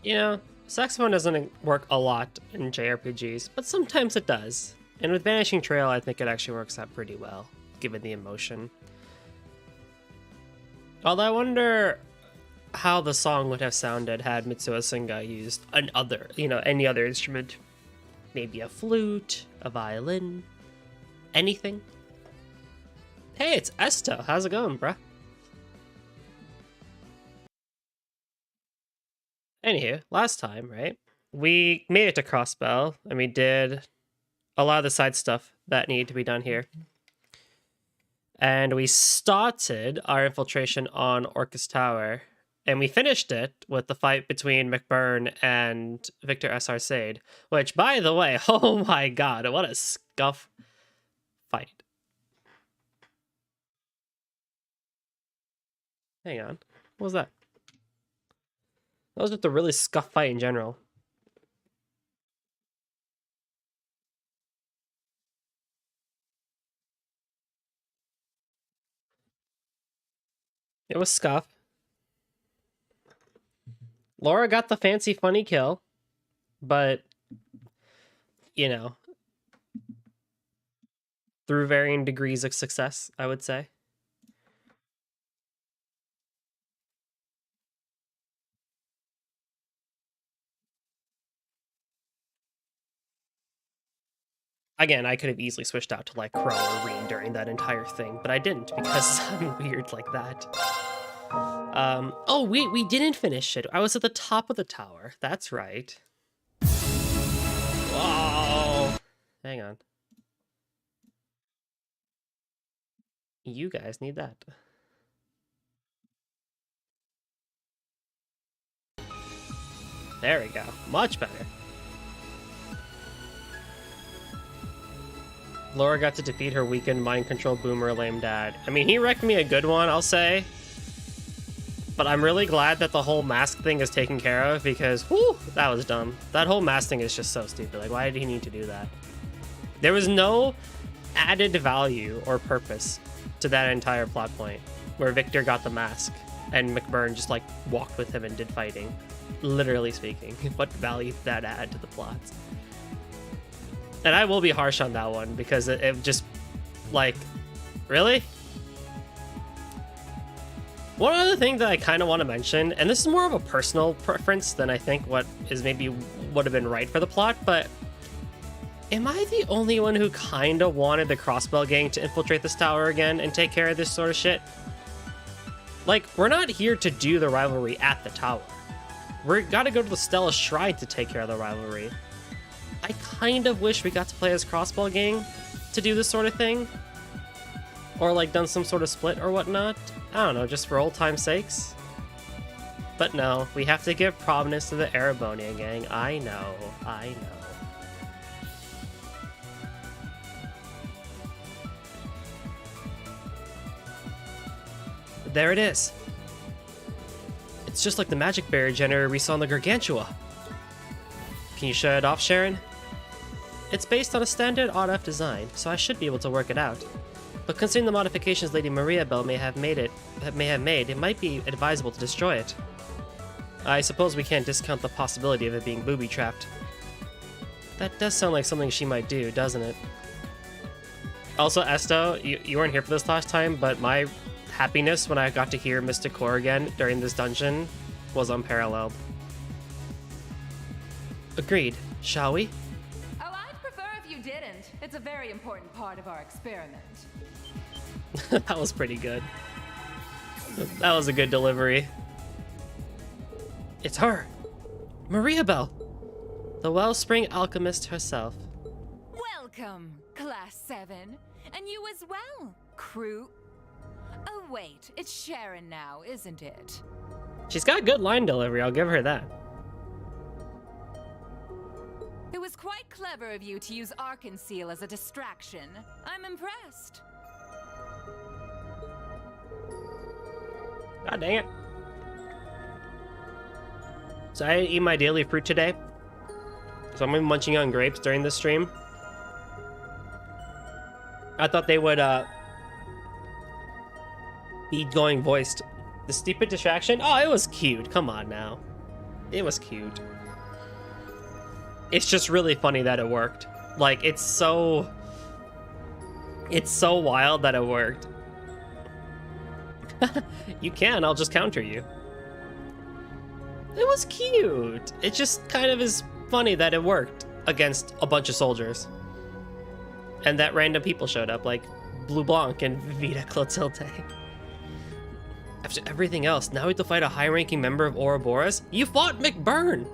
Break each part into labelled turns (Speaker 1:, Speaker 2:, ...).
Speaker 1: You know, saxophone doesn't work a lot in JRPGs, but sometimes it does. And with Vanishing Trail, I think it actually works out pretty well, given the emotion. Although I wonder how the song would have sounded had Mitsuo Singa used any other instrument. Maybe a flute, a violin, anything. Hey, it's Esto. How's it going, bruh? Anywho, last time, right? We made it to Crossbell, and we did a lot of the side stuff that needed to be done here. And we started our infiltration on Orchis Tower, and we finished it with the fight between McBurn and Victor S.R. Sade, which, by the way, oh my god, what a scuff fight. Hang on, what was that? That was just a really scuff fight in general. It was scuff. Laura got the fancy funny kill, but, you know, through varying degrees of success, I would say. Again, I could have easily switched out to like Crow or Reen during that entire thing, but I didn't because I'm weird like that. Oh, we didn't finish it. I was at the top of the tower. That's right. Whoa! Hang on. You guys need that. There we go. Much better. Laura got to defeat her weakened mind control boomer lame dad. I mean, he wrecked me a good one, I'll say. But I'm really glad that the whole mask thing is taken care of because, whew, that was dumb. That whole mask thing is just so stupid. Like, why did he need to do that? There was no added value or purpose to that entire plot point where Victor got the mask and McBurn just, like, walked with him and did fighting. Literally speaking. What value did that add to the plot? And I will be harsh on that one because it just, like, really? One other thing that I kind of want to mention, and this is more of a personal preference than I think what is maybe would have been right for the plot, but am I the only one who kind of wanted the Crossbell gang to infiltrate this tower again and take care of this sort of shit? Like, we're not here to do the rivalry at the tower. We gotta go to the Stella Shrine to take care of the rivalry. I kind of wish we got to play as Crossbell gang to do this sort of thing. Or like done some sort of split or whatnot. I don't know, just for old time's sakes. But no, we have to give prominence to the Ereboni gang. I know. But there it is. It's just like the magic barrier generator we saw in the Gargantua. Can you shut it off, Sharon? It's based on a standard RF design, so I should be able to work it out. But considering the modifications Lady Maria Bell may have made, it might be advisable to destroy it. I suppose we can't discount the possibility of it being booby-trapped. That does sound like something she might do, doesn't it? Also, Esto, you weren't here for this last time, but my happiness when I got to hear Mystic Core again during this dungeon was unparalleled. Agreed. Shall we?
Speaker 2: Oh, I'd prefer if you didn't. It's a very important part of our experiment.
Speaker 1: That was pretty good. That was a good delivery. It's her! Maria Bell! The Wellspring Alchemist herself.
Speaker 2: Welcome, Class 7. And you as well, crew. Oh wait, it's Sharon now, isn't it?
Speaker 1: She's got good line delivery, I'll give her that.
Speaker 2: It was quite clever of you to use Arkanseal as a distraction. I'm impressed.
Speaker 1: God dang it. So I didn't eat my daily fruit today. So I'm gonna be munching on grapes during this stream. I thought they would be going voiced. The stupid distraction? Oh, it was cute. Come on now. It was cute. It's just really funny that it worked. Like, it's so wild that it worked. You can, I'll just counter you. It was cute. It just kind of is funny that it worked against a bunch of soldiers. And that random people showed up, like Blue Blanc and Vita Clotilde. After everything else, now we have to fight a high-ranking member of Ouroboros? You fought McBurn!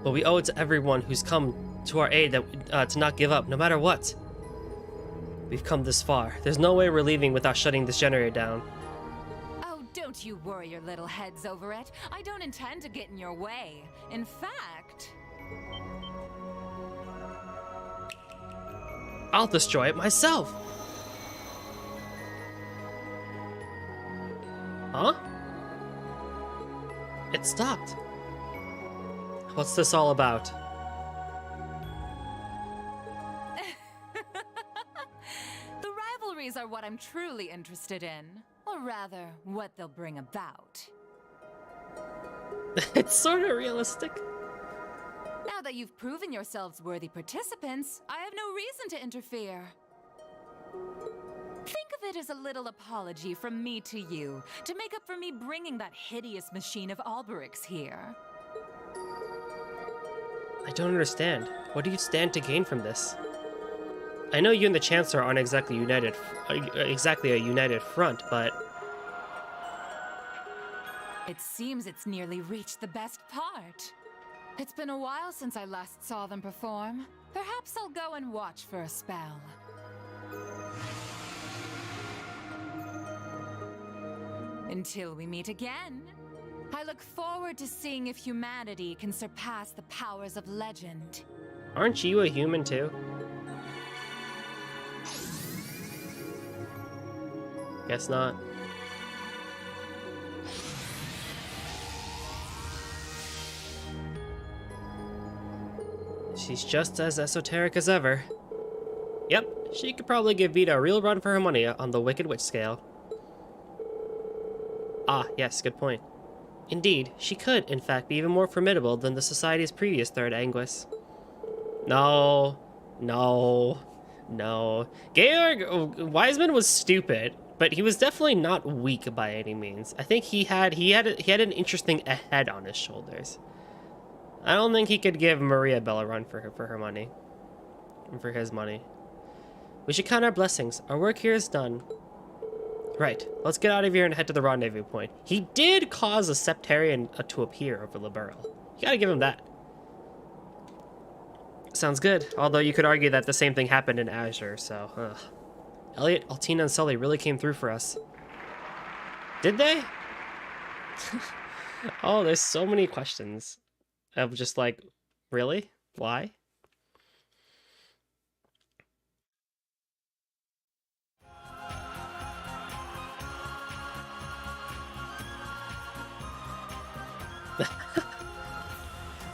Speaker 1: But we owe it to everyone who's come to our aid that to not give up, no matter what. We've come this far. There's no way we're leaving without shutting this generator down.
Speaker 2: Oh, don't you worry your little heads over it. I don't intend to get in your way. In fact...
Speaker 1: I'll destroy it myself! Huh? It stopped. What's this all about?
Speaker 2: The rivalries are what I'm truly interested in. Or rather, what they'll bring about.
Speaker 1: It's sort of realistic.
Speaker 2: Now that you've proven yourselves worthy participants, I have no reason to interfere. Think of it as a little apology from me to you, to make up for me bringing that hideous machine of Alberic's here.
Speaker 1: I don't understand. What do you stand to gain from this? I know you and the Chancellor aren't exactly a united front, but...
Speaker 2: It seems it's nearly reached the best part. It's been a while since I last saw them perform. Perhaps I'll go and watch for a spell. Until we meet again, I look forward to seeing if humanity can surpass the powers of legend.
Speaker 1: Aren't you a human too? Guess not. She's just as esoteric as ever. Yep, she could probably give Vita a real run for her money on the Wicked Witch scale. Ah, yes, good point. Indeed, she could, in fact, be even more formidable than the Society's previous third Anguis. No. Georg Wiseman was stupid, but he was definitely not weak by any means. I think he had an interesting head on his shoulders. I don't think he could give Maria Bell a run for her money. For his money. We should count our blessings. Our work here is done. Right, let's get out of here and head to the rendezvous point. He did cause a Septarian to appear over Liberl. You gotta give him that. Sounds good, although you could argue that the same thing happened in Azure, so... Ugh. Elliot, Altina, and Sully really came through for us. Did they? Oh, there's so many questions. Of just like, really? Why?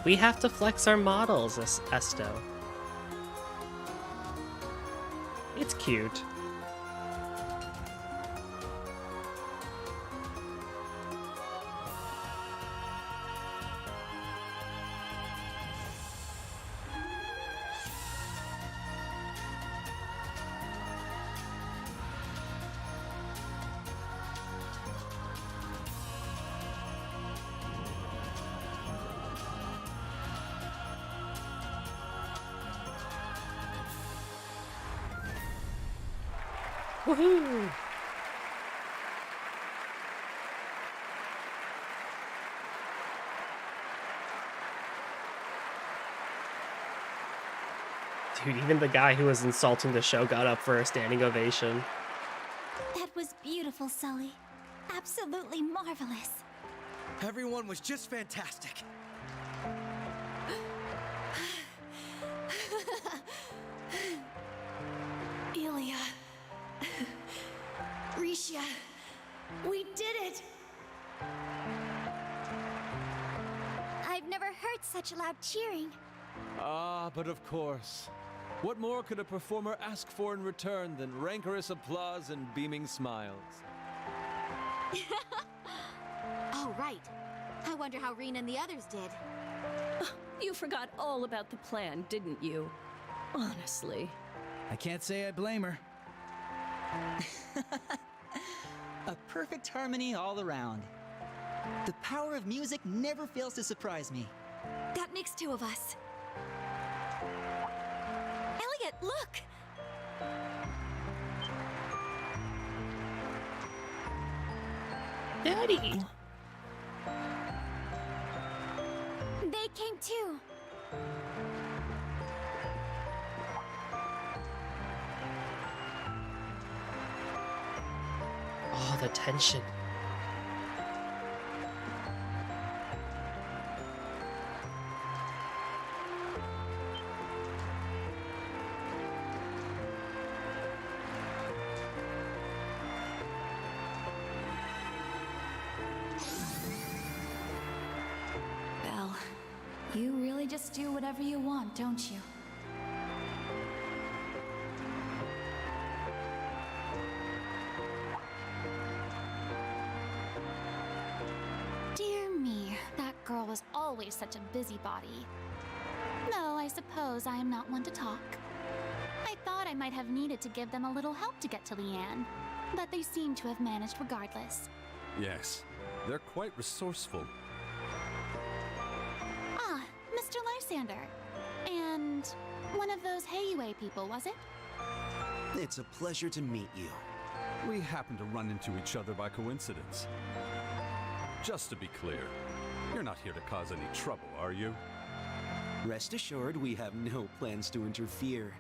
Speaker 1: We have to flex our models, Esto. It's cute. Woohoo! Dude, even the guy who was insulting the show got up for a standing ovation.
Speaker 3: That was beautiful, Sully. Absolutely marvelous.
Speaker 4: Everyone was just fantastic.
Speaker 3: Ilya. Risha. We did it! I've never heard such loud cheering.
Speaker 5: Ah, but of course. What more could a performer ask for in return than rancorous applause and beaming smiles?
Speaker 3: Oh, right. I wonder how Reen and the others did.
Speaker 6: You forgot all about the plan, didn't you? Honestly.
Speaker 7: I can't say I blame her.
Speaker 8: A perfect harmony all around. The power of music never fails to surprise me.
Speaker 3: That makes two of us. Elliot, look!
Speaker 1: Daddy!
Speaker 3: They came too.
Speaker 1: Oh, the tension.
Speaker 2: Belle, you really just do whatever you want, don't you? Dear me, that girl was always such a busybody. Though I suppose I am not one to talk. I thought I might have needed to give them a little help to get to Leanne, but they seem to have managed regardless.
Speaker 5: Yes, they're quite resourceful.
Speaker 2: Ah, Mr. Lysander. And one of those Heiyue people, was it?
Speaker 9: It's a pleasure to meet you.
Speaker 5: We happen to run into each other by coincidence. Just to be clear, you're not here to cause any trouble, are you?
Speaker 9: Rest assured, we have no plans to interfere,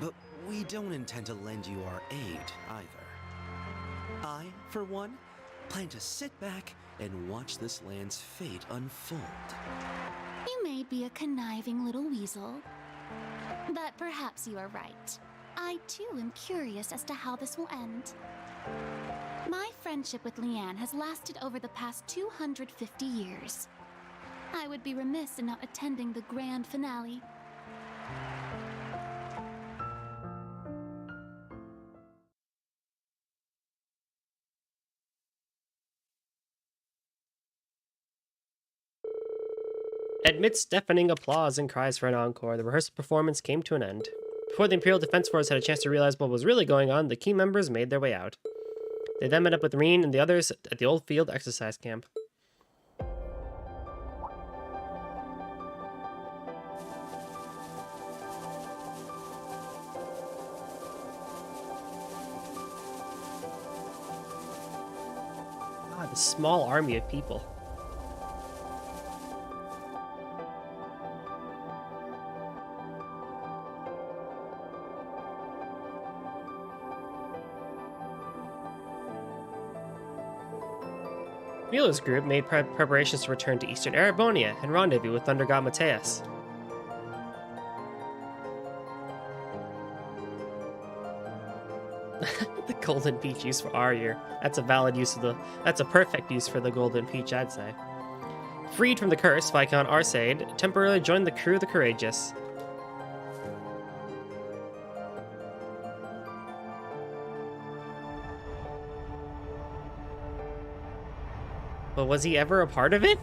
Speaker 9: but we don't intend to lend you our aid either. I, for one, plan to sit back and watch this land's fate unfold.
Speaker 2: You may be a conniving little weasel, but perhaps you are right. I too am curious as to how this will end. My friendship with Leanne has lasted over the past 250 years. I would be remiss in not attending the grand finale.
Speaker 1: Amidst deafening applause and cries for an encore, the rehearsal performance came to an end. Before the Imperial Defense Force had a chance to realize what was really going on, the key members made their way out. They then met up with Reen and the others at the old field exercise camp. Ah, this small army of people. Mueller's group made preparations to return to Eastern Ereboni and rendezvous with Thunder God Mateus. The golden peach used for Aryer. That's a valid use of the. That's a perfect use for the golden peach, I'd say. Freed from the curse, Viscount Arsaid temporarily joined the crew of the Courageous. But was he ever a part of it?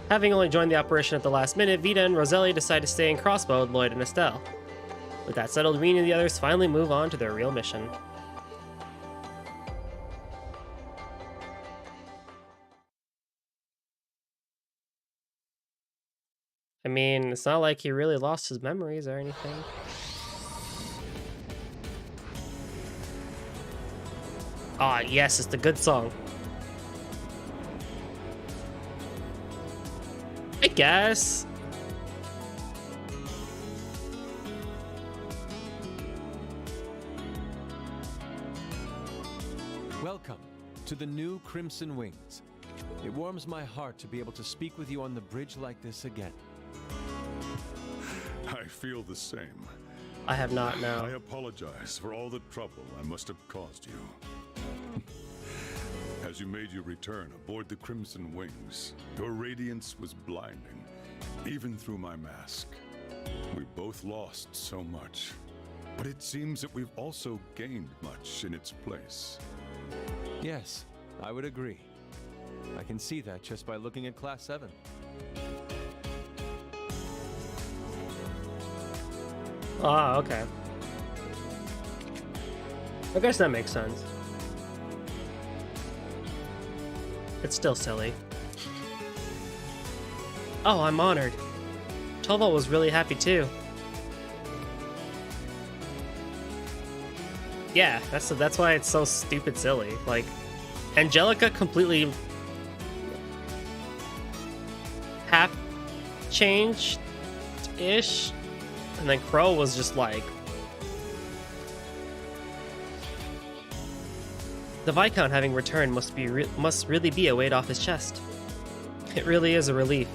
Speaker 1: Having only joined the operation at the last minute, Vita and Roselli decide to stay in crossbow with Lloyd and Estelle. With that settled, Reen and the others finally move on to their real mission. I mean, it's not like he really lost his memories or anything. Ah, yes, it's the good song. I guess.
Speaker 5: Welcome to the new Crimson Wings. It warms my heart to be able to speak with you on the bridge like this again.
Speaker 10: I feel the same.
Speaker 1: I have not now.
Speaker 10: I apologize for all the trouble I must have caused you. As you made your return aboard the Crimson Wings, your radiance was blinding, even through my mask. We both lost so much, but it seems that we've also gained much in its place.
Speaker 11: Yes, I would agree. I can see that just by looking at Class 7.
Speaker 1: Ah, okay. I guess that makes sense. It's still silly. Oh, I'm honored. Toval was really happy too. Yeah, that's why it's so stupid silly. Like, Angelica completely half changed-ish, and then Crow was just like, the Viscount having returned must really be a weight off his chest. It really is a relief.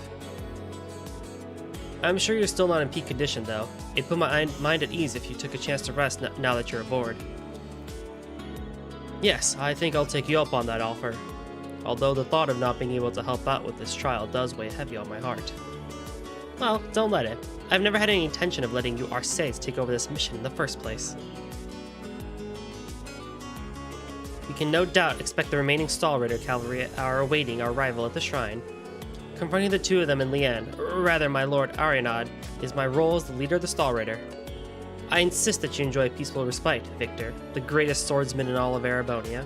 Speaker 1: I'm sure you're still not in peak condition, though. It'd put my mind at ease if you took a chance to rest now that you're aboard. Yes, I think I'll take you up on that offer. Although the thought of not being able to help out with this trial does weigh heavy on my heart. Well, don't let it. I've never had any intention of letting you Arcades take over this mission in the first place. We can no doubt expect the remaining Stall Raider cavalry are awaiting our arrival at the shrine. Confronting the two of them in Lian, or rather my Lord Arianad, is my role as the leader of the Stall Raider. I insist that you enjoy peaceful respite, Victor, the greatest swordsman in all of Erebonia.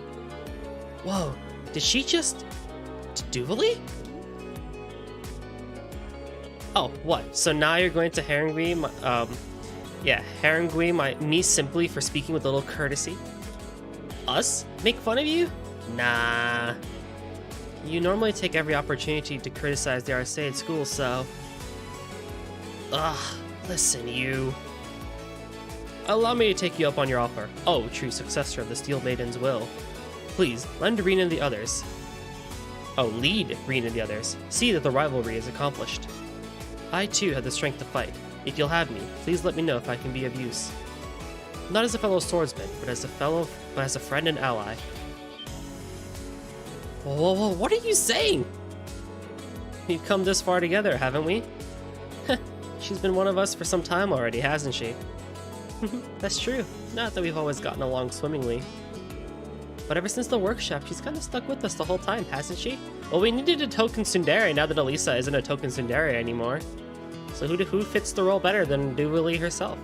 Speaker 1: Whoa, did she just... Duvally? Oh, what? So now you're going to Harangue me simply for speaking with a little courtesy? Us? Make fun of you? Nah. You normally take every opportunity to criticize the Arcade school, so... Ugh, listen, you... Allow me to take you up on your offer. Oh, true successor of the Steel Maiden's will. Please, lend Rena and the others. Oh, lead Rena and the others. See that the rivalry is accomplished. I too have the strength to fight. If you'll have me, please let me know if I can be of use. Not as a fellow swordsman, but as a friend and ally. Whoa, what are you saying? We've come this far together, haven't we? She's been one of us for some time already, hasn't she? That's true. Not that we've always gotten along swimmingly. But ever since the workshop, she's kind of stuck with us the whole time, hasn't she? Well, we needed a token tsundere now that Elisa isn't a token tsundere anymore. So who fits the role better than Duvally herself?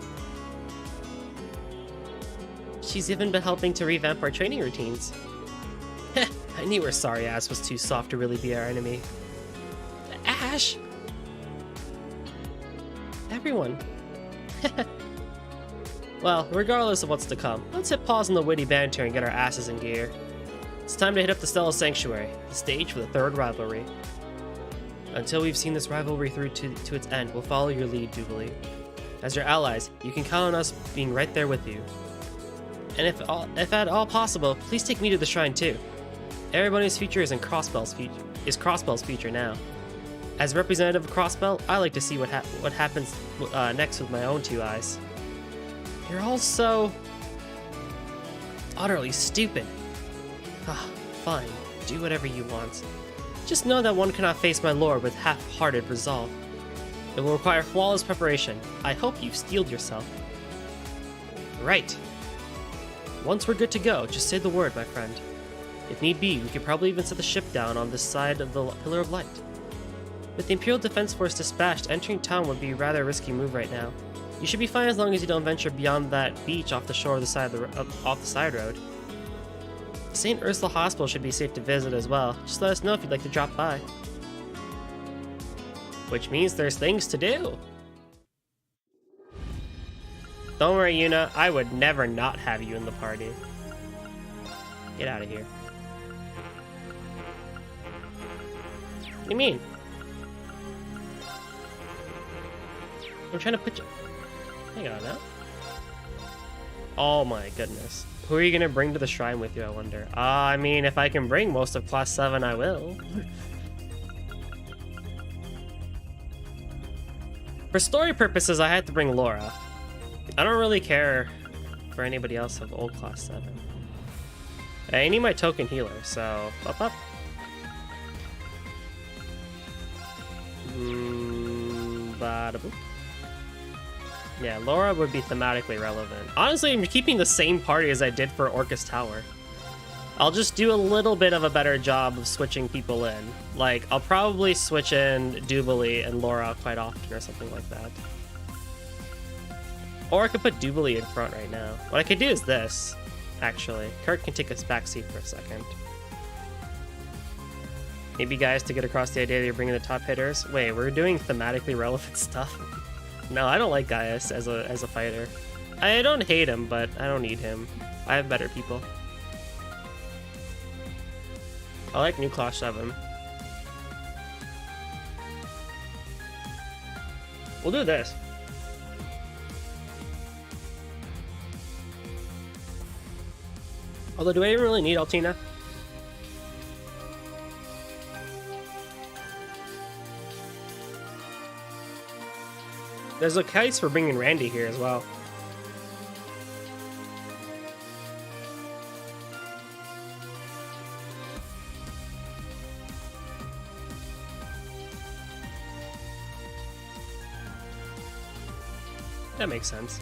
Speaker 1: She's even been helping to revamp our training routines. Heh, I knew her sorry ass was too soft to really be our enemy. Ash! Everyone. Well, regardless of what's to come, let's hit pause on the witty banter and get our asses in gear. It's time to hit up the Stella Sanctuary, the stage for the third rivalry. Until we've seen this rivalry through to its end, we'll follow your lead, Duvally. As your allies, you can count on us being right there with you. And if at all possible, please take me to the shrine too. Ereboni's future is in Crossbell's future now. As representative of Crossbell, I like to see what happens next with my own two eyes. You're all so... utterly stupid. Ah, fine. Do whatever you want. Just know that one cannot face my lord with half-hearted resolve. It will require flawless preparation. I hope you've steeled yourself. Right. Once we're good to go, just say the word, my friend. If need be, we could probably even set the ship down on this side of the Pillar of Light. With the Imperial Defense Force dispatched, entering town would be a rather risky move right now. You should be fine as long as you don't venture beyond that beach off the shore of off the side road. St. Ursula Hospital should be safe to visit as well. Just let us know if you'd like to drop by. Which means there's things to do. Don't worry, Yuna. I would never not have you in the party. Get out of here. What do you mean? I'm trying to put you... Hang on now. Oh my goodness. Who are you going to bring to the shrine with you, I wonder? I mean, if I can bring most of Class 7, I will. For story purposes, I had to bring Laura. I don't really care for anybody else of old Class 7. I need my token healer, so... Up. Bada boop. Yeah, Laura would be thematically relevant. Honestly, I'm keeping the same party as I did for Orchis Tower. I'll just do a little bit of a better job of switching people in. Like, I'll probably switch in Jubilee and Laura quite often or something like that. Or I could put Jubilee in front right now. What I could do is this, actually. Kurt can take us backseat for a second. Maybe, guys, to get across the idea that you're bringing the top hitters. Wait, we're doing thematically relevant stuff? No, I don't like Gaius as a fighter. I don't hate him, but I don't need him. I have better people. I like New Claw 7. We'll do this. Although, do I even really need Altina? There's a case for bringing Randy here as well. That makes sense.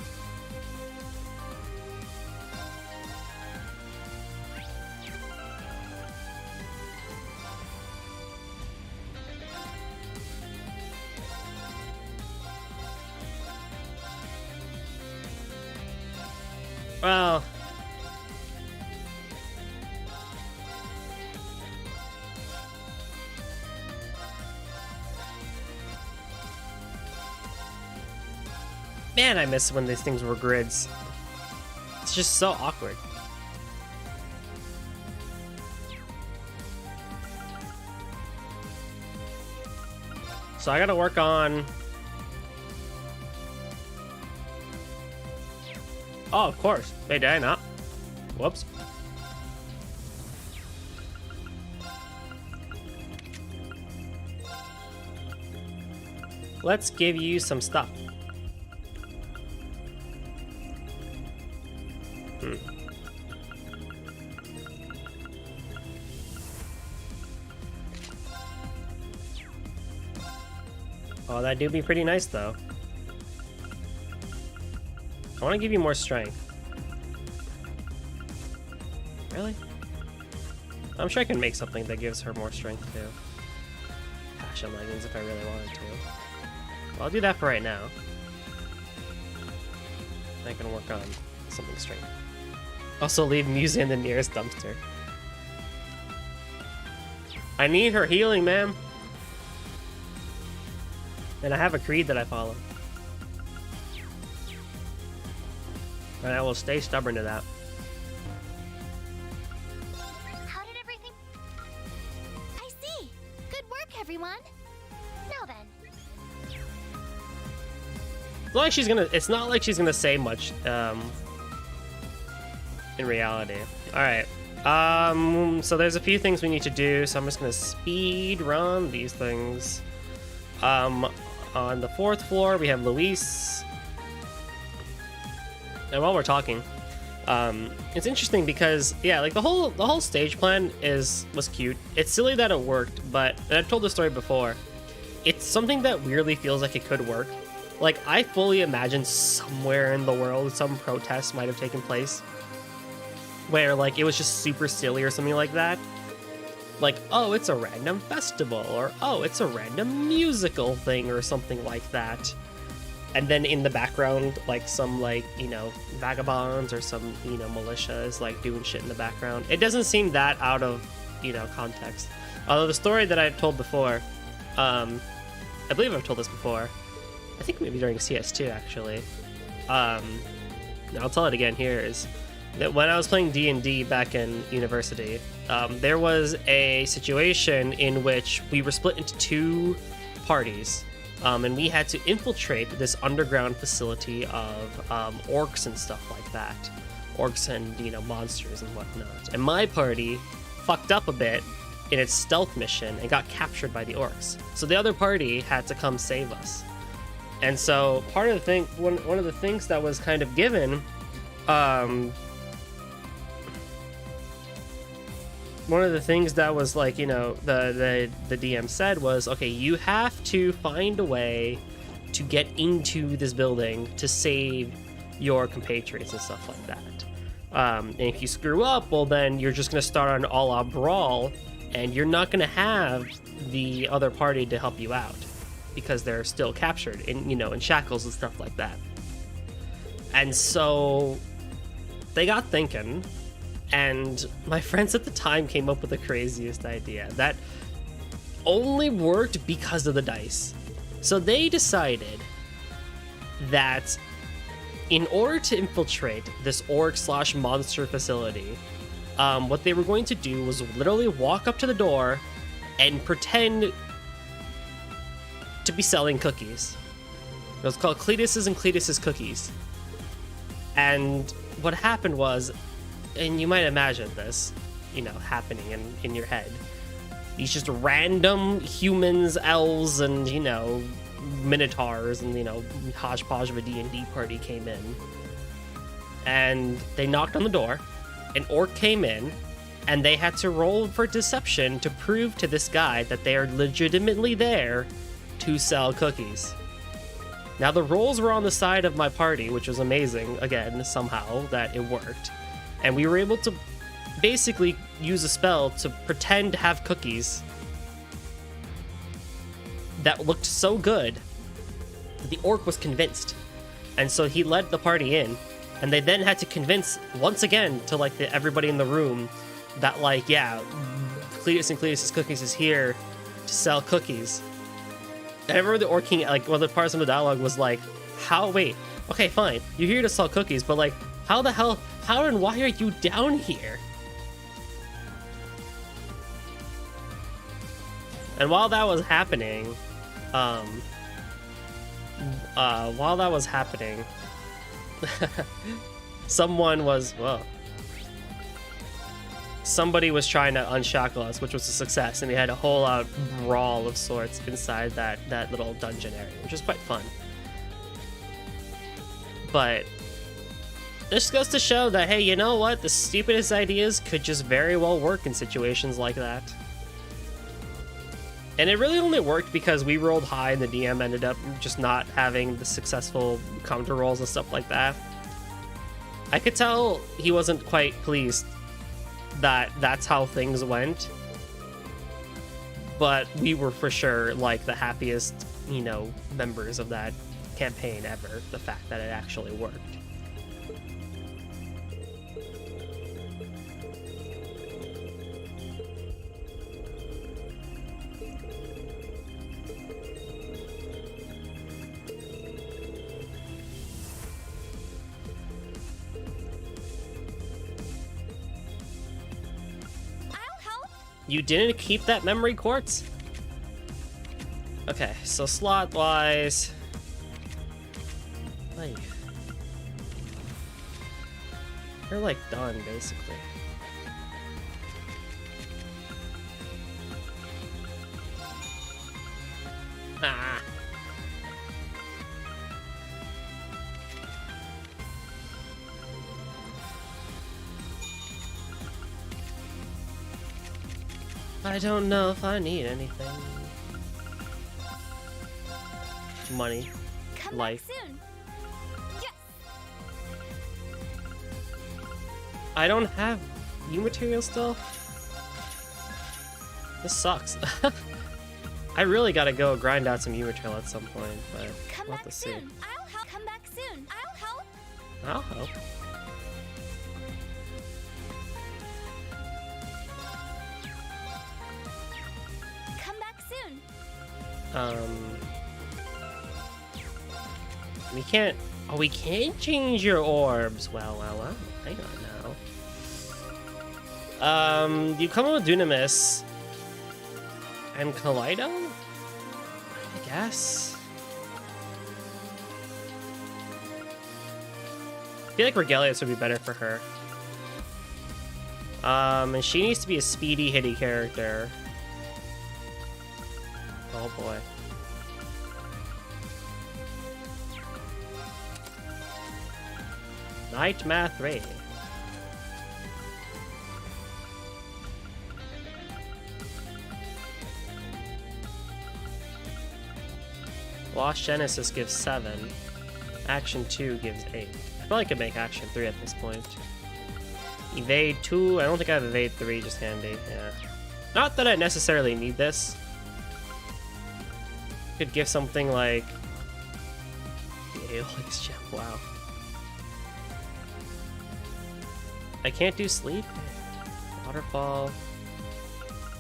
Speaker 1: Well, man, I miss when these things were grids. It's just so awkward. So I gotta work on... Oh, of course. Wait, did I not? Whoops. Let's give you some stuff. Oh, that do be pretty nice, though. I want to give you more strength. Really? I'm sure I can make something that gives her more strength, too. Passion leggings if I really wanted to. Well, I'll do that for right now. I can work on something strength. Also, leave Musa in the nearest dumpster. I need her healing, man. And I have a creed that I follow. And I will stay stubborn to that.
Speaker 3: How did everything... I see! Good work, everyone! Now then.
Speaker 1: It's not like she's gonna say much, in reality. Alright. So there's a few things we need to do, so I'm just gonna speed run these things. On the 4th floor, we have Luis. And while we're talking, it's interesting because, yeah, like the whole stage plan was cute. It's silly that it worked, but, and I've told the story before, it's something that weirdly feels like it could work. Like, I fully imagine somewhere in the world some protest might have taken place where, like, it was just super silly or something like that. Like, oh, it's a random festival, or oh, it's a random musical thing or something like that. And then in the background, like, some, like, you know, vagabonds or some, you know, militia is, like, doing shit in the background. It doesn't seem that out of, you know, context. Although the story that I've told before, I believe I've told this before. I think maybe during CS2, actually. I'll tell it again here, is that when I was playing D&D back in university, there was a situation in which we were split into 2 parties. And we had to infiltrate this underground facility of orcs and stuff like that. Orcs and, you know, monsters and whatnot. And my party fucked up a bit in its stealth mission and got captured by the orcs. So the other party had to come save us. And so part of the thing, one of the things that was kind of given, one of the things that was, like, you know, the DM said was, okay, you have to find a way to get into this building to save your compatriots and stuff like that. And if you screw up, well, then you're just going to start an all-out brawl, and you're not going to have the other party to help you out because they're still captured in shackles and stuff like that. And so they got thinking, and my friends at the time came up with the craziest idea that only worked because of the dice. So they decided that in order to infiltrate this orc/monster facility, what they were going to do was literally walk up to the door and pretend to be selling cookies. It was called Cletus's and Cletus's Cookies. And what happened was, and you might imagine this, happening in your head. These just random humans, elves, and, minotaurs and, hodgepodge of a D&D party came in. And they knocked on the door. An orc came in, and they had to roll for deception to prove to this guy that they are legitimately there to sell cookies. Now, the rolls were on the side of my party, which was amazing, again, somehow, that it worked. And we were able to basically use a spell to pretend to have cookies that looked so good that the orc was convinced. And so he led the party in, and they then had to convince, once again, to, everybody in the room that, Cletus and Cletus's Cookies is here to sell cookies. And I remember the Orc King, one of the parts of the dialogue was okay, fine, you're here to sell cookies, but, how and why are you down here? And while that was happening, somebody was trying to unshackle us, which was a success, and we had a whole brawl of sorts inside that little dungeon area, which was quite fun. But this goes to show that, hey, you know what? The stupidest ideas could just very well work in situations like that. And it really only worked because we rolled high and the DM ended up just not having the successful counter rolls and stuff like that. I could tell he wasn't quite pleased that that's how things went. But we were for sure the happiest, members of that campaign ever. The fact that it actually worked. You didn't keep that memory quartz? Okay, so slot-wise... You're, done, basically. Ah! I don't know if I need anything. Money.
Speaker 3: Come
Speaker 1: life.
Speaker 3: Back soon. Yes.
Speaker 1: I don't have new material still. This sucks. I really gotta go grind out some new material at some point, but we'll have to see.
Speaker 3: I'll help. Come back soon. I'll help.
Speaker 1: I'll help. We can't... Oh, we can't change your orbs. Well. Hang on now. You come up with Dunamis and Kaleido? I guess. I feel like Regalius would be better for her. And she needs to be a speedy, hitty character. Oh boy. Night Math Ray. Lost Genesis gives 7. Action 2 gives 8. I feel like I could make Action 3 at this point. Evade 2. I don't think I have Evade 3, just handy. Yeah. Not that I necessarily need this. Could give something like the Aeolus Gem. Wow. I can't do Sleep. Waterfall.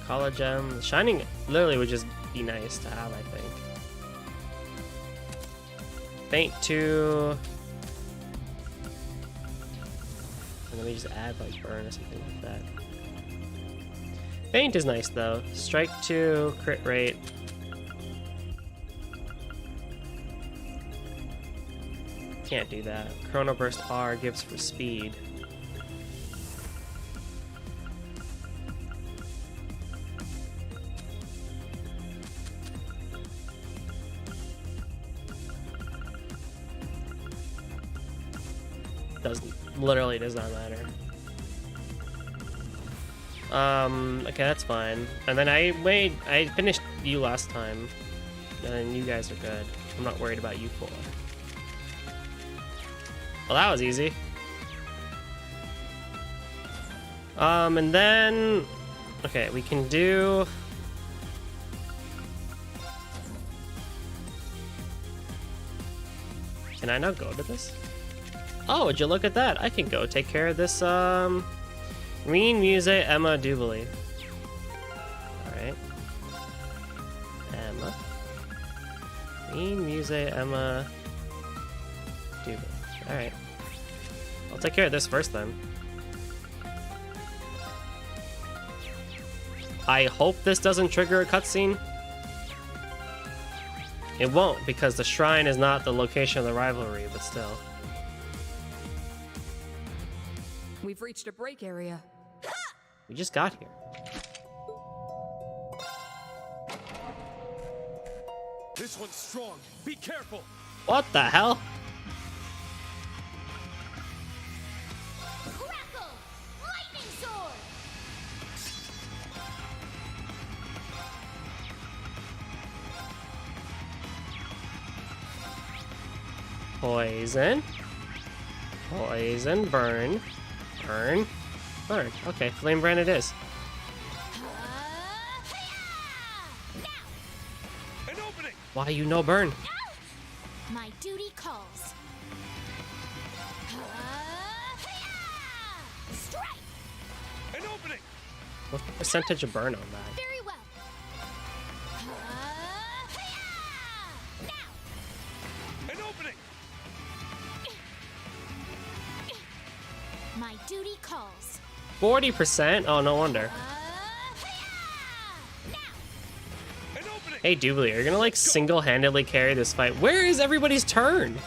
Speaker 1: College Gem. Shining literally would just be nice to have, I think. Faint 2. And then we just add like Burn or something like that. Faint is nice though. Strike 2, crit rate. Can't do that. Chrono Burst R gives for speed. Literally does not matter. Okay, that's fine. And then I finished you last time. And you guys are good. I'm not worried about you 4. Well, that was easy. And then okay, we can do Can I now go to this? Oh, would you look at that? I can go take care of this, Reen, Muse, Emma, Jubilee. Alright. Emma. Reen, Muse, Emma, Jubilee. Alright. I'll take care of this first then. I hope this doesn't trigger a cutscene. It won't, because the shrine is not the location of the rivalry, but still.
Speaker 6: We've reached a break area.
Speaker 1: We just got here.
Speaker 11: This one's strong. Be careful.
Speaker 1: What the hell?
Speaker 3: Crackle! Lightning sword!
Speaker 1: Poison. Poison. Burn. Burn. Burn. Okay, flame brand it is.
Speaker 11: An opening.
Speaker 1: Why you no burn?
Speaker 2: My duty calls.
Speaker 3: Strike!
Speaker 11: An opening.
Speaker 1: What's the percentage of burn on that?
Speaker 3: Very well.
Speaker 11: An opening.
Speaker 2: My duty calls.
Speaker 1: 40%? Oh, no wonder.
Speaker 11: An opening.
Speaker 1: Hey, Jubilee, are you gonna like single-handedly carry this fight? Where is everybody's turn?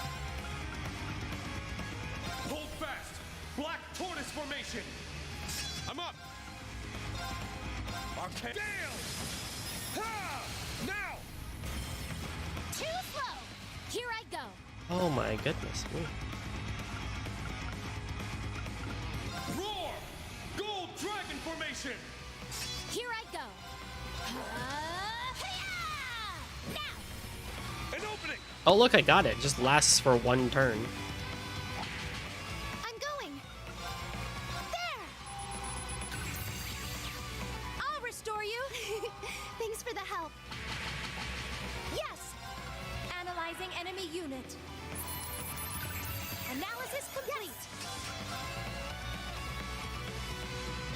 Speaker 11: Hold fast. Black tortoise formation. I'm up. Arcane. Gale. Ha! Now.
Speaker 2: Too slow. Here I go.
Speaker 1: Oh my goodness. Ooh.
Speaker 11: Roar. Gold dragon formation.
Speaker 2: Here I go.
Speaker 11: An opening.
Speaker 1: Oh, look, I got it. Just lasts for one turn.
Speaker 2: I'm going. There. I'll restore you. Thanks for the help.
Speaker 3: Yes! Analyzing enemy unit. Analysis complete.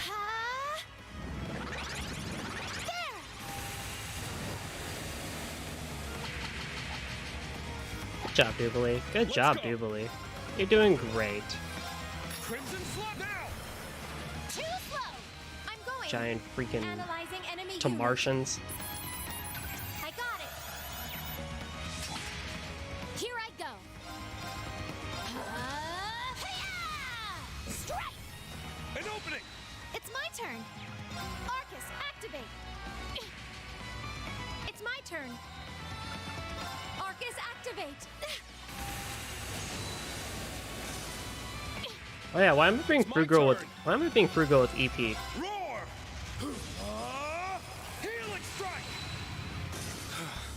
Speaker 2: Ha! There.
Speaker 1: Good job, Jubilee. Good job, Jubilee. You're doing great.
Speaker 11: Crimson slot now.
Speaker 3: Too slow! I'm going.
Speaker 1: Giant freaking
Speaker 3: Analyzing enemy
Speaker 1: to
Speaker 3: unit.
Speaker 1: Martians.
Speaker 3: I got it.
Speaker 2: Here I go.
Speaker 3: Strike!
Speaker 11: An opening.
Speaker 2: It's my turn.
Speaker 3: Arcus, activate. It's my turn. Arcus, activate.
Speaker 1: Oh yeah, why am I being
Speaker 11: It's my
Speaker 1: frugal with
Speaker 11: turn.
Speaker 1: EP?
Speaker 11: Roar. Healing strike.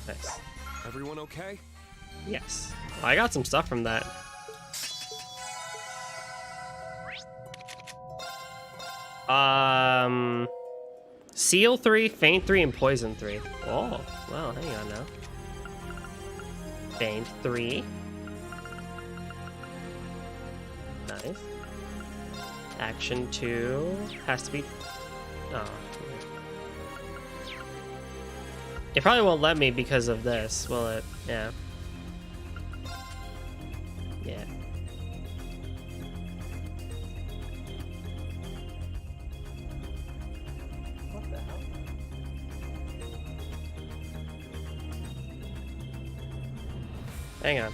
Speaker 1: Nice.
Speaker 11: Everyone okay?
Speaker 1: Yes. Well, I got some stuff from that. Seal 3, Feint 3, and Poison 3. Oh, well, hang on now. Feint 3. Nice. Action 2 has to be... Oh. It probably won't let me because of this, will it? Yeah. Yeah. What the hell? Hang on.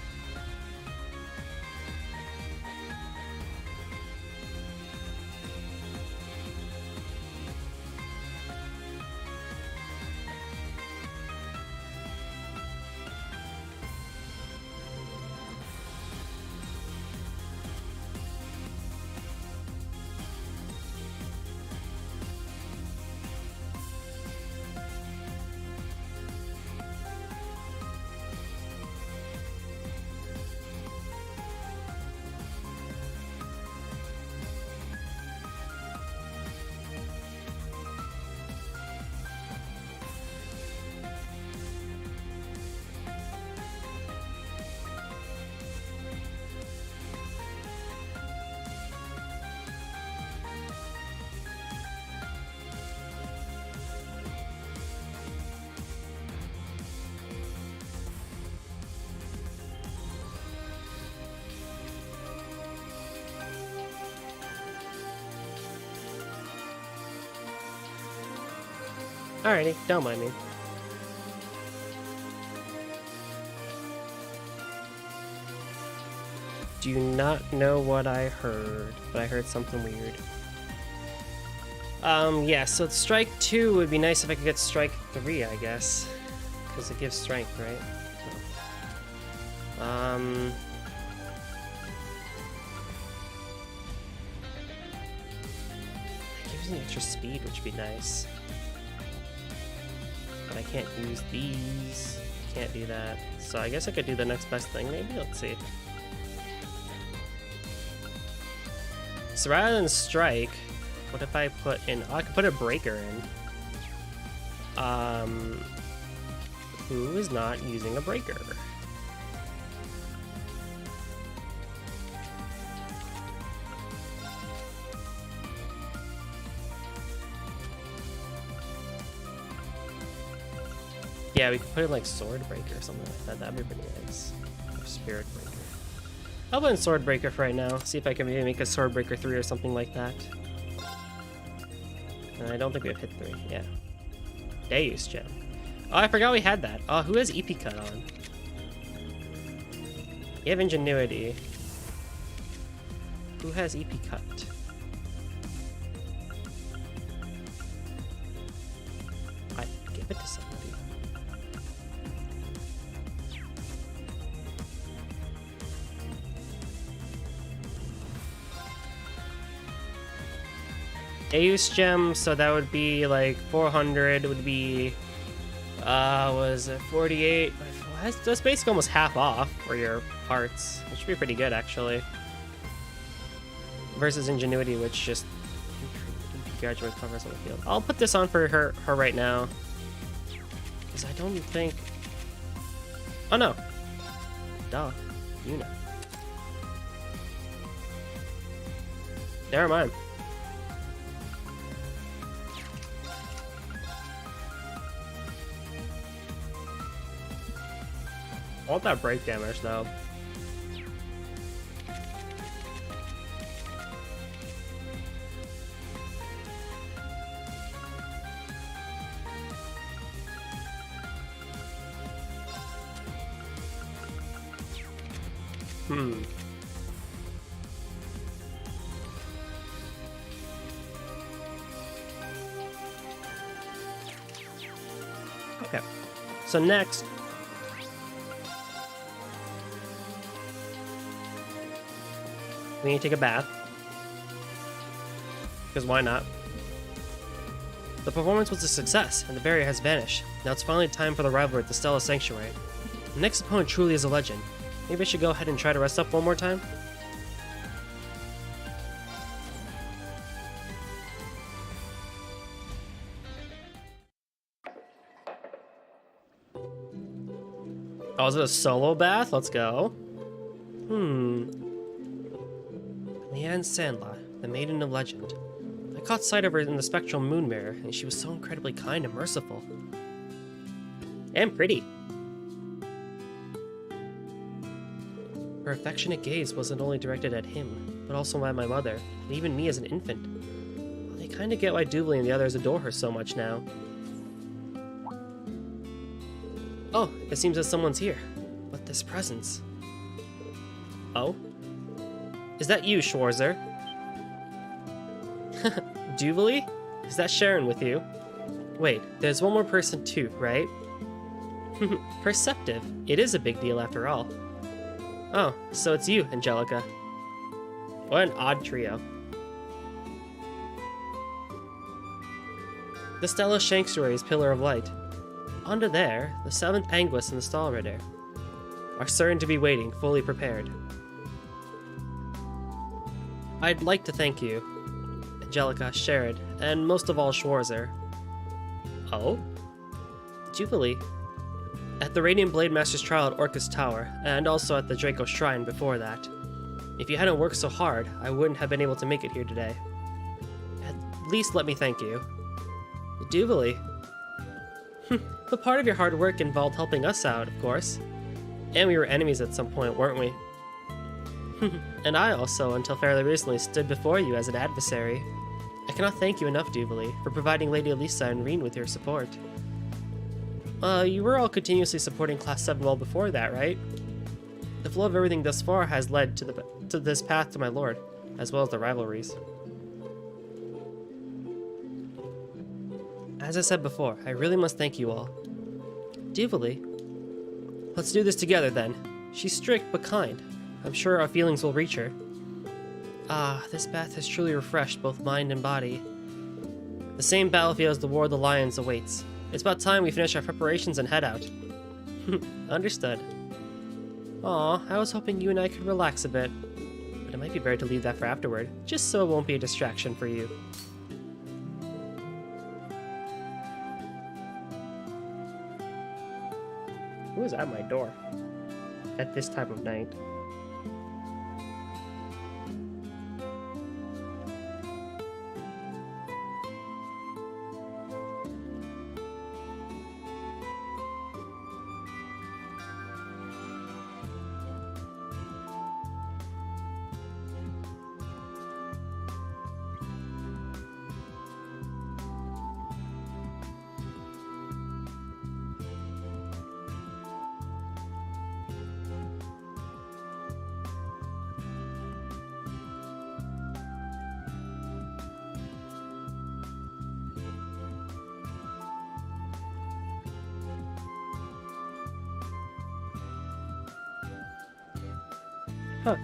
Speaker 1: Alrighty, don't mind me. Do not know what I heard, but I heard something weird. Yeah, so strike 2 would be nice if I could get strike 3, I guess. Because it gives strength, right? So, it gives me extra speed, which would be nice. But I can't use these. Can't do that. So I guess I could do the next best thing, maybe? Let's see. So rather than strike, what if I put in... Oh, I could put a breaker in. Who is not using a breaker? Yeah, we could put in like Sword Breaker or something like that. That'd be pretty nice. Or Spirit Breaker. I'll put in Sword Breaker for right now. See if I can maybe make a Sword Breaker 3 or something like that. And I don't think we have hit 3. Yeah. Deus Gem. Oh, I forgot we had that. Oh, who has EP Cut on? You have Ingenuity. Who has EP Cut? I give it to somebody. Deus Gem, so that would be like 400, would be, was it 48? That's basically almost half off for your parts, which should be pretty good actually. Versus Ingenuity, which just graduate covers on the field. I'll put this on for her right now. Because I don't think... Oh no. Duh. Yuna. Never mind. I want that break damage though. Okay. So next, we need to take a bath. Because why not? The performance was a success, and the barrier has vanished. Now it's finally time for the rivalry at the Stella Sanctuary. The next opponent truly is a legend. Maybe I should go ahead and try to rest up one more time? Oh, is it a solo bath? Let's go. Leanne Sandla, the Maiden of Legend. I caught sight of her in the spectral moon mirror, and she was so incredibly kind and merciful. And pretty. Her affectionate gaze wasn't only directed at him, but also at my mother, and even me as an infant. I kinda get why Doobly and the others adore her so much now. Oh, it seems that someone's here. But this presence... Oh? Is that you, Schwarzer? Doobly? Is that Sharon with you? Wait, there's one more person too, right? Perceptive. It is a big deal after all. Oh, so it's you, Angelica. What an odd trio. The Stella Sanctuary's Pillar of Light. Under there, the 7th Anguis and the Stahlritter are certain to be waiting, fully prepared. I'd like to thank you, Angelica, Sharon, and most of all Schwarzer. Oh? Jubilee. At the Radiant Blade Master's trial at Orchis Tower, and also at the Draco Shrine before that. If you hadn't worked so hard, I wouldn't have been able to make it here today. At least let me thank you. Jubilee. But part of your hard work involved helping us out, of course. And we were enemies at some point, weren't we? And I also, until fairly recently, stood before you as an adversary. I cannot thank you enough, Jubilee, for providing Lady Elisa and Reen with your support. You were all continuously supporting Class 7 well before that, right? The flow of everything thus far has led to this path to my lord, as well as the rivalries. As I said before, I really must thank you all. Jubilee. Let's do this together then. She's strict but kind. I'm sure our feelings will reach her. Ah, this bath has truly refreshed both mind and body. The same battlefield as the War of the Lions awaits. It's about time we finish our preparations and head out. Understood. Aw, I was hoping you and I could relax a bit. But it might be better to leave that for afterward, just so it won't be a distraction for you. Who is at my door? At this time of night? Huh.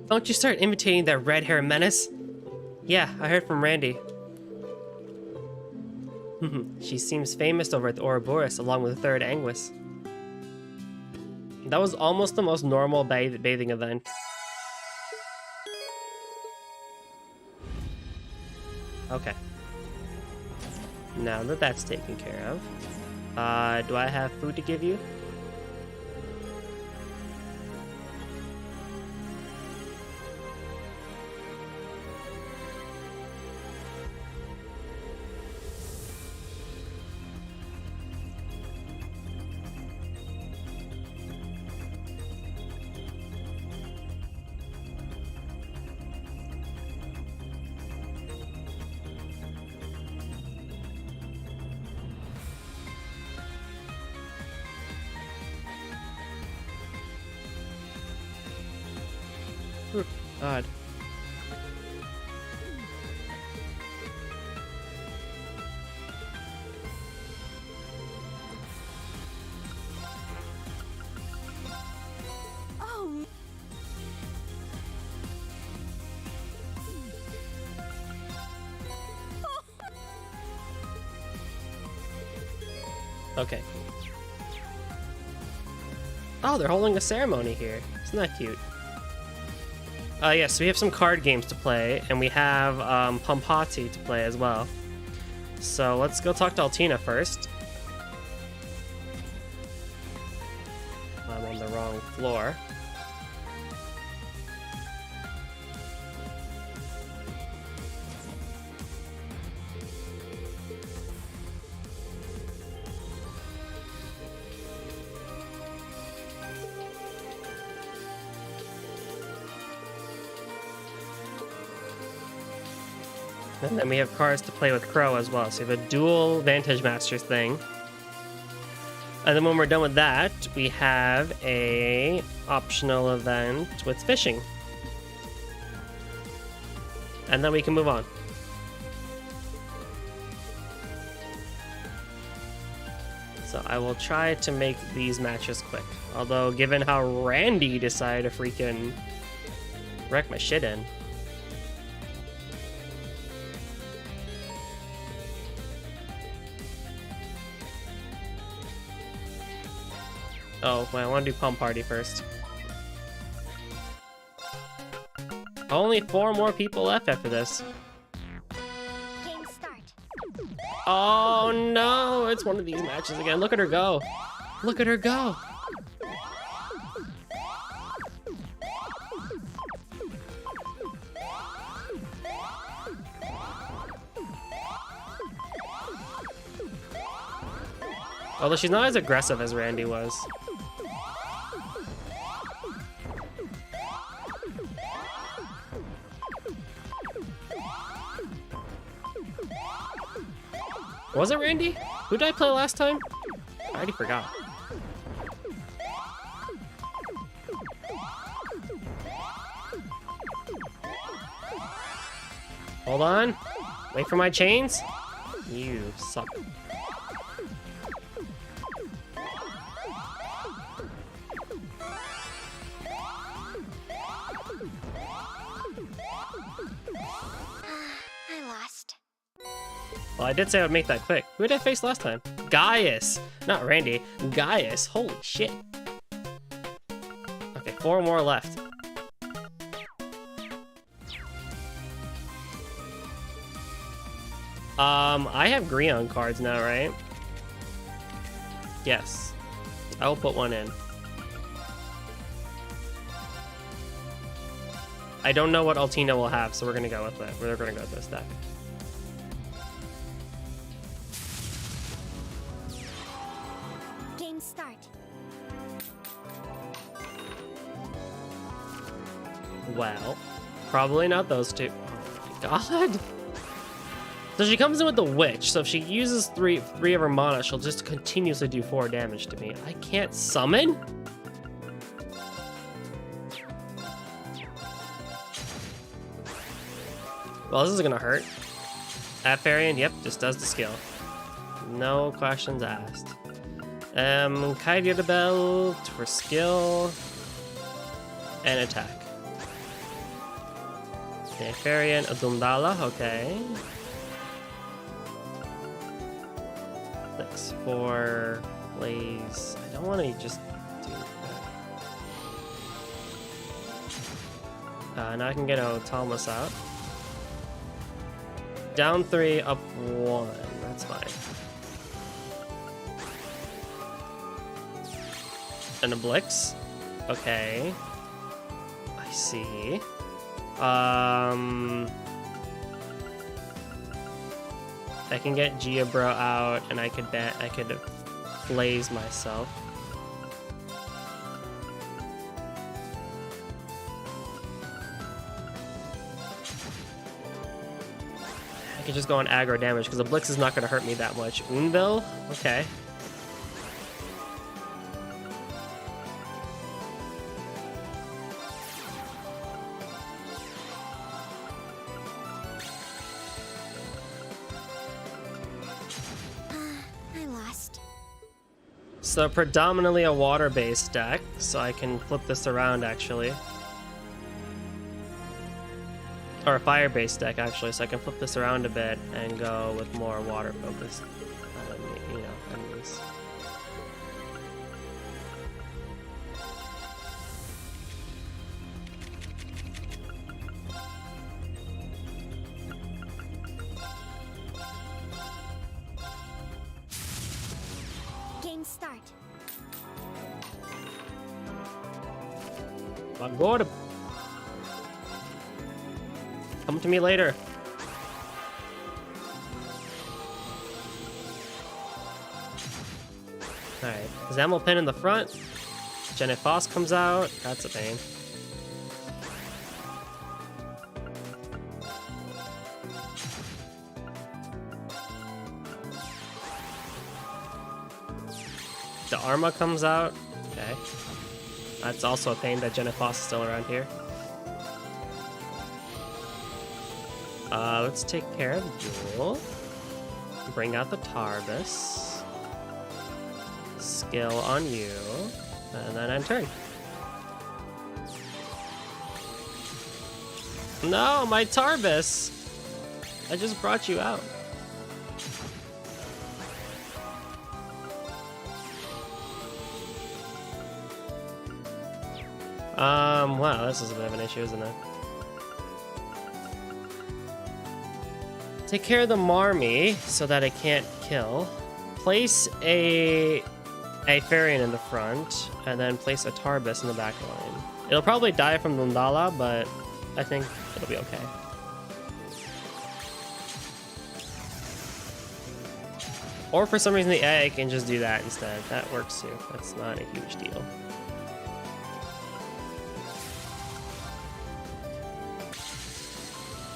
Speaker 1: Don't you start imitating that red hair menace? Yeah, I heard from Randy. She seems famous over at the Ouroboros along with the 3rd Anguis. That was almost the most normal bathing event. Okay. Now that that's taken care of, do I have food to give you? Odd.
Speaker 6: Oh.
Speaker 1: Okay. Oh, they're holding a ceremony here. Isn't that cute? Yes, so we have some card games to play, and we have Pumpati to play as well. So let's go talk to Altina first. I'm on the wrong floor. And then we have cards to play with Crow as well. So we have a dual Vantage Masters thing. And then when we're done with that, we have a optional event with fishing. And then we can move on. So I will try to make these matches quick. Although, given how Randy decided to freaking wreck my shit in. Oh, well, I want to do Pump Party first. Only 4 more people left after this.
Speaker 3: Game start.
Speaker 1: Oh no, it's one of these matches again. Look at her go. Look at her go. Although she's not as aggressive as Randy was. Was it Randy? Who did I play last time? I already forgot. Hold on. Wait for my chains. You suck.
Speaker 3: I lost.
Speaker 1: Well, I did say I would make that quick. Who did I face last time? Gaius! Not Randy. Gaius. Holy shit. Okay, 4 more left. I have Grion cards now, right? Yes. I will put one in. I don't know what Altina will have, so we're gonna go with it. We're gonna go with this deck.
Speaker 3: Game start.
Speaker 1: Well, probably not those two. Oh my god. So she comes in with the Witch, so if she uses three of her mana, she'll just continuously do 4 damage to me. I can't summon? Well, this is gonna hurt. At Farian, yep, just does the skill. No questions asked. Kaidi the Bell for skill and attack. Okay, Farian, Adundala, okay. 6 for Blaze. I don't want to just do that. Now I can get a Talmus out. Down 3, up 1. That's fine. And a Blix. Okay. I see. I can get Giabro out, and I could Blaze myself. I can just go on aggro damage because the Blix is not going to hurt me that much. Unville? Okay.
Speaker 3: I lost.
Speaker 1: So predominantly a water-based deck, so I can flip this around actually. Or a fire-based deck actually, so I can flip this around a bit and go with more water-focused, enemies.
Speaker 3: start.
Speaker 1: Agora. Come to me later. Alright, Zammelpin in the front. Jenny Foss comes out. That's a pain. The Arma comes out. Okay. That's also a pain that Jenny Foss is still around here. Let's take care of Jewel. Bring out the Tarbus. Skill on you. And then end turn. No, my Tarbus! I just brought you out. Wow, this is a bit of an issue, isn't it? Take care of the Marmy so that it can't kill. Place a Farian in the front, and then place a Tarbus in the back line. It'll probably die from Lundala, but I think it'll be okay. Or for some reason the AI can just do that instead. That works too. That's not a huge deal.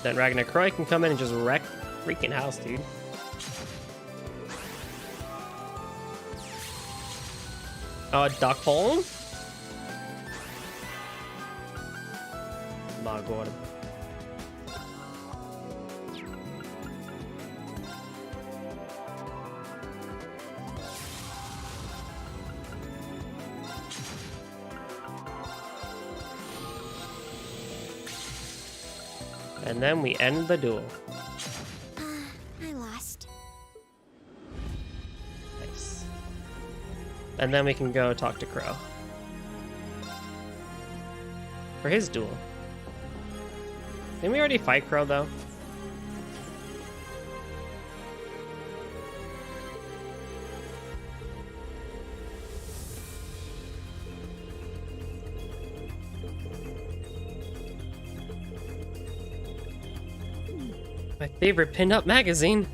Speaker 1: Then Ragnar Croy can come in and just wreck freaking house, dude. Duckholm? My god. And then we end the duel.
Speaker 3: I lost.
Speaker 1: Nice. And then we can go talk to Crow. For his duel. Didn't we already fight Crow, though? My favorite pinned-up magazine.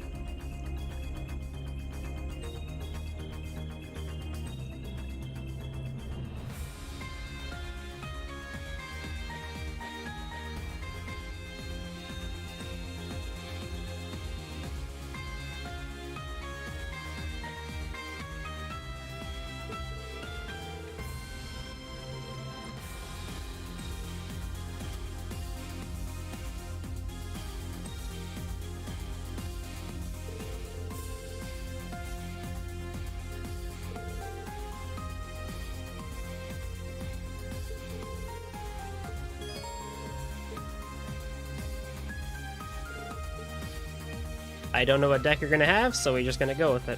Speaker 1: I don't know what deck you're gonna have, so we're just gonna go with it.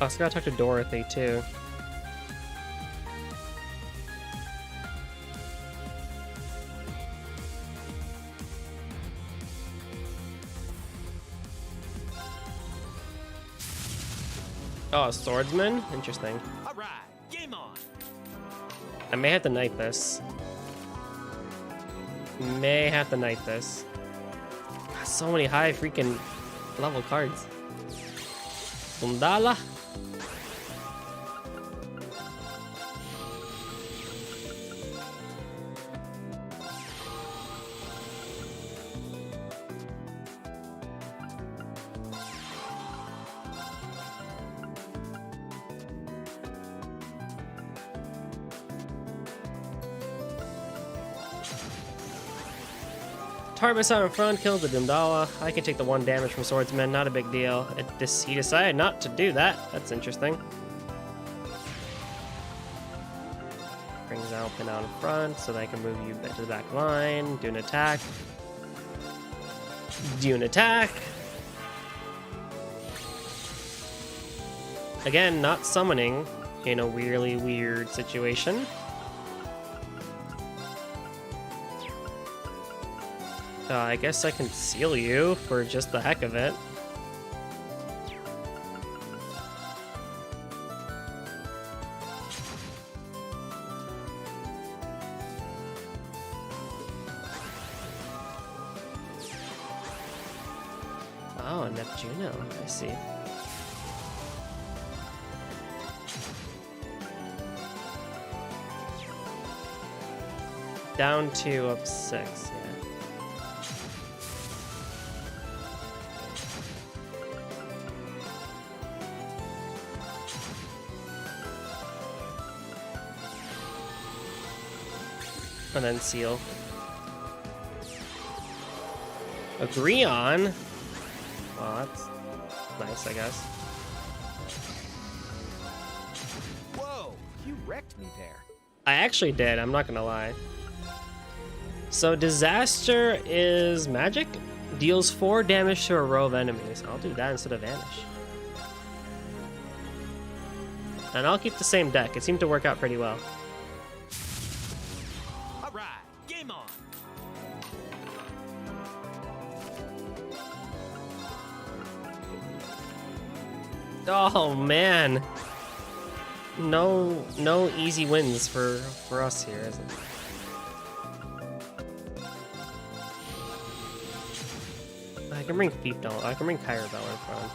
Speaker 1: Oh, so I gotta talk to Dorothy too. Oh, a swordsman? Interesting.
Speaker 8: Alright, game on.
Speaker 1: I may have to knight this. May have to knight this. God, so many high freaking level cards. Sundala. Tarbus out in front kills the Dundala. I can take the 1 damage from Swordsman, not a big deal. He decided not to do that. That's interesting. Brings Alpin out in front so that I can move you to the back line. Do an attack. Do an attack. Again, not summoning in a really weird situation. I guess I can seal you for just the heck of it. Oh, Neptuno, I see. Down 2, up 6, yeah. And then seal. Agree on. Well, that's nice, I guess.
Speaker 7: Whoa! You wrecked me there.
Speaker 1: I actually did, I'm not gonna lie. So disaster is magic? Deals 4 damage to a row of enemies. I'll do that instead of vanish. And I'll keep the same deck. It seemed to work out pretty well.
Speaker 7: Alright, game on!
Speaker 1: Oh man. No easy wins for us here, is it? I can bring Fiefdom. I can bring Kyrebell in front.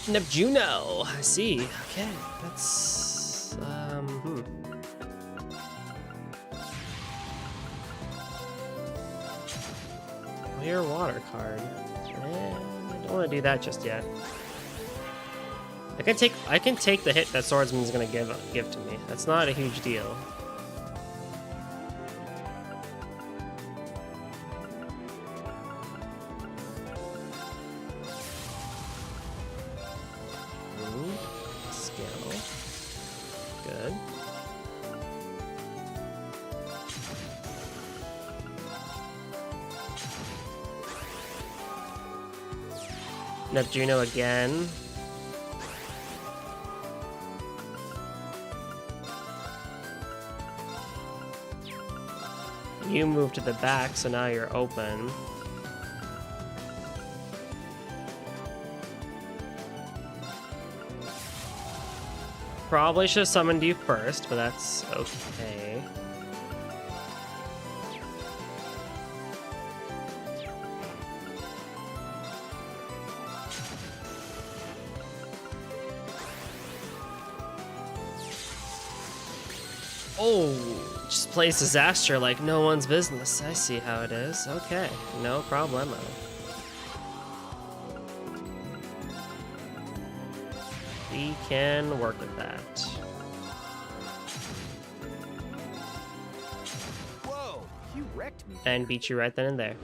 Speaker 1: Neptuno! I see. Okay, that's Clear water card. I don't want to do that just yet. I can take the hit that Swordsman's gonna give to me. That's not a huge deal. Skill. Good. Neptuno again. You move to the back, so now you're open. Probably should have summoned you first, but that's okay. Oh, just plays disaster like no one's business. I see how it is. Okay, no problemo. We can work with that.
Speaker 7: Whoa! You wrecked me.
Speaker 1: And beat you right then and there.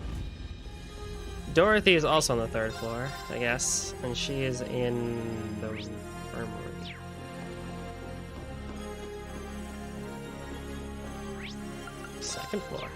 Speaker 1: Dorothy is also on the 3rd floor, I guess, and she is in the infirmary. Second floor.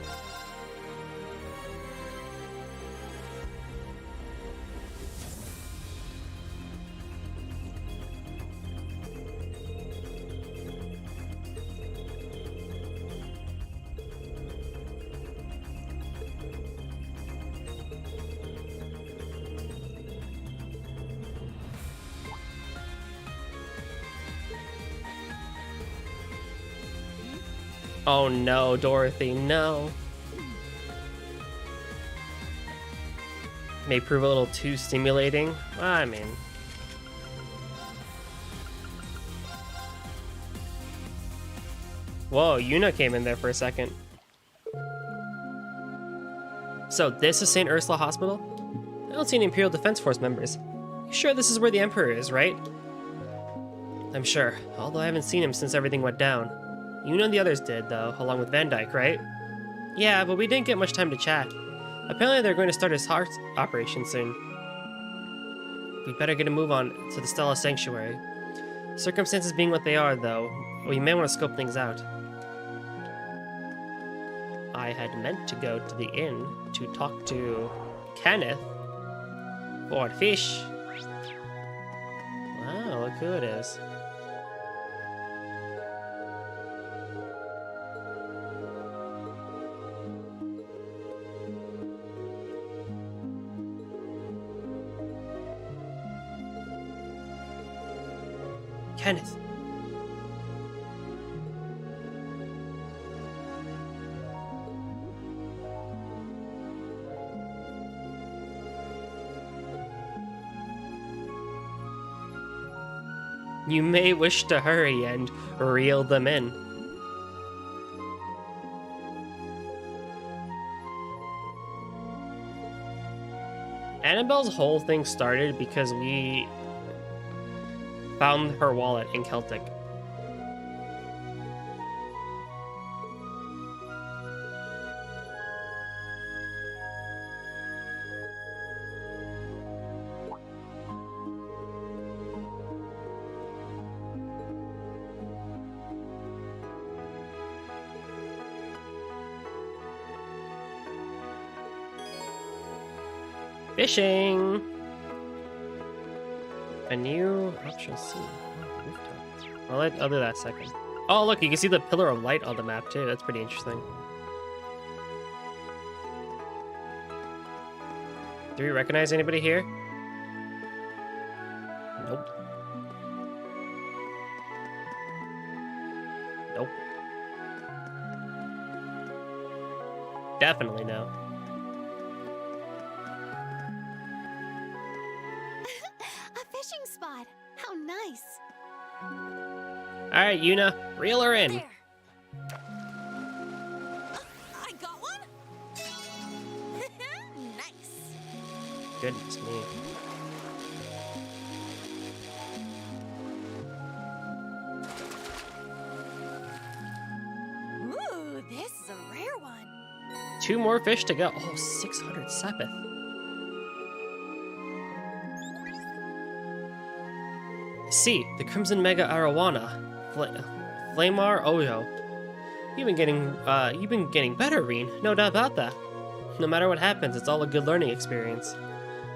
Speaker 1: Oh no, Dorothy, no. May prove a little too stimulating. I mean. Whoa, Yuna came in there for a second. So this is St. Ursula Hospital? I don't see any Imperial Defense Force members. You sure this is where the Emperor is, right? I'm sure, although I haven't seen him since everything went down. You and the others did, though, along with Van Dyke, right? Yeah, but we didn't get much time to chat. Apparently they're going to start his heart operation soon. We better get a move on to the Stella Sanctuary. Circumstances being what they are, though, we may want to scope things out. I had meant to go to the inn to talk to Kenneth. Board fish. Wow, look who it is. – Kenneth. You may wish to hurry and reel them in. Annabelle's whole thing started because we found her wallet in Celtic. Fishing! A new option C. Oh, rooftop. I'll do that second. Oh, look, you can see the pillar of light on the map, too. That's pretty interesting. Do we recognize anybody here? Nope. Nope. Definitely no.
Speaker 3: A fishing spot. How nice.
Speaker 1: All right, Yuna, reel her in.
Speaker 3: There. I got one. Nice.
Speaker 1: Goodness me.
Speaker 3: Ooh, this is a rare one.
Speaker 1: 2 more fish to go. Oh, 600 sepith. See, the Crimson Mega Arowana. Flamar Ojo. You've been getting better, Reen. No doubt about that. No matter what happens, it's all a good learning experience.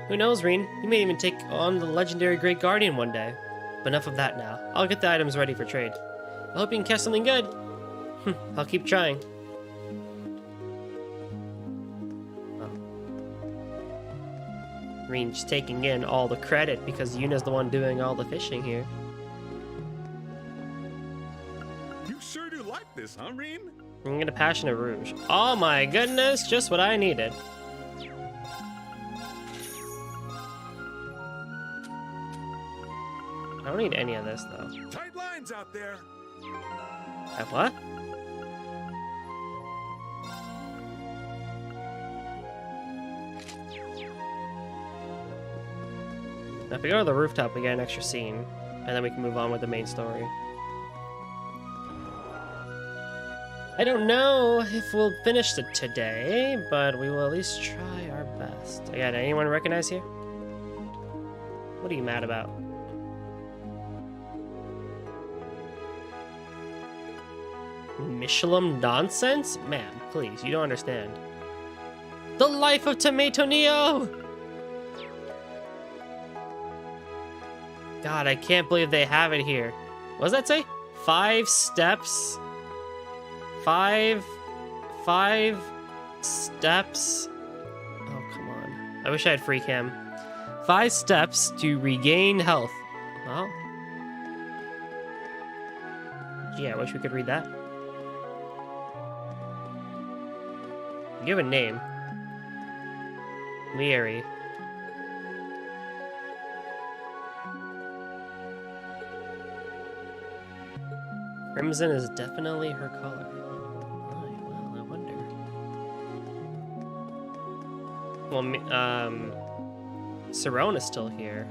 Speaker 1: Who knows, Reen? You may even take on the legendary Great Guardian one day. But enough of that now. I'll get the items ready for trade. I hope you can catch something good. I'll keep trying. Reen's taking in all the credit because Yuna's the one doing all the fishing here.
Speaker 10: You sure do like this, huh, Reen?
Speaker 1: I'm gonna Passionate Rouge. Oh my goodness, just what I needed. I don't need any of this though.
Speaker 10: Tight lines out there.
Speaker 1: What? Now if we go to the rooftop, we get an extra scene, and then we can move on with the main story. I don't know if we'll finish it today, but we will at least try our best. Again, anyone recognize here? What are you mad about? Michelin nonsense? Man, please, you don't understand. The life of Tomato Neo! God, I can't believe they have it here. What does that say? 5 steps? 5 steps? Oh, come on. I wish I had free cam. 5 steps to regain health. Well. Gee, I wish we could read that. Give a name. Leary. Crimson is definitely her color. Oh, well, I wonder. Well, Sarona's still here.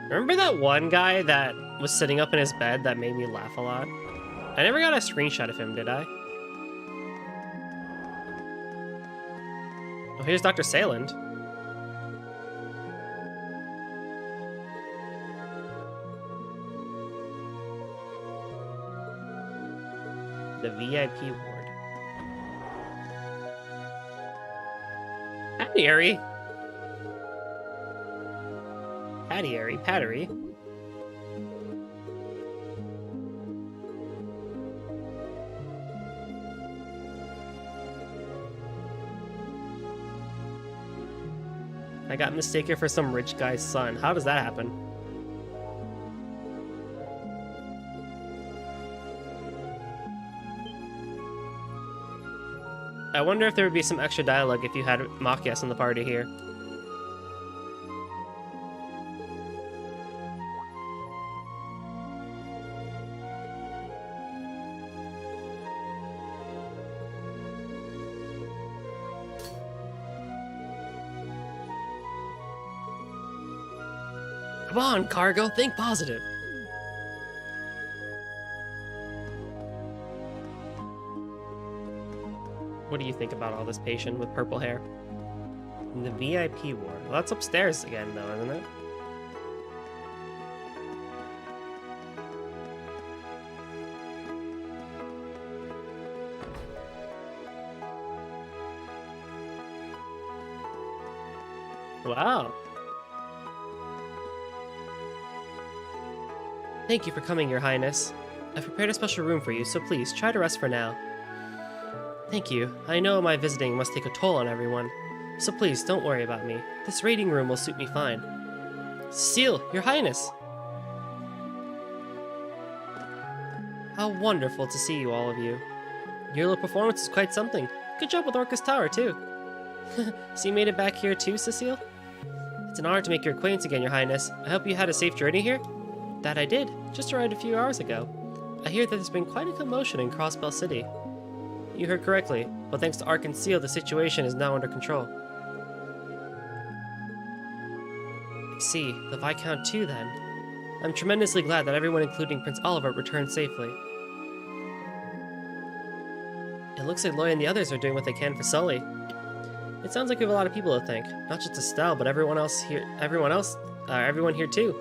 Speaker 1: Remember that one guy that was sitting up in his bed that made me laugh a lot? I never got a screenshot of him, did I? Oh, here's Dr. Sayland. The VIP ward. Pattery. Pattery. I got mistaken for some rich guy's son. How does that happen? I wonder if there would be some extra dialogue if you had Machias in the party here. Come on, Cargo, think positive. What do you think about all this patient with purple hair? In the VIP ward. Well, that's upstairs again, though, isn't it? Wow. Thank you for coming, Your Highness. I've prepared a special room for you, so please try to rest for now. Thank you. I know my visiting must take a toll on everyone, so please don't worry about me. This reading room will suit me fine. Cecile, Your Highness! How wonderful to see you, all of you. Your little performance is quite something. Good job with Orchis Tower, too. So you made it back here too, Cecile? It's an honor to make your acquaintance again, Your Highness. I hope you had a safe journey here? That I did. Just arrived a few hours ago. I hear that there's been quite a commotion in Crossbell City. You heard correctly, but thanks to Ark and Seal, the situation is now under control. I see, the Viscount too then. I'm tremendously glad that everyone, including Prince Oliver, returned safely. It looks like Loy and the others are doing what they can for Sully. It sounds like we have a lot of people to thank, not just Estelle, but everyone here too.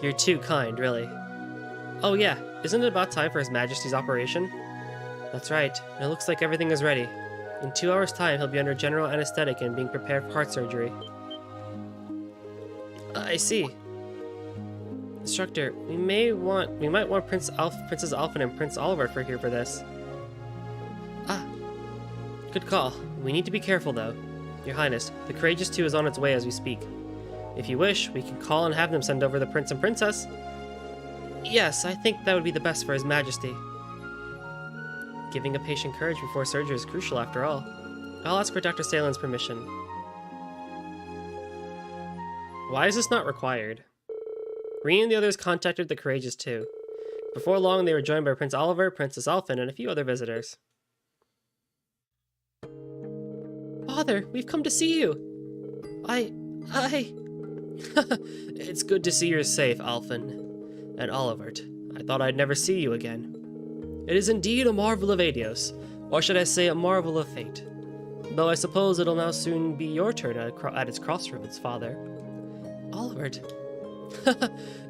Speaker 1: You're too kind, really. Oh yeah, isn't it about time for His Majesty's operation? That's right, and it looks like everything is ready. In 2 hours' time, he'll be under general anesthetic and being prepared for heart surgery. I see. Instructor, we might want Princess Alphen and Prince Oliver here for this. Ah, good call. We need to be careful, though. Your Highness, the Courageous 2 is on its way as we speak. If you wish, we can call and have them send over the Prince and Princess. Yes, I think that would be the best for His Majesty. Giving a patient courage before surgery is crucial after all. I'll ask for Dr. Salen's permission. Why is this not required? Reen and the others contacted the Courageous 2. Before long, they were joined by Prince Oliver, Princess Alphen, and a few other visitors. Father, we've come to see you! It's good to see you're safe, Alphen. And Olivert. I thought I'd never see you again. It is indeed a marvel of Adios, or should I say a marvel of fate. Though I suppose it'll now soon be your turn at its crossroads, Father. Olivert.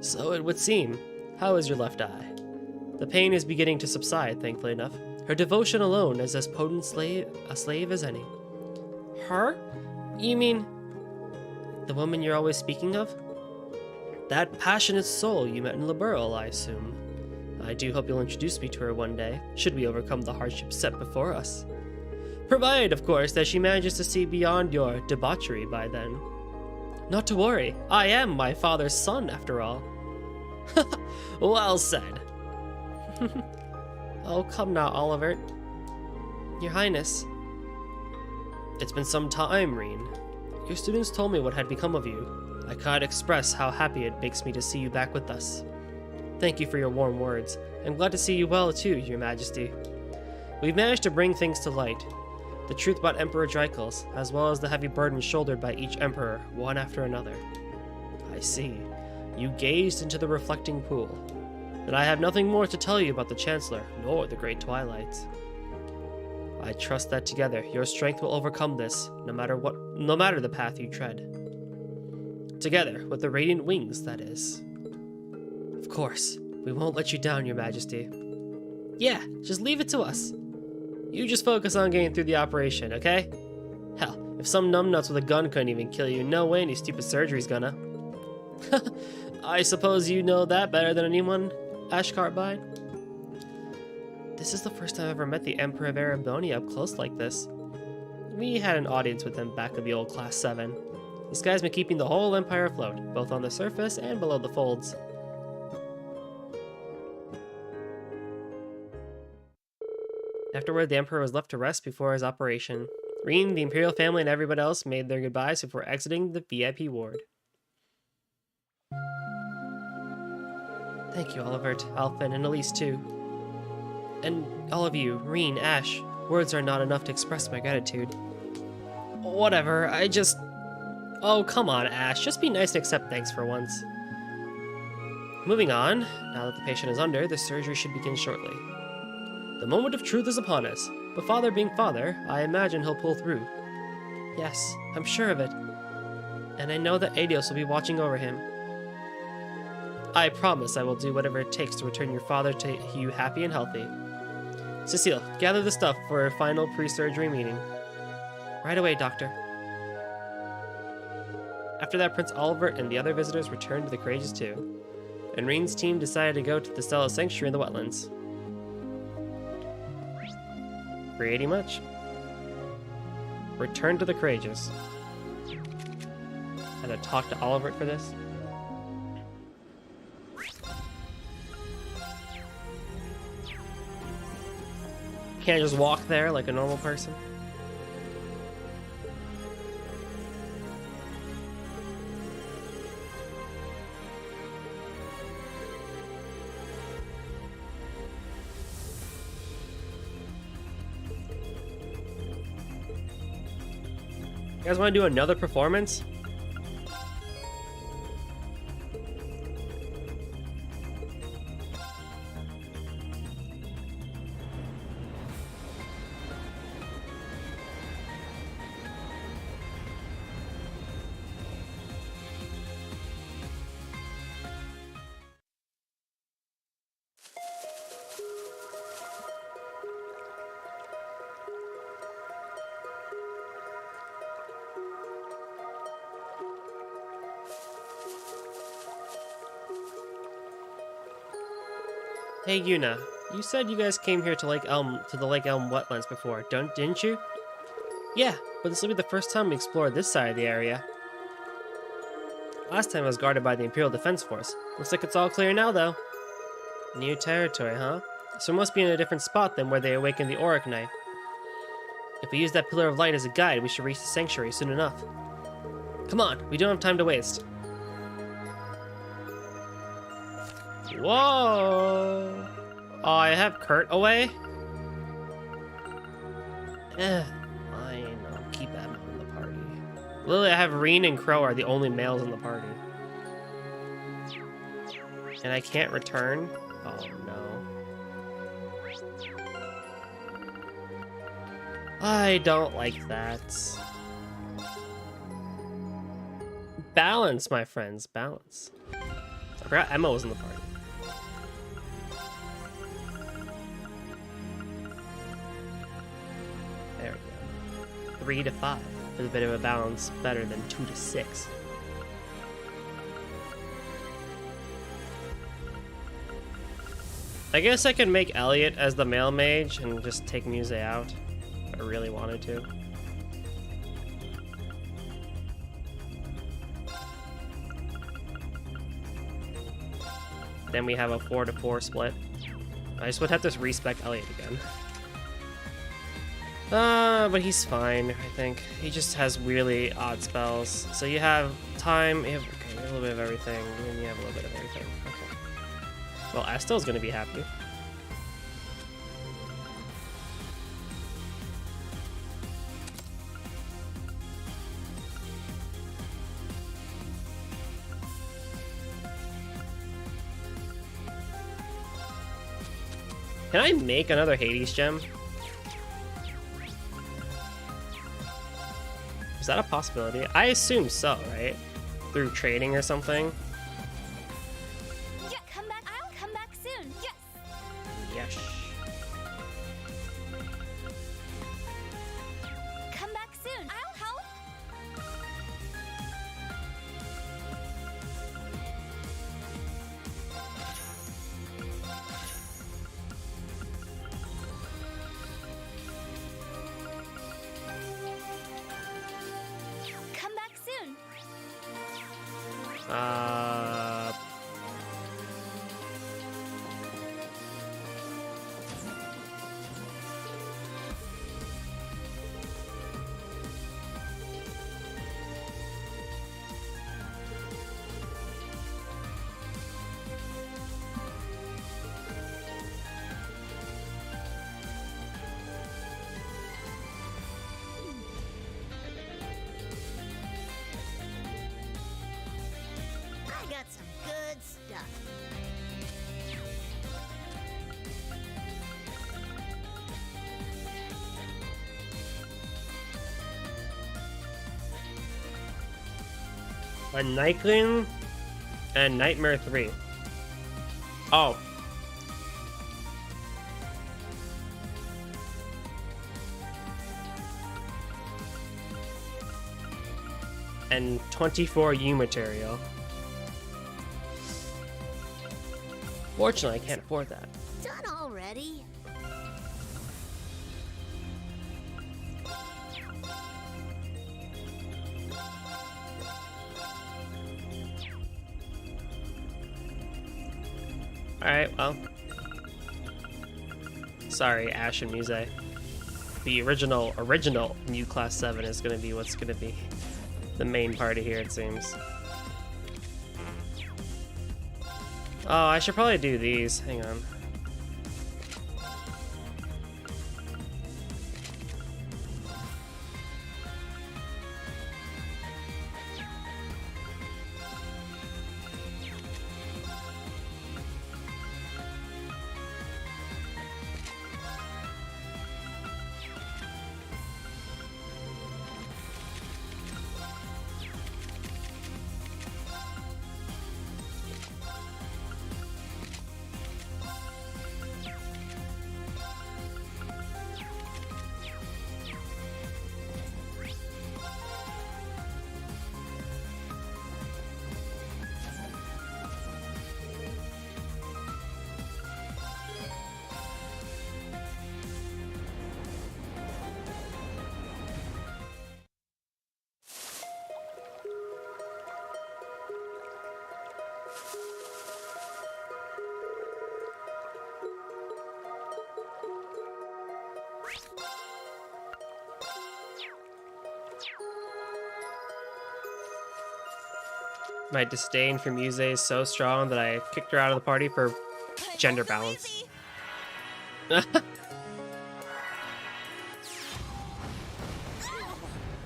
Speaker 1: So it would seem. How is your left eye? The pain is beginning to subside, thankfully enough. Her devotion alone is as potent a slave as any. Her? You mean the woman you're always speaking of? That passionate soul you met in Liberl, I assume. I do hope you'll introduce me to her one day, should we overcome the hardships set before us. Provided, of course, that she manages to see beyond your debauchery by then. Not to worry, I am my father's son, after all. Well said. Oh, come now, Olivert. Your Highness. It's been some time, Reen. Your students told me what had become of you. I cannot express how happy it makes me to see you back with us. Thank you for your warm words. I'm glad to see you well, too, Your Majesty. We've managed to bring things to light. The truth about Emperor Dreichels, as well as the heavy burden shouldered by each emperor, one after another. I see. You gazed into the reflecting pool. Then I have nothing more to tell you about the Chancellor, nor the Great Twilights. I trust that together, your strength will overcome this, no matter the path you tread. Together, with the Radiant Wings, that is. Of course, we won't let you down, Your Majesty. Yeah, just leave it to us. You just focus on getting through the operation, okay? Hell, if some numbnuts with a gun couldn't even kill you, no way any stupid surgery's gonna. I suppose you know that better than anyone, Ash Carbide? This is the first time I've ever met the Emperor of Ereboni up close like this. We had an audience with him back in the old Class 7. This guy's been keeping the whole empire afloat, both on the surface and below the folds. Afterward, the Emperor was left to rest before his operation. Reen, the Imperial family, and everyone else made their goodbyes before exiting the VIP ward. Thank you, Olivert, Alphen, and Elise, too. And all of you, Reen, Ash, words are not enough to express my gratitude. Whatever, Oh, come on, Ash, just be nice and accept thanks for once. Moving on, now that the patient is under, the surgery should begin shortly. The moment of truth is upon us, but Father being Father, I imagine he'll pull through. Yes, I'm sure of it. And I know that Adios will be watching over him. I promise I will do whatever it takes to return your father to you happy and healthy. Cecile, gather the stuff for a final pre-surgery meeting. Right away, Doctor. After that, Prince Oliver and the other visitors returned to the Courageous too, and Reen's team decided to go to the Stella Sanctuary in the wetlands. Pretty much. Return to the Courageous. Had to talk to Oliver for this. Can't just walk there like a normal person. You guys want to do another performance? Hey Yuna, you said you guys came here to the Lake Elm wetlands before, didn't you? Yeah, but this will be the first time we explored this side of the area. Last time it was guarded by the Imperial Defense Force. Looks like it's all clear now, though. New territory, huh? So it must be in a different spot than where they awakened the Auric Knight. If we use that Pillar of Light as a guide, we should reach the Sanctuary soon enough. Come on, we don't have time to waste. Whoa! Oh, I have Kurt away? Fine, I'll keep Emma in the party. Literally, I have Reen and Crow are the only males in the party. And I can't return? Oh no. I don't like that. Balance, my friends, balance. I forgot Emma was in the party. There we go. 3 to 5 with a bit of a balance, better than 2 to 6. I guess I could make Elliot as the male mage and just take Muse out if I really wanted to. Then we have a 4 to 4 split. I just would have to respec Elliot again. But he's fine, I think. He just has really odd spells. So you have time, you have a little bit of everything, and you have a little bit of everything. Okay. Well, Estel's gonna be happy. Can I make another Hades gem? Is that a possibility? I assume so, right? Through trading or something?
Speaker 3: Yeah, come back. I'll come back soon. Yes.
Speaker 1: Yes.
Speaker 3: Come back soon. I'll help. Come back soon.
Speaker 1: Uh...
Speaker 3: I got some good stuff.
Speaker 1: A Nightling and Nightmare 3. Oh. And 24 U material. Fortunately, I can't afford that.
Speaker 3: Done already?
Speaker 1: Alright, well. Sorry, Ash and Muse. The original Mew Class 7 is gonna be what's gonna be the main party here, it seems. Oh, I should probably do these. Hang on. My disdain for Muse is so strong that I kicked her out of the party for gender balance.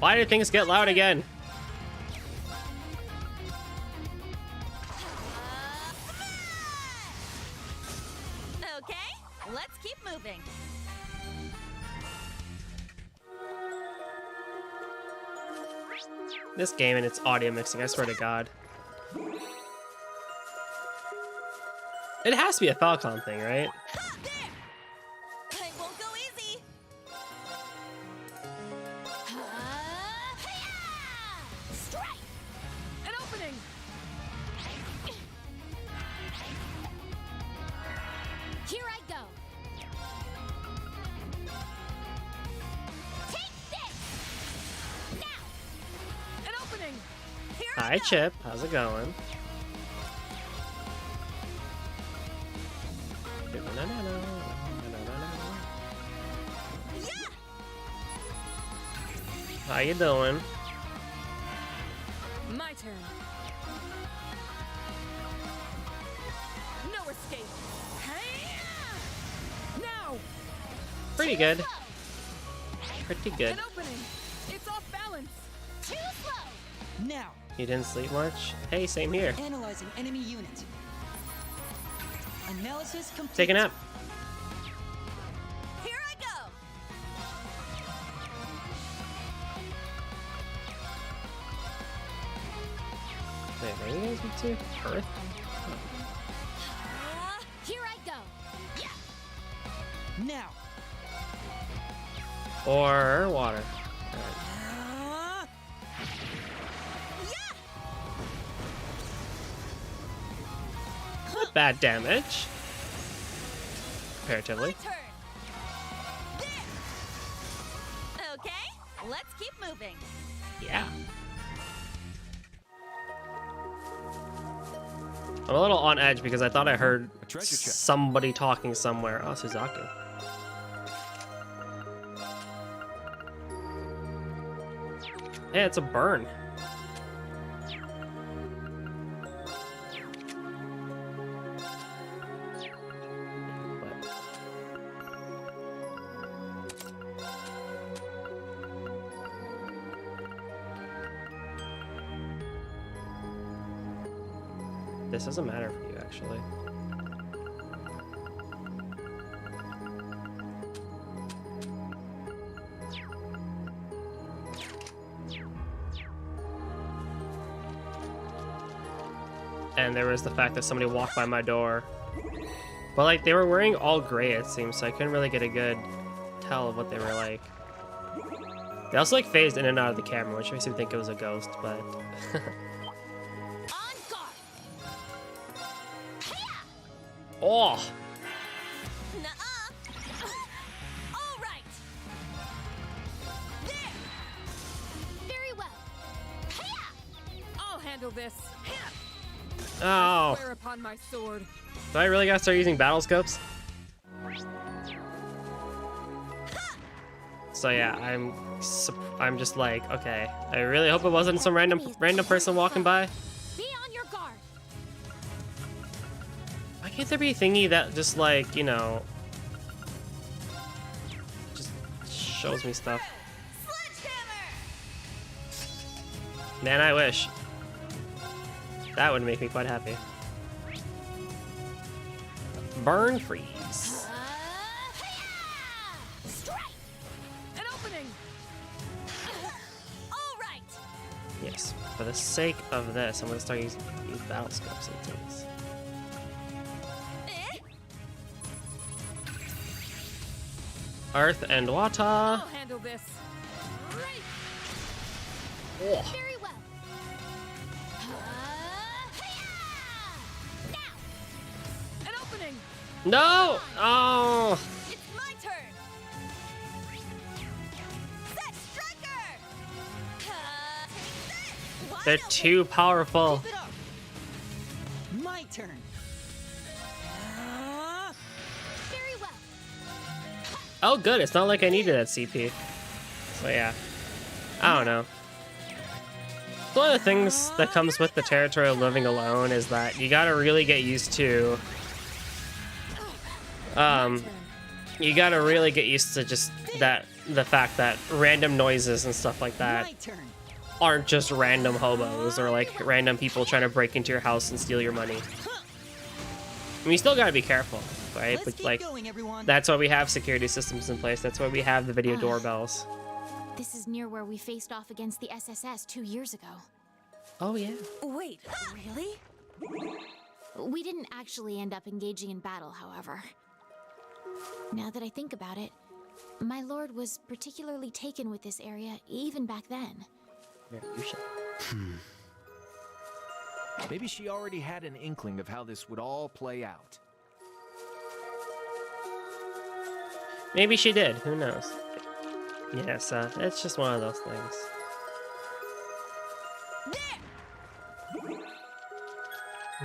Speaker 1: Why did things get loud again?
Speaker 3: Okay, let's keep moving.
Speaker 1: This game and its audio mixing, I swear to God. It has to be a Falcon thing, right?
Speaker 3: Ha, there! I won't go easy. Strike!
Speaker 6: An opening!
Speaker 3: Here I go. Take this! Now!
Speaker 6: An opening!
Speaker 3: Here I
Speaker 1: Hi,
Speaker 3: go.
Speaker 1: Chip. How's it going?
Speaker 3: Yeah!
Speaker 1: How you doing?
Speaker 6: My turn. No escape. Hi-ya! Now!
Speaker 1: Pretty good. Pretty good.
Speaker 6: An opening! It's off balance!
Speaker 3: Too slow!
Speaker 8: Now,
Speaker 1: You didn't sleep much? Hey, same here.
Speaker 8: analyzing enemy unit. Analysis complete.
Speaker 1: Take a nap.
Speaker 3: Here I go!
Speaker 1: Wait, where are you guys with to? Earth?
Speaker 3: Here I go! Yeah!
Speaker 8: Now.
Speaker 1: Or water? Alright.
Speaker 3: Yeah!
Speaker 1: Not bad damage. Comparatively.
Speaker 3: My turn! There! Okay, let's keep moving.
Speaker 1: Yeah. I'm a little on edge because I thought I heard
Speaker 7: A treasure chest.
Speaker 1: somebody talking somewhere. Oh, Suzaku. Hey, it's a burn. This doesn't matter for you, actually. And there was the fact that somebody walked by my door. But like they were wearing all gray, it seems, so I couldn't really get a good tell of what they were like. They also like phased in and out of the camera, which makes me think it was a ghost, but oh!
Speaker 3: All right. There. Very well.
Speaker 6: I'll handle this.
Speaker 1: Oh!
Speaker 6: Swear upon my sword.
Speaker 1: Do I really gotta start using battle scopes? So yeah, I'm just like, okay. I really hope it wasn't some random person walking by.
Speaker 3: Be on your guard.
Speaker 1: Why can't there be a thingy that just like, you know, just shows me stuff? Man, I wish. That would make me quite happy. Burn freeze.
Speaker 3: Strike.
Speaker 6: An opening.
Speaker 3: All right.
Speaker 1: Yes, for the sake of this, I'm gonna start using these battle scopes and things. Earth and water.
Speaker 6: I'll handle this.
Speaker 3: Right.
Speaker 1: Oh.
Speaker 3: Very well. Now.
Speaker 6: An opening.
Speaker 1: No! Oh!
Speaker 3: It's my turn. Set striker. Set.
Speaker 1: They're too powerful.
Speaker 8: Keep it up. My turn.
Speaker 3: Very well.
Speaker 1: Oh, good. It's not like I needed that CP. So yeah, I don't know. One of the things that comes with the territory of living alone is that you gotta really get used to. You gotta really get used to just the fact that random noises and stuff like that
Speaker 8: My turn.
Speaker 1: aren't just random hobos or like random people trying to break into your house and steal your money. I mean, you still gotta be careful, right?
Speaker 8: Let's
Speaker 1: But
Speaker 8: keep
Speaker 1: like,
Speaker 8: going, everyone.
Speaker 1: that's why we have security systems in place. That's why we have the video doorbells.
Speaker 2: This is near where we faced off against the SSS 2 years ago.
Speaker 1: Oh yeah.
Speaker 6: Wait, really?
Speaker 2: We didn't actually end up engaging in battle, however. Now that I think about it, my lord was particularly taken with this area even back then.
Speaker 1: Yeah, you should.
Speaker 7: Maybe she already had an inkling of how this would all play out.
Speaker 1: Maybe she did. Who knows? Yes, it's just one of those things.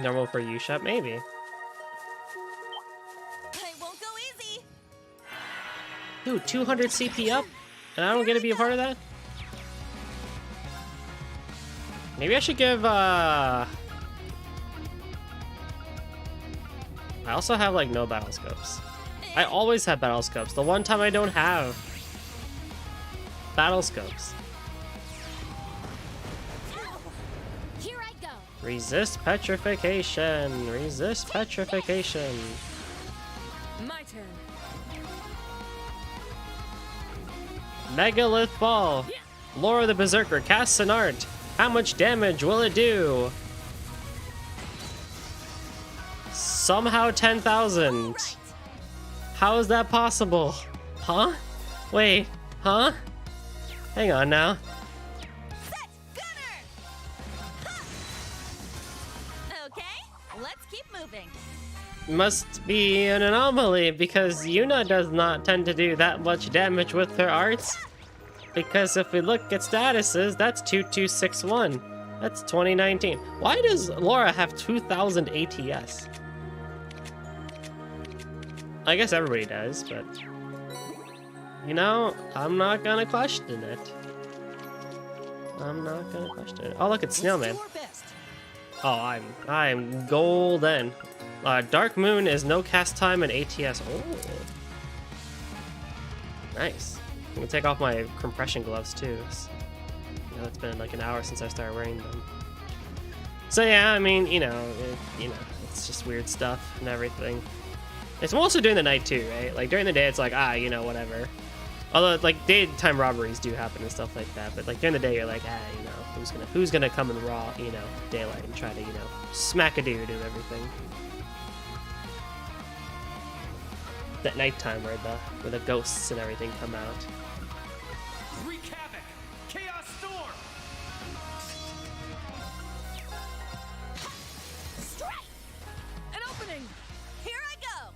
Speaker 1: Normal for you shop, maybe.
Speaker 3: It won't go easy.
Speaker 1: Dude, 200 CP up, and I don't get to be a part of that? Maybe I should give, I also have, like, no battle scopes. I always have battle scopes. The one time I don't have battle scopes.
Speaker 2: Here I go.
Speaker 1: Resist petrification. Resist petrification.
Speaker 6: My turn.
Speaker 1: Megalith Ball. Lore of the Berserker casts an art. How much damage will it do? Somehow 10,000. How is that possible? Huh? Wait, huh? Hang on now.
Speaker 3: Set gunner. Okay, let's keep moving.
Speaker 1: Must be an anomaly because Yuna does not tend to do that much damage with her arts. Because if we look at statuses, that's 2261. That's 2019. Why does Laura have 2,000 ATS? I guess everybody does, but you know, I'm not gonna question it. I'm not gonna question it. Oh, look, it's Snailman. Oh, I'm golden. Dark Moon is no cast time and ATS. Oh, nice. I'm gonna take off my compression gloves too. You know, it's been like an hour since I started wearing them. So yeah, I mean, you know, it's just weird stuff and everything. It's mostly during the night too, right? Like during the day, it's like you know, whatever. Although like daytime robberies do happen and stuff like that, but like during the day, you're like, you know, who's gonna come in raw, you know, daylight and try to, you know, smack a dude and everything. That nighttime where the ghosts and everything come out.
Speaker 7: Wreak havoc! Chaos storm!
Speaker 6: Strike! An opening! Here I go!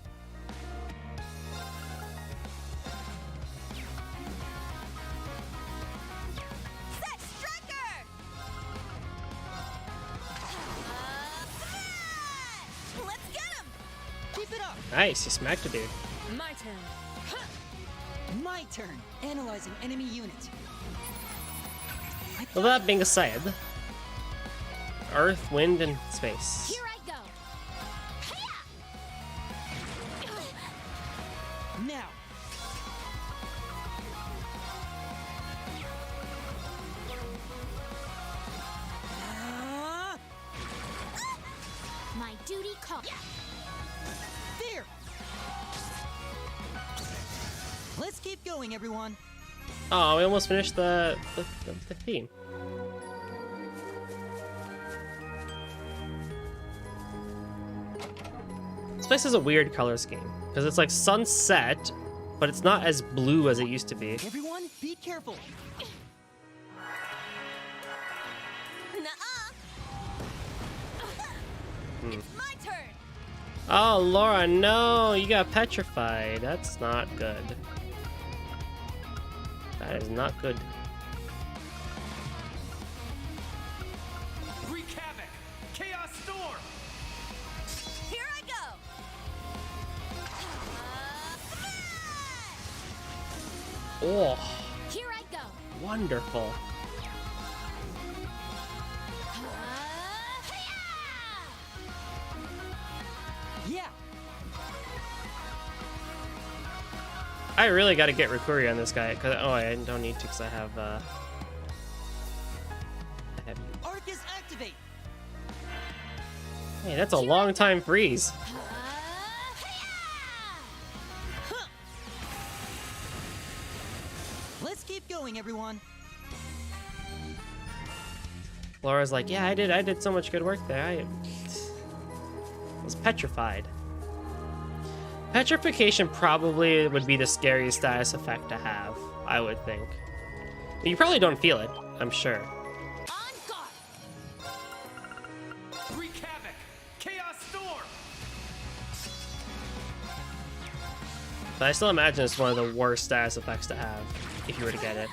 Speaker 3: Set striker! Let's get him!
Speaker 8: Keep it up!
Speaker 1: Nice, you smacked a dude.
Speaker 6: My turn.
Speaker 8: My turn. Analyzing enemy unit.
Speaker 1: Well, that being said, Earth, Wind, and Space.
Speaker 2: Here I go.
Speaker 8: Now.
Speaker 2: My duty calls.
Speaker 8: There. Let's keep going, everyone.
Speaker 1: Oh, we almost finished the theme. This place is a weird color scheme because it's like sunset, but it's not as blue as it used to be.
Speaker 8: Everyone, be careful.
Speaker 3: It's my turn!
Speaker 1: Oh, Laura, no, you got petrified. That's not good. That is not good.
Speaker 7: Wreak havoc! Chaos storm!
Speaker 3: Here I go!
Speaker 1: Oh,
Speaker 2: Here I go.
Speaker 1: wonderful.
Speaker 8: Yeah.
Speaker 1: I really got to get Rikuri on this guy. Cause, oh, I don't need to because I have you.
Speaker 8: Orchis activate.
Speaker 1: Hey, that's a long time freeze.
Speaker 8: Let's keep going, everyone.
Speaker 1: Laura's like, yeah, I did so much good work there. I was petrified. Petrification probably would be the scariest status effect to have, I would think. You probably don't feel it, I'm sure.
Speaker 2: On guard.
Speaker 7: Wreak havoc! Chaos storm!
Speaker 1: But I still imagine it's one of the worst status effects to have, if you were to get it.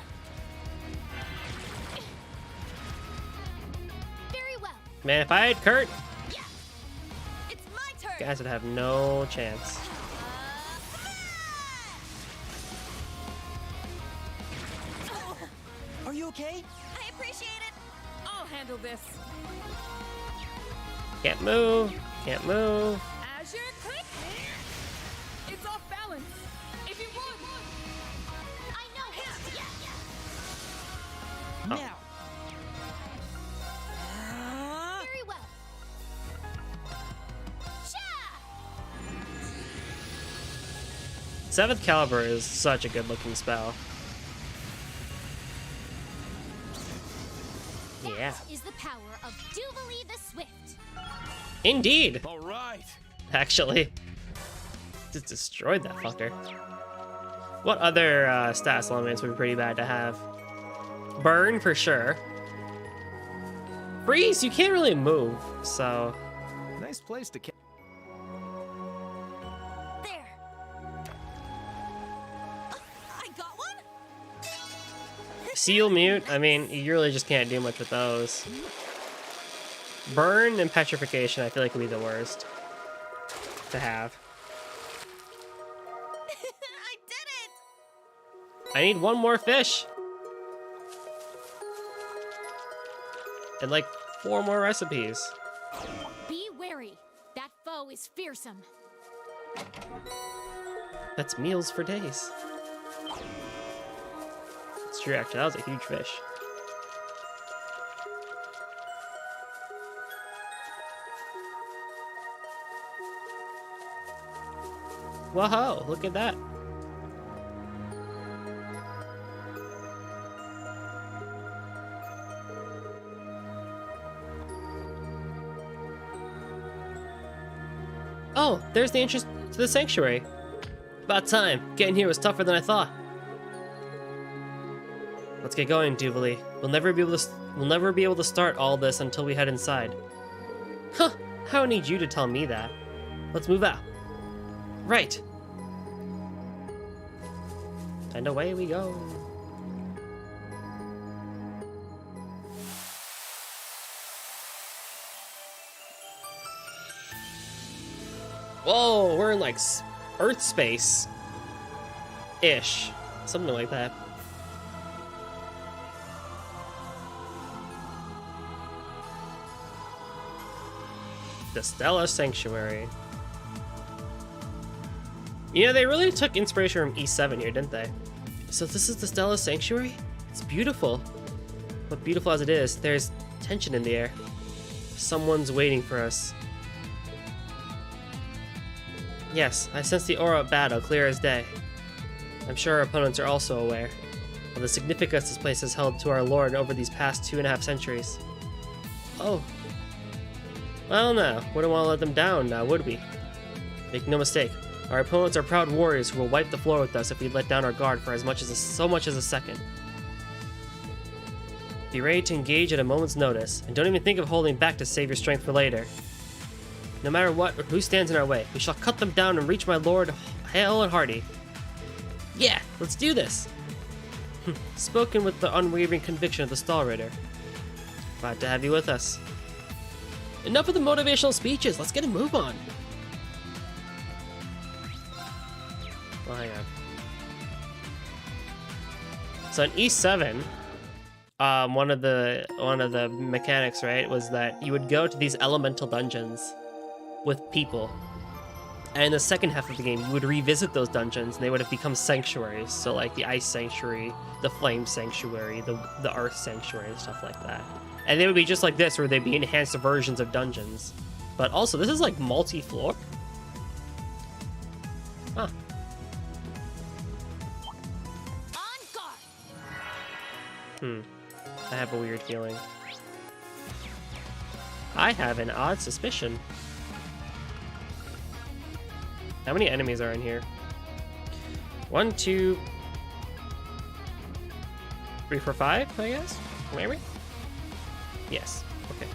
Speaker 2: Very well.
Speaker 1: Man, if I had Kurt,
Speaker 3: It's my turn!
Speaker 1: guys would have no chance.
Speaker 8: Are you okay?
Speaker 3: I appreciate it!
Speaker 6: I'll handle this.
Speaker 1: Can't move, can't move.
Speaker 6: Azure click. It's off balance. If you want.
Speaker 2: I know him.
Speaker 1: Oh.
Speaker 8: Now.
Speaker 2: Very well.
Speaker 1: Seventh Caliber is such a good looking spell. Yeah.
Speaker 2: That is the power of Jubilee the Swift.
Speaker 1: Indeed.
Speaker 7: All right!
Speaker 1: Actually. Just destroyed that fucker. What other status elements would be pretty bad to have? Burn, for sure. Freeze, you can't really move, so...
Speaker 11: Nice place to.
Speaker 3: There! I got one?
Speaker 1: Seal, mute, I mean, you really just can't do much with those. Burn and petrification, I feel like would be the worst to have.
Speaker 3: I did it!
Speaker 1: I need one more fish. And like 4 more recipes.
Speaker 2: Be wary. That foe is fearsome.
Speaker 1: That's meals for days. It's true, actually. That was a huge fish. Whoa, look at that. Oh, there's the entrance to the sanctuary. About time. Getting here was tougher than I thought. Let's get going, Duvalie. We'll never be able to start all this until we head inside. Huh, I don't need you to tell me that. Let's move out. Right. And away we go. Whoa, we're in like Earth space ish, something like that. The Stella Sanctuary. You know, they really took inspiration from E7 here, didn't they? So this is the Stella Sanctuary? It's beautiful. But beautiful as it is, there's tension in the air. Someone's waiting for us. Yes, I sense the aura of battle clear as day. I'm sure our opponents are also aware of the significance this place has held to our lord over these past 2.5 centuries. Oh. Well, no, wouldn't want to let them down now, would we? Make no mistake, our opponents are proud warriors who will wipe the floor with us if we let down our guard for so much as a second. Be ready to engage at a moment's notice, and don't even think of holding back to save your strength for later. No matter what or who stands in our way, we shall cut them down and reach my lord hale and hearty. Yeah, let's do this! Spoken with the unwavering conviction of the Stall Rider. Glad to have you with us. Enough of the motivational speeches, let's get a move on! Well, hang on. So in E7, one of the mechanics, right, was that you would go to these elemental dungeons with people, and in the second half of the game you would revisit those dungeons and they would have become sanctuaries. So like the Ice Sanctuary, the Flame Sanctuary, the Earth Sanctuary, and stuff like that. And they would be just like this, where they'd be enhanced versions of dungeons. But also, this is like multi-floor. Huh.
Speaker 2: On guard.
Speaker 1: I have a weird feeling. I have an odd suspicion. How many enemies are in here? 1, 2, 3, 4, 5, I guess? Maybe? Yes. Okay.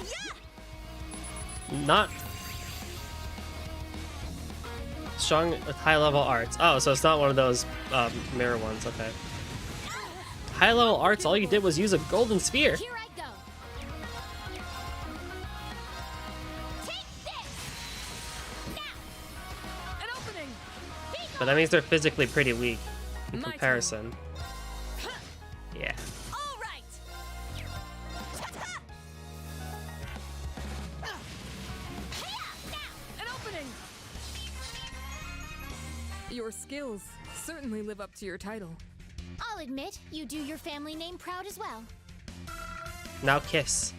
Speaker 1: Yeah! Not strong with high level arts. Oh, so it's not one of those mirror ones. Okay. High level arts, all you did was use a golden sphere.
Speaker 2: Here I go.
Speaker 1: But that means they're physically pretty weak in comparison. Yeah.
Speaker 3: All right.
Speaker 6: An opening. Your skills certainly live up to your title.
Speaker 2: I'll admit, you do your family name proud as well.
Speaker 1: Now kiss.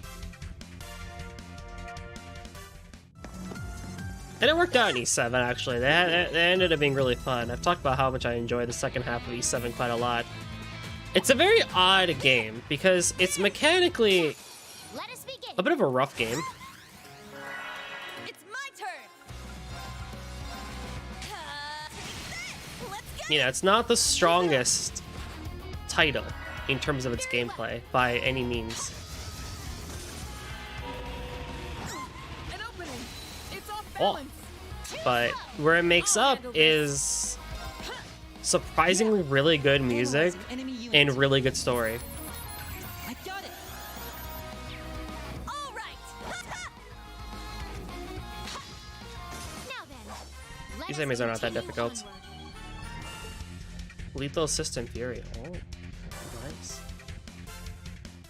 Speaker 1: And it worked out in E7, actually. They ended up being really fun. I've talked about how much I enjoy the second half of E7 quite a lot. It's a very odd game, because it's mechanically
Speaker 2: Let us begin.
Speaker 1: a bit of a rough game.
Speaker 3: It's my turn. Let's go.
Speaker 1: You know, it's not the strongest title in terms of its gameplay, by any means.
Speaker 6: An opening. It's off
Speaker 1: Oh.
Speaker 6: balance.
Speaker 1: But where it makes up is surprisingly really good music
Speaker 8: Analyzing enemy units.
Speaker 1: and really good story.
Speaker 8: I got it.
Speaker 1: These enemies are not that difficult. Lethal Assistant Fury. Oh, nice.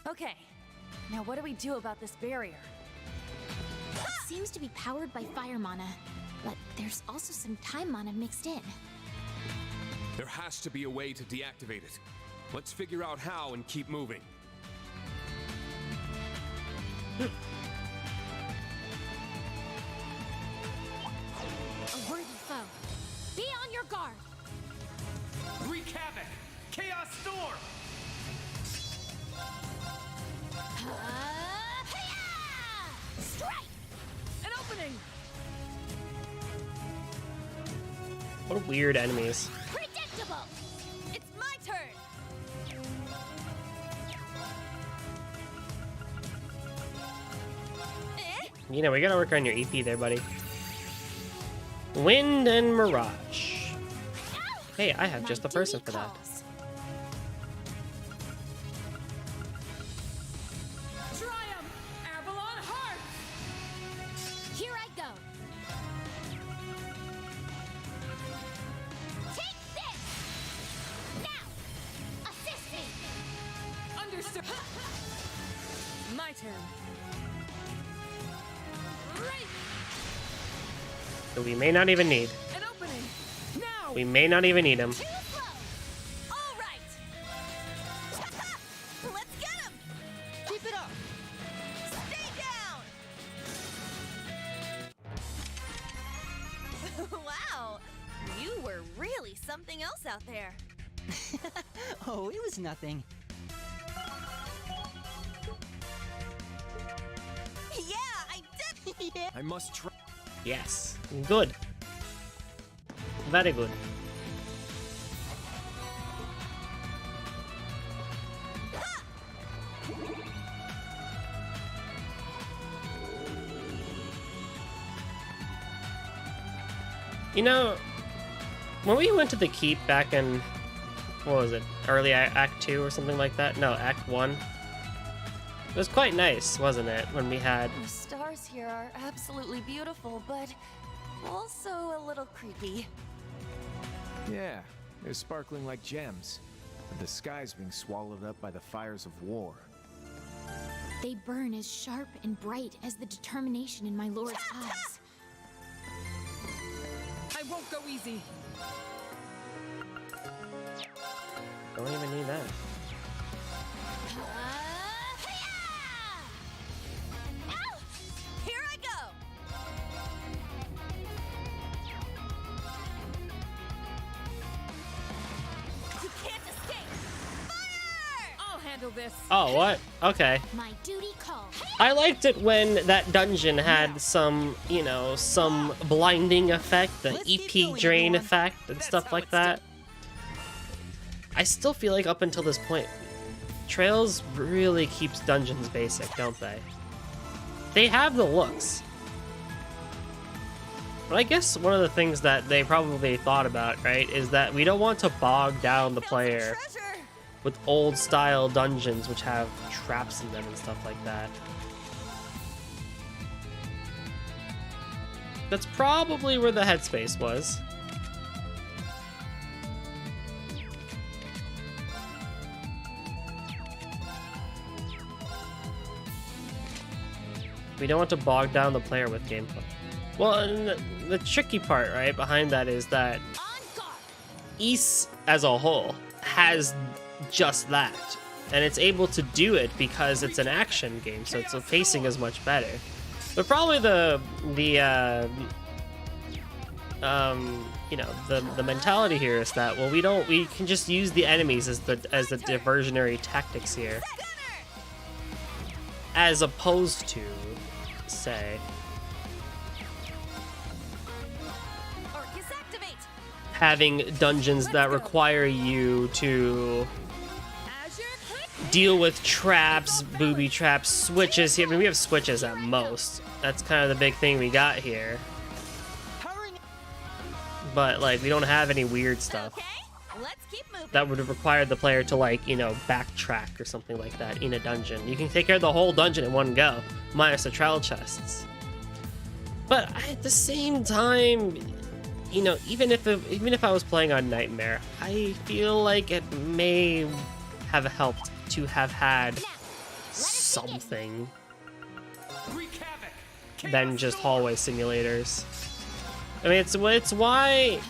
Speaker 12: Okay, now what do we do about this barrier?
Speaker 2: It seems to be powered by fire mana, but there's also some time mana mixed in.
Speaker 13: There has to be a way to deactivate it. Let's figure out how and keep moving.
Speaker 2: A worthy foe. Be on your guard.
Speaker 7: Wreak havoc! Chaos storm!
Speaker 2: Strike!
Speaker 12: An opening!
Speaker 1: What weird enemies.
Speaker 2: Predictable!
Speaker 12: It's my turn!
Speaker 1: You know, we gotta work on your EP there, buddy. Wind and Mirage. Hey, I have just the person for that.
Speaker 12: Triumph! Avalon Heart!
Speaker 2: Here I go. Take this! Now! Assist me!
Speaker 12: Understood! My turn. Right!
Speaker 1: That we may not even need.
Speaker 12: An opening! Now!
Speaker 1: We may not even need him.
Speaker 2: Too slow!
Speaker 12: All right! Let's get him!
Speaker 8: Keep it up!
Speaker 12: Stay down! Wow! You were really something else out there.
Speaker 8: Oh, it was nothing.
Speaker 12: Yeah, I did!
Speaker 8: Yeah.
Speaker 7: I must try.
Speaker 1: Yes. Good. Very good. You know, when we went to the keep back in, what was it, early Act 2 or something like that? No, Act 1. It was quite nice, wasn't it, when we had...
Speaker 12: The stars here are absolutely beautiful, but also a little creepy.
Speaker 7: Yeah, they're sparkling like gems. But the sky's being swallowed up by the fires of war.
Speaker 2: They burn as sharp and bright as the determination in my lord's eyes.
Speaker 12: I won't go easy.
Speaker 1: Don't even need that.
Speaker 12: Here I go! You can't escape! Fire! I'll handle this.
Speaker 1: Oh, what? Okay.
Speaker 2: My duty calls.
Speaker 1: I liked it when that dungeon had some, you know, some blinding effect, the EP drain effect and stuff like that. I still feel like up until this point, Trails really keeps dungeons basic, don't they? They have the looks. But I guess one of the things that they probably thought about, right, is that we don't want to bog down the player with old style dungeons which have traps in them and stuff like that. That's probably where the headspace was. We don't want to bog down the player with gameplay. Well, and the tricky part, right, behind that is that Ys as a whole has just that. And it's able to do it because it's an action game, so its pacing is much better. But probably you know, the mentality here is that, well, we can just use the enemies as the diversionary tactics here, as opposed to, say, having dungeons that require you to deal with traps, booby traps, switches. I mean, we have switches at most. That's kind of the big thing we got here. But, like, we don't have any weird stuff that would have required the player to, like, you know, backtrack or something like that in a dungeon. You can take care of the whole dungeon in one go, minus the trial chests. But at the same time, you know, even if I was playing on Nightmare, I feel like it may have helped to have had something than just hallway simulators. I mean, it's why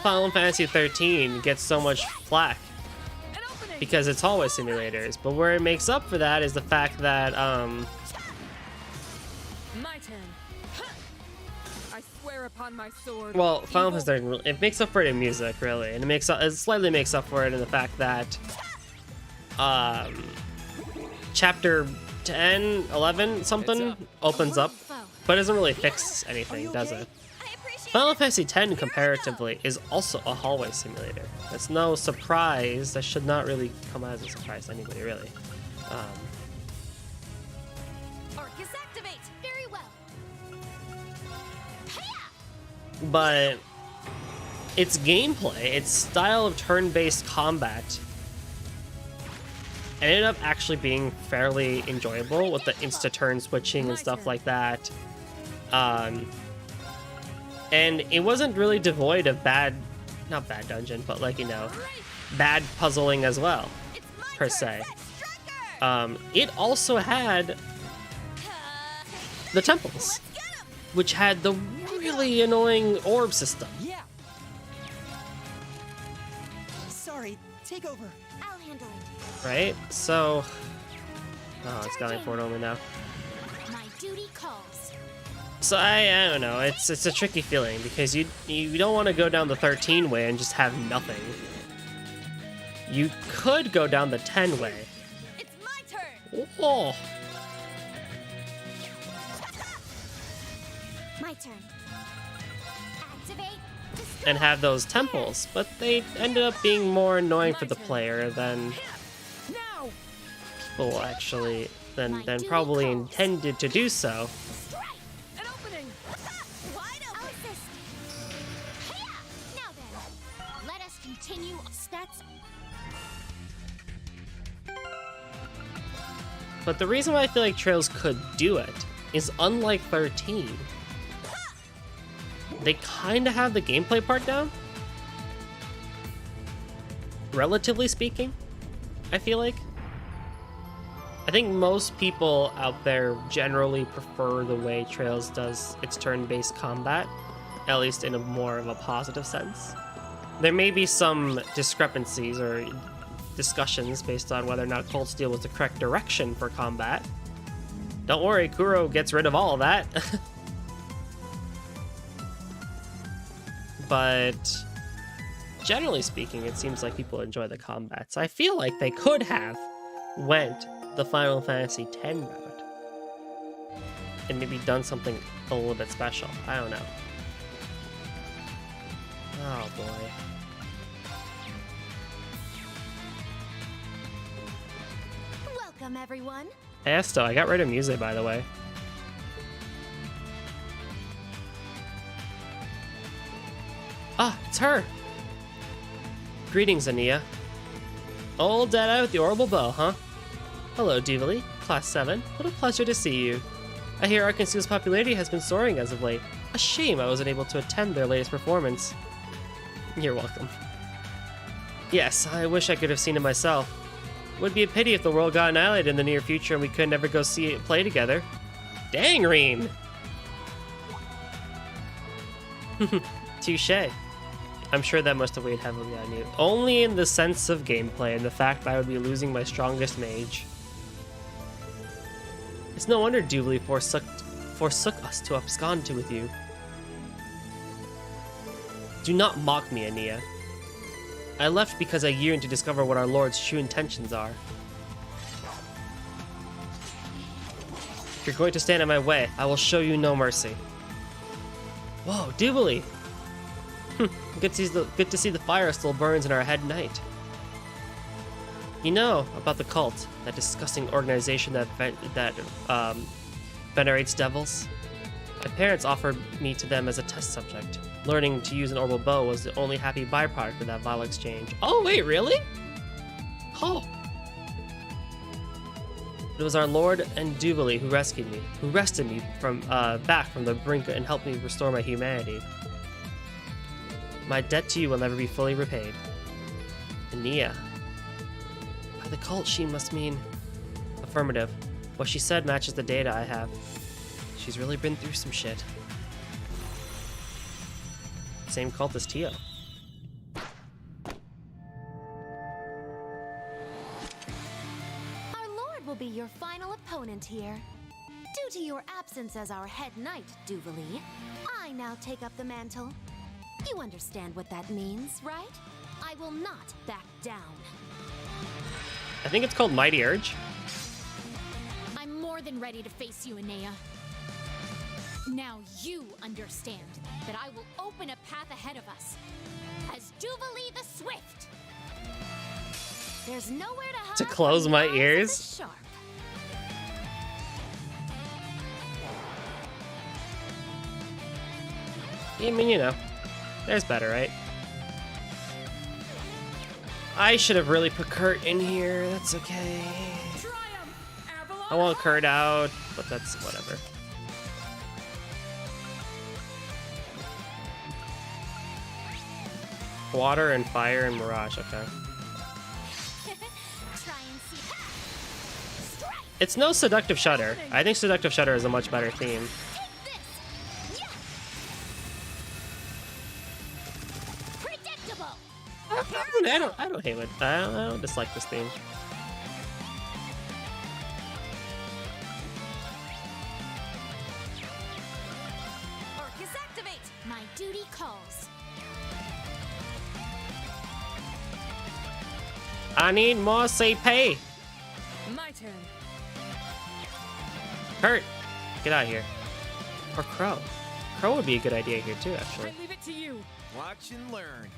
Speaker 1: Final Fantasy 13 gets so much flack, because it's hallway simulators. But where it makes up for that is the fact that
Speaker 6: My turn. I swear upon my sword.
Speaker 1: well, Final Fantasy 13, it makes up for it in music, really, and it slightly makes up for it in the fact that chapter 10, 11 something opens up, but it doesn't really fix anything, does it? Final Fantasy X, comparatively, is also a hallway simulator. That's no surprise. That should not really come as a surprise to anybody, really.
Speaker 3: Orchis activate. Very well.
Speaker 1: But its gameplay, its style of turn-based combat, ended up actually being fairly enjoyable with the insta-turn switching and stuff like that. And it wasn't really devoid of not bad dungeon, but like, you know, bad puzzling as well, per se. It also had the temples, which had the really annoying orb system.
Speaker 8: Yeah. Sorry, take over.
Speaker 3: I'll handle it.
Speaker 1: Right? So, oh, it's going for it only now.
Speaker 3: My duty calls.
Speaker 1: So I don't know. It's a tricky feeling because you don't want to go down the 13 way and just have nothing. You could go down the 10 way.
Speaker 3: It's my turn.
Speaker 1: Oh.
Speaker 3: My turn. Activate.
Speaker 1: And have those temples, but they ended up being more annoying for the player than people actually than probably intended to do so.
Speaker 3: Continue stats.
Speaker 1: But the reason why I feel like Trails could do it is, unlike 13, they kind of have the gameplay part down. Relatively speaking, I feel like. I think most people out there generally prefer the way Trails does its turn-based combat, at least in a more of a positive sense. There may be some discrepancies or discussions based on whether or not Cold Steel was the correct direction for combat. Don't worry, Kuro gets rid of all of that. But generally speaking, it seems like people enjoy the combats. I feel like they could have went the Final Fantasy X route and maybe done something a little bit special. I don't know. Oh boy.
Speaker 3: Welcome, everyone.
Speaker 1: Hey, Esto, I got rid of music, by the way. Ah, it's her! Greetings, Ania. All dead eye with the orbital bow, huh? Hello, Duvali. Class 7. What a pleasure to see you. I hear Arkansu's popularity has been soaring as of late. A shame I wasn't able to attend their latest performance. You're welcome. Yes, I wish I could have seen it myself. It would be a pity if the world got annihilated in the near future and we could never go see it play together. Dang, Reen! Touché. I'm sure that must have weighed heavily on you. Only in the sense of gameplay and the fact that I would be losing my strongest mage. It's no wonder Duvali forsook us to abscond with you. Do not mock me, Ania. I left because I yearn to discover what our Lord's true intentions are. If you're going to stand in my way, I will show you no mercy. Whoa, Duvali! Good to see the fire still burns in our head knight. You know about the cult, that disgusting organization that venerates devils? My parents offered me to them as a test subject. Learning to use an orbital bow was the only happy byproduct of that vile exchange. Oh, wait, really? Oh. It was our Lord and Duvali who rescued me, who wrested me from back from the brink and helped me restore my humanity. My debt to you will never be fully repaid. Ania. By the cult, she must mean... Affirmative. What she said matches the data I have. She's really been through some shit. Same cult as Tio.
Speaker 3: Our lord will be your final opponent here. Due to your absence as our head knight, Duvali, I now take up the mantle. You understand what that means, right? I will not back down.
Speaker 1: I think it's called Mighty Urge.
Speaker 2: I'm more than ready to face you, Anea. Now you understand that I will open a path ahead of us as Duvali the Swift.
Speaker 3: There's nowhere to hide.
Speaker 1: To close my ears.
Speaker 3: Sharp.
Speaker 1: I mean, you know, there's better, right? I should have really put Kurt in here. That's okay. I want Kurt out, but that's whatever. Water and fire and mirage, okay. It's no Seductive Shudder. I think Seductive Shudder is a much better theme. I don't hate it. I don't dislike this theme.
Speaker 3: Orchis activate.
Speaker 2: My duty calls.
Speaker 1: I need more CP.
Speaker 6: My turn.
Speaker 1: Kurt, get out of here. Or Crow. Crow would be a good idea here too, actually.
Speaker 6: I leave it to you.
Speaker 7: Watch and learn.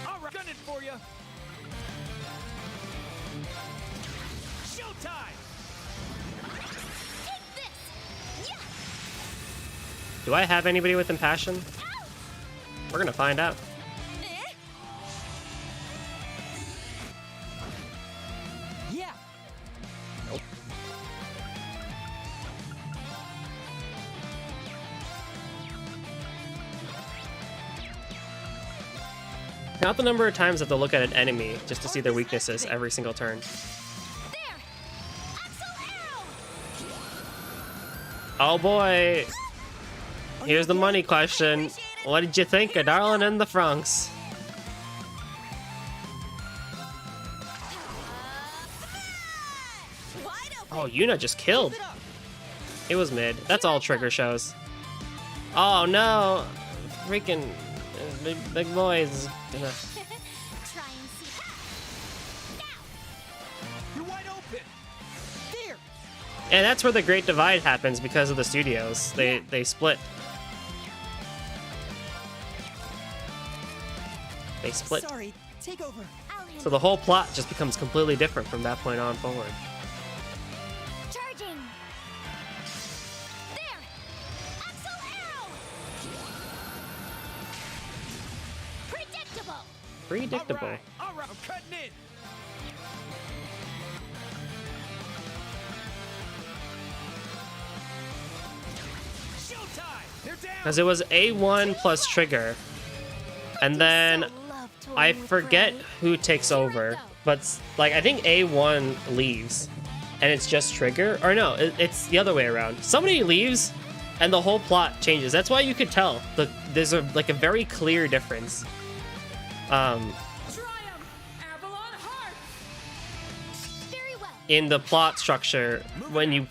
Speaker 7: All right, gunning for you. Showtime.
Speaker 3: Take this. Yeah.
Speaker 1: Do I have anybody with Impassion? We're gonna find out.
Speaker 8: Yeah.
Speaker 1: Nope. Count the number of times I have to look at an enemy just to see their weaknesses every single turn. Oh boy. Here's the money question. What did you think of Darling in the Franxx? Oh, Yuna just killed. It was mid. That's all trigger shows. Oh no. Freaking big boys.
Speaker 3: Try and see.
Speaker 7: You're wide open. There.
Speaker 1: And that's where the Great Divide happens because of the studios. They split. They split.
Speaker 8: Sorry, take over.
Speaker 1: So the whole plot just becomes completely different from that point on forward.
Speaker 3: Charging. There. Axel arrow. Predictable.
Speaker 1: Predictable.
Speaker 7: All right, I'm cutting in. Showtime. They're down.
Speaker 1: Because it was A1 plus trigger. And then I forget who takes over. But like I think A1 leaves. And it's just trigger. Or no, it's the other way around. Somebody leaves and the whole plot changes. That's why you could tell. There's a very clear difference. In the plot structure when you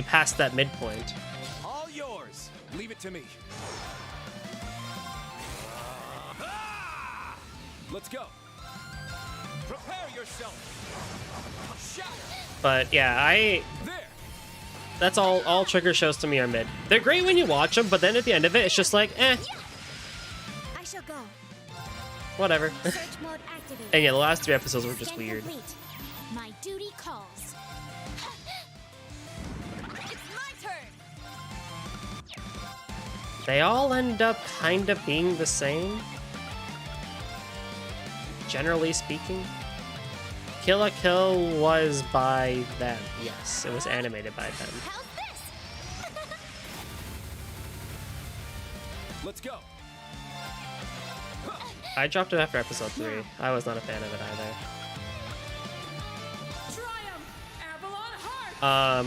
Speaker 1: pass that midpoint.
Speaker 7: All yours.
Speaker 13: Leave it to me. Let's go. Prepare yourself. Shatter.
Speaker 1: But yeah,
Speaker 13: There.
Speaker 1: that's all trigger shows to me are mid. They're great when you watch them, but then at the end of it, it's just like, eh,
Speaker 3: I shall go.
Speaker 1: whatever.
Speaker 3: Search mode activated.
Speaker 1: And yeah, the last 3 episodes were just
Speaker 3: Scan
Speaker 1: weird.
Speaker 3: complete.
Speaker 2: My duty calls.
Speaker 3: It's my turn.
Speaker 1: They all end up kind of being the same. Generally speaking. Kill la Kill was by them. Yes, it was animated by them.
Speaker 3: How's this?
Speaker 13: Let's go.
Speaker 1: I dropped it after episode 3. I was not a fan of it either.
Speaker 3: I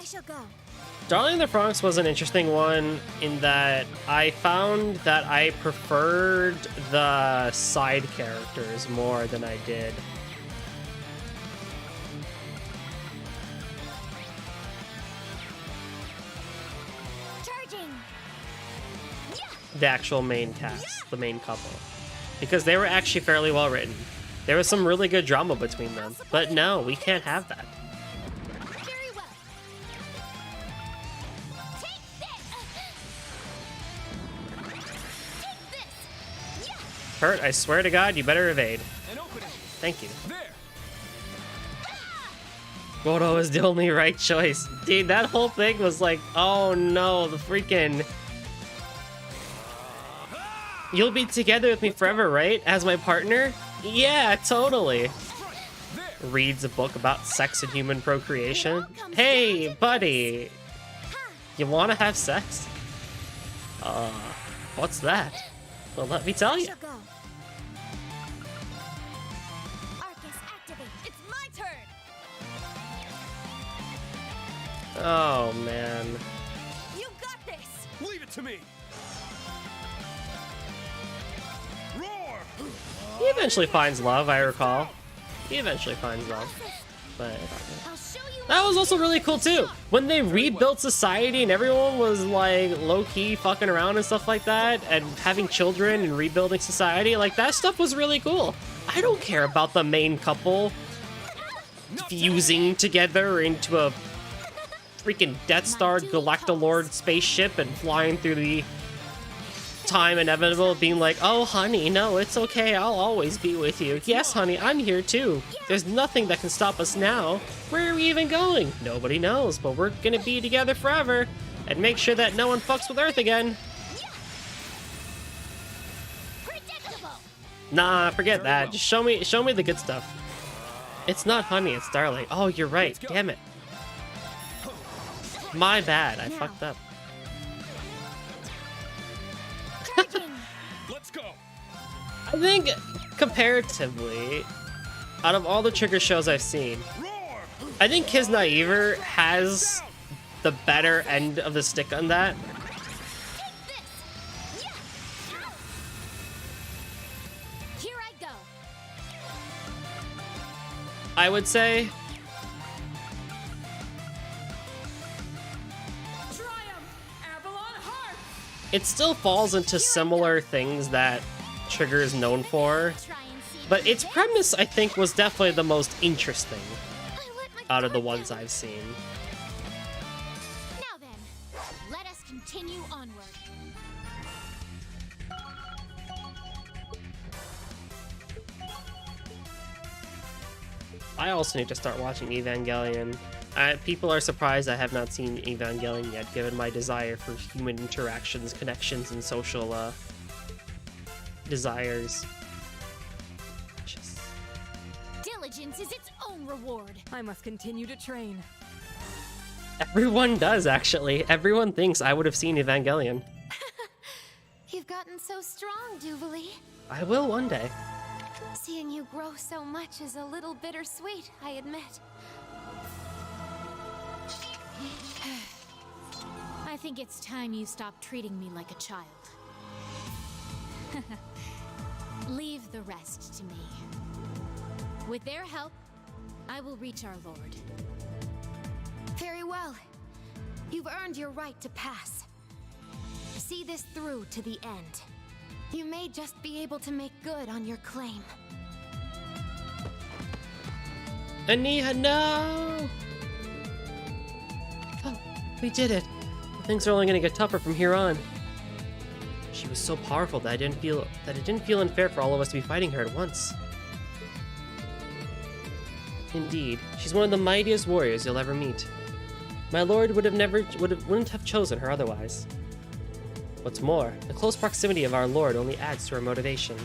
Speaker 3: shall go.
Speaker 1: Darling in the Franxx was an interesting one in that I found that I preferred the side characters more than I did
Speaker 3: Charging.
Speaker 1: the actual main cast, the main couple, because they were actually fairly well written. There was some really good drama between them, but no, we can't have that.
Speaker 3: Very well. Take this. Yeah.
Speaker 1: Hurt, I swear to God, you better evade.
Speaker 13: An opening.
Speaker 1: Thank you.
Speaker 13: There.
Speaker 1: Godo is the only right choice. Dude, that whole thing was like, oh no, the freaking... You'll be together with me forever, right? As my partner? Yeah, totally. Reads a book about sex and human procreation. Hey, buddy. You want to have sex? What's that? Well, let me tell you.
Speaker 3: Go. Arcus, activate. It's my turn.
Speaker 1: Oh, man.
Speaker 3: You got this.
Speaker 13: Leave it to me.
Speaker 1: He eventually finds love, I recall. He eventually finds love. But
Speaker 3: I'll show you.
Speaker 1: that was also really cool too. When they rebuilt society and everyone was like low-key fucking around and stuff like that, and having children and rebuilding society, like that stuff was really cool. I don't care about the main couple fusing together into a freaking Death Star Galactalord spaceship and flying through the time inevitable, being like, oh honey, no, it's okay, I'll always be with you. Yes honey, I'm here too. There's nothing that can stop us now. Where are we even going? Nobody knows, but we're gonna be together forever and make sure that no one fucks with Earth again.
Speaker 3: Predictable.
Speaker 1: Nah, forget that. Just show me the good stuff. It's not honey, it's darling. Oh, you're right. Damn it. My bad. I fucked up.
Speaker 13: Let's go.
Speaker 1: I think comparatively, out of all the Trigger shows I've seen, I think Kiz Naiver has the better end of the stick on that.
Speaker 3: Here I go.
Speaker 1: I would say. It still falls into similar things that Trigger is known for, but its premise, I think, was definitely the most interesting out of the ones I've seen.
Speaker 3: Now then, let us continue onward.
Speaker 1: I also need to start watching Evangelion. People are surprised I have not seen Evangelion yet, given my desire for human interactions, connections, and social desires.
Speaker 3: Diligence is its own reward.
Speaker 6: I must continue to train.
Speaker 1: Everyone does, actually. Everyone thinks I would have seen Evangelion.
Speaker 3: You've gotten so strong, Duvalie.
Speaker 1: I will one day.
Speaker 3: Seeing you grow so much is a little bittersweet, I admit. I think it's time you stop treating me like a child. Leave the rest to me. With their help, I will reach our Lord. Very well. You've earned your right to pass. See this through to the end. You may just be able to make good on your claim.
Speaker 1: Aniha, no! Oh, we did it. Things are only going to get tougher from here on. She was so powerful that it didn't feel unfair for all of us to be fighting her at once. Indeed, she's one of the mightiest warriors you'll ever meet. My lord wouldn't have chosen her otherwise. What's more, the close proximity of our lord only adds to her motivation.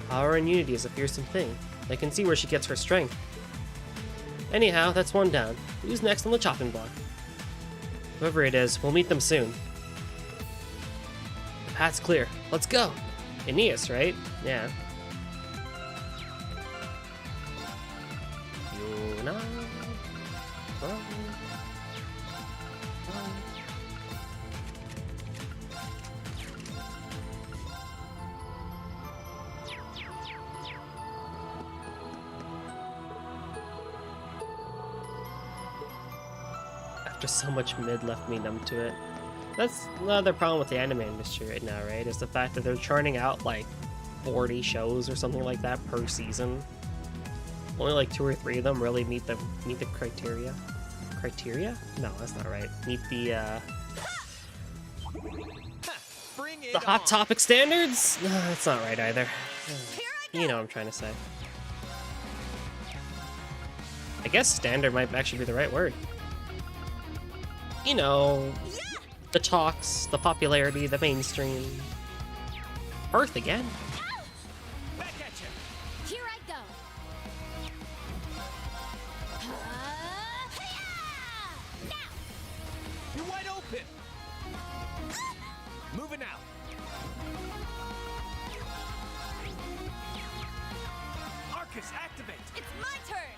Speaker 1: Power and unity is a fearsome thing, I can see where she gets her strength. Anyhow, that's one down. Who's next on the chopping block? Whoever it is, we'll meet them soon. The path's clear. Let's go. Aeneas, right? Yeah. Yuna. After so much mid left me numb to it. That's another problem with the anime industry right now, right? Is the fact that they're churning out like 40 shows or something like that per season. Only like 2 or 3 of them really meet the criteria. Criteria? No, that's not right. Meet the Hot Topic standards? No, that's not right either. You know what I'm trying to say. I guess standard might actually be the right word. You know, the talks, the popularity, the mainstream. Earth again.
Speaker 3: Back at you. Here I go. Now.
Speaker 7: You're wide open. Moving out. Arcus, activate.
Speaker 3: It's my turn.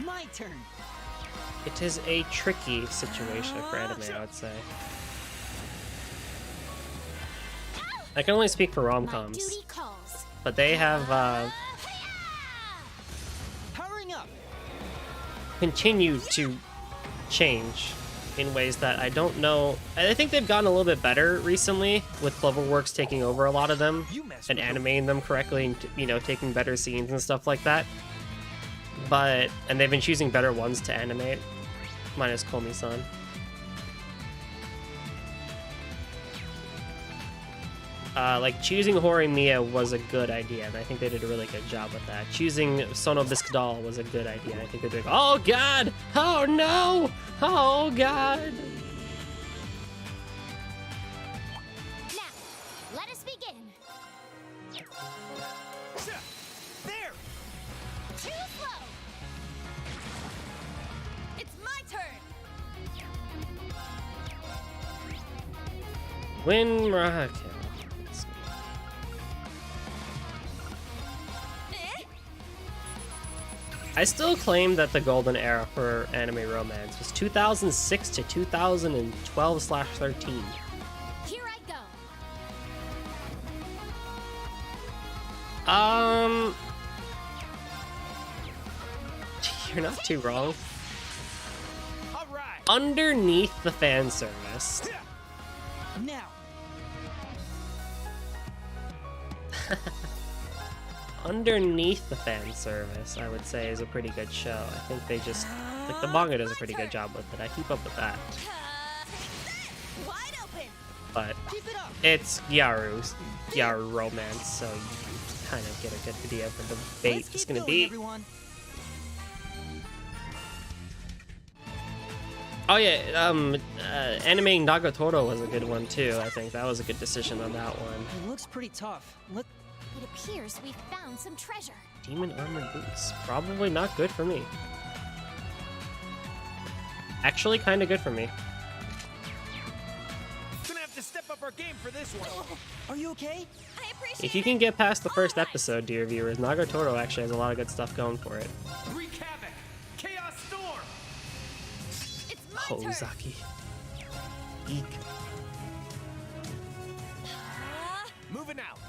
Speaker 8: My turn.
Speaker 1: It is a tricky situation for anime, I would say. I can only speak for rom-coms, but they have continued to change in ways that I don't know. I think they've gotten a little bit better recently, with Cloverworks taking over a lot of them and animating them correctly, and you know, taking better scenes and stuff like that. And they've been choosing better ones to animate, minus Komi-san. Like, choosing Horimiya was a good idea, and I think they did a really good job with that. Choosing Sono Biscuit was a good idea. I think they're doing— oh god! Oh no! Oh god!
Speaker 3: Now, let us begin.
Speaker 7: There!
Speaker 3: Too slow! It's my turn!
Speaker 1: When okay. I still claim that the golden era for anime romance was 2006 to 2012/13.
Speaker 3: Here I go.
Speaker 1: You're not too wrong.
Speaker 7: All right.
Speaker 1: Underneath the fan service.
Speaker 8: Now.
Speaker 1: Underneath the fan service, I would say, is a pretty good show. I think they just, like, the manga does a pretty good job with it. I keep up with that.
Speaker 3: Wide open.
Speaker 1: But it's Gyaru romance, so you kind of get a good idea of what the bait is going to be. Oh yeah, animating Nagatoro was a good one too. I think that was a good decision on that one.
Speaker 8: It looks pretty tough. Look.
Speaker 3: It appears we've found some treasure.
Speaker 1: Demon armored boots. Probably not good for me. Actually, kind of good for me.
Speaker 7: Gonna have to step up our game for this one.
Speaker 8: Are you okay?
Speaker 3: I appreciate
Speaker 1: If you can get past the first episode, dear viewers, Nagatoro actually has a lot of good stuff going for it.
Speaker 7: Wreak havoc! Chaos storm!
Speaker 3: It's my turn.
Speaker 1: Hozaki. Eek.
Speaker 7: Moving out.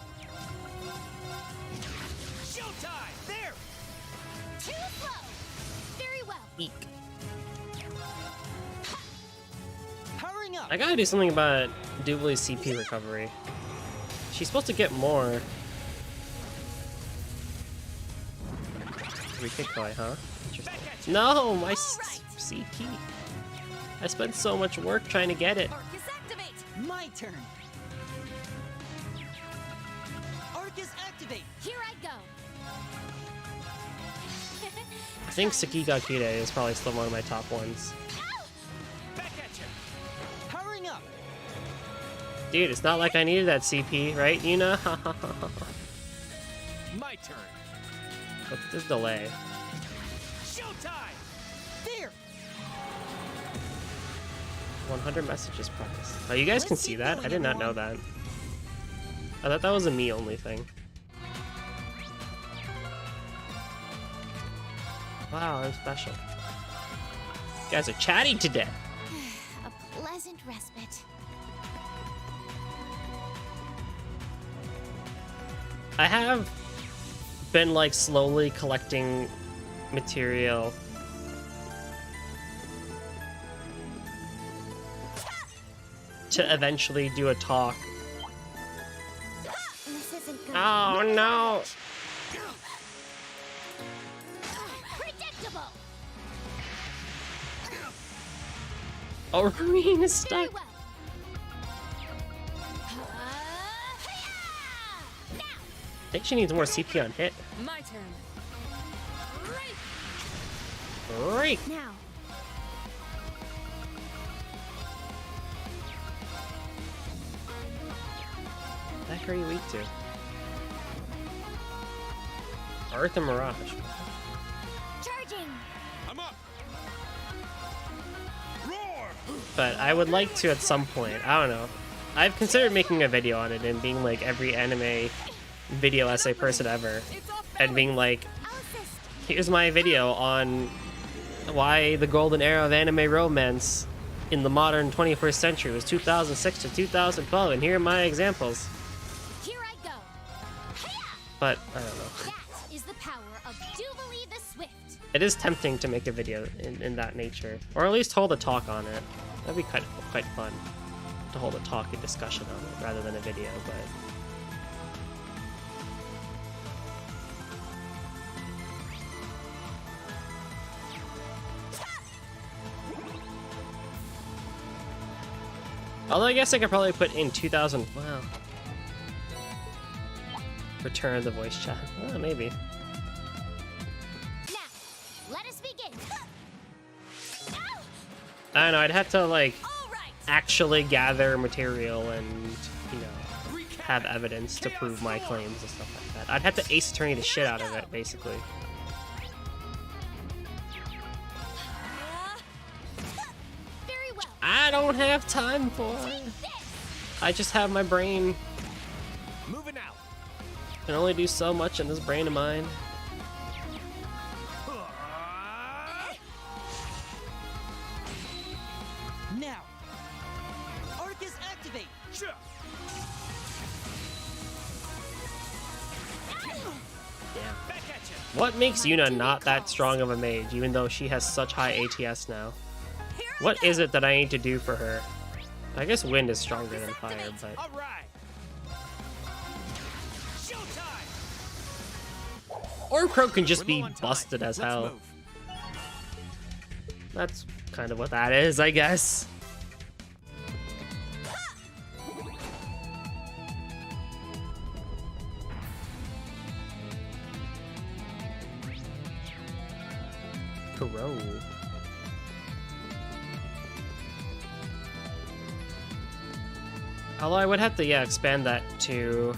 Speaker 7: Showtime! There!
Speaker 3: Too slow. Very well.
Speaker 1: Eek.
Speaker 8: Powering up.
Speaker 1: I gotta do something about Dubley's CP recovery. She's supposed to get more. Rikikoi, huh? Interesting. No, my CP. I spent so much work trying to get it.
Speaker 3: Arcus, activate.
Speaker 8: My turn. Arcus, activate.
Speaker 3: Here I go.
Speaker 1: I think Sekigakure is probably still one of my top ones.
Speaker 7: Back at you. Powering up.
Speaker 1: Dude, it's not like I needed that CP, right, Yuna?
Speaker 7: turn.
Speaker 1: What's this delay?
Speaker 8: Showtime! There!
Speaker 1: 100 messages prize. Oh, you guys can see that? I did not know that. I thought that was a me only thing. Wow, I'm special. You guys are chatty today.
Speaker 2: A pleasant respite.
Speaker 1: I have been like slowly collecting material to eventually do a talk.
Speaker 2: This isn't good.
Speaker 1: Oh no!
Speaker 2: Predictable.
Speaker 1: Oh, Marine is stuck.
Speaker 2: Very well.
Speaker 1: I think she needs more CP on hit.
Speaker 6: My turn.
Speaker 1: Great.
Speaker 2: Now.
Speaker 1: What the heck are you weak to? Earth and Mirage.
Speaker 2: Charging.
Speaker 13: I'm up.
Speaker 1: But I would like to at some point, I don't know. I've considered making a video on it and being like every anime video essay person ever. And being like, here's my video on why the golden era of anime romance in the modern 21st century was 2006 to 2012, and here are my examples.
Speaker 2: Here I go.
Speaker 1: But, I don't know.
Speaker 2: That is the power of Jubilee the Swift.
Speaker 1: It is tempting to make a video in that nature. Or at least hold a talk on it. That'd be quite fun. To hold a talk and discussion on it rather than a video, but... Although I guess I could probably put in 2000. Wow. Return the voice chat. Oh, maybe.
Speaker 2: Now, let us begin.
Speaker 1: I don't know. I'd have to like actually gather material and have evidence to prove my claims and stuff like that. I'd have to Ace Attorney the shit out of it, basically. I don't have time for it. I just have my brain.
Speaker 7: Moving out.
Speaker 1: Can only do so much in this brain of mine.
Speaker 8: Now, Orchis activate.
Speaker 1: What makes Yuna not that strong of a mage, even though she has such high ATS now? What is it that I need to do for her? I guess wind is stronger than fire, but... Or Crow can just be busted as hell. That's kind of what that is, I guess. Crow. Although I would have to, expand that to...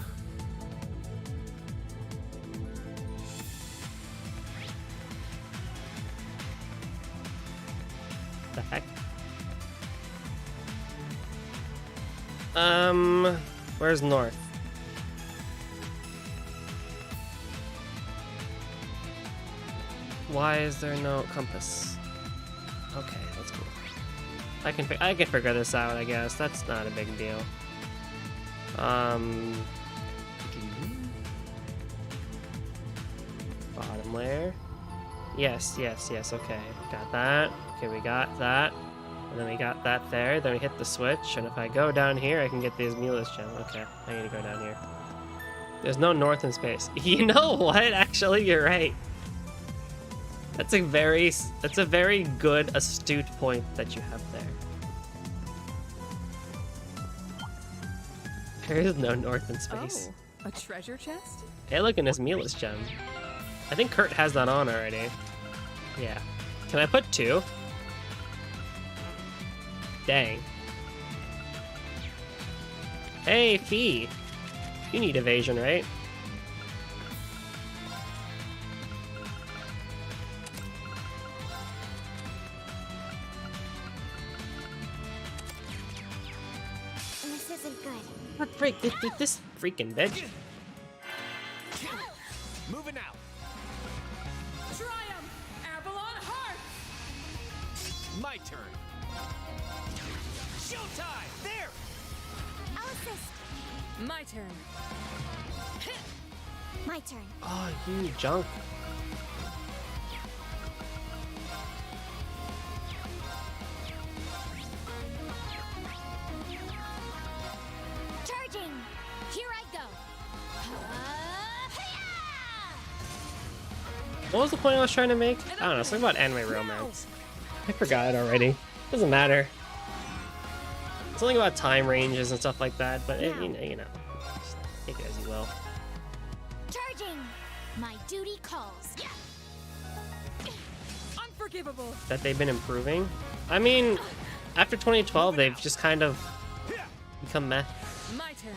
Speaker 1: The heck? Where's north? Why is there no compass? Okay, that's cool. I can figure this out, I guess. That's not a big deal. Bottom layer. Yes, okay. Got that. Okay, we got that. And then we got that there. Then we hit the switch. And if I go down here, I can get this Mulus gem. Okay, I need to go down here. There's no north in space. You know what? Actually, you're right. That's a very good, astute point that you have there. There is no north in space.
Speaker 6: Oh, a treasure chest?
Speaker 1: Hey, look in this Mulus gem. I think Kurt has that on already. Yeah. Can I put 2? Dang. Hey, Fee. You need evasion, right?
Speaker 3: This isn't good.
Speaker 1: What freak? This freaking bitch.
Speaker 7: Moving out.
Speaker 6: Triumph! Avalon Heart!
Speaker 7: My turn. Showtime! There!
Speaker 3: I'll assist.
Speaker 6: My turn.
Speaker 2: My turn.
Speaker 1: Oh, you junk.
Speaker 2: Charging! Here I go.
Speaker 1: What was the point I was trying to make? I don't know, something about anime romance. I forgot it already. Doesn't matter. Something about time ranges and stuff like that, but it, you know, just take it as you will.
Speaker 2: Charging! My duty calls.
Speaker 6: Unforgivable.
Speaker 1: That they've been improving. I mean, after 2012, they've just kind of become meh.
Speaker 6: My turn.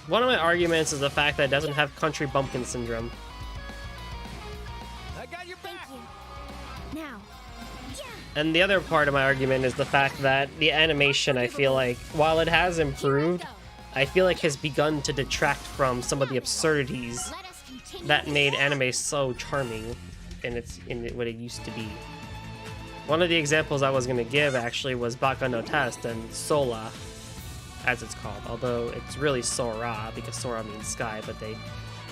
Speaker 1: One of my arguments is the fact that it doesn't have country bumpkin syndrome.
Speaker 7: I got your back.
Speaker 2: Thank you. Now.
Speaker 1: And the other part of my argument is the fact that the animation, I feel like, while it has improved, I feel like has begun to detract from some of the absurdities that made anime so charming in what it used to be. One of the examples I was going to give actually was Baka no Test and Sola, as it's called, although it's really Sora because Sora means sky, but they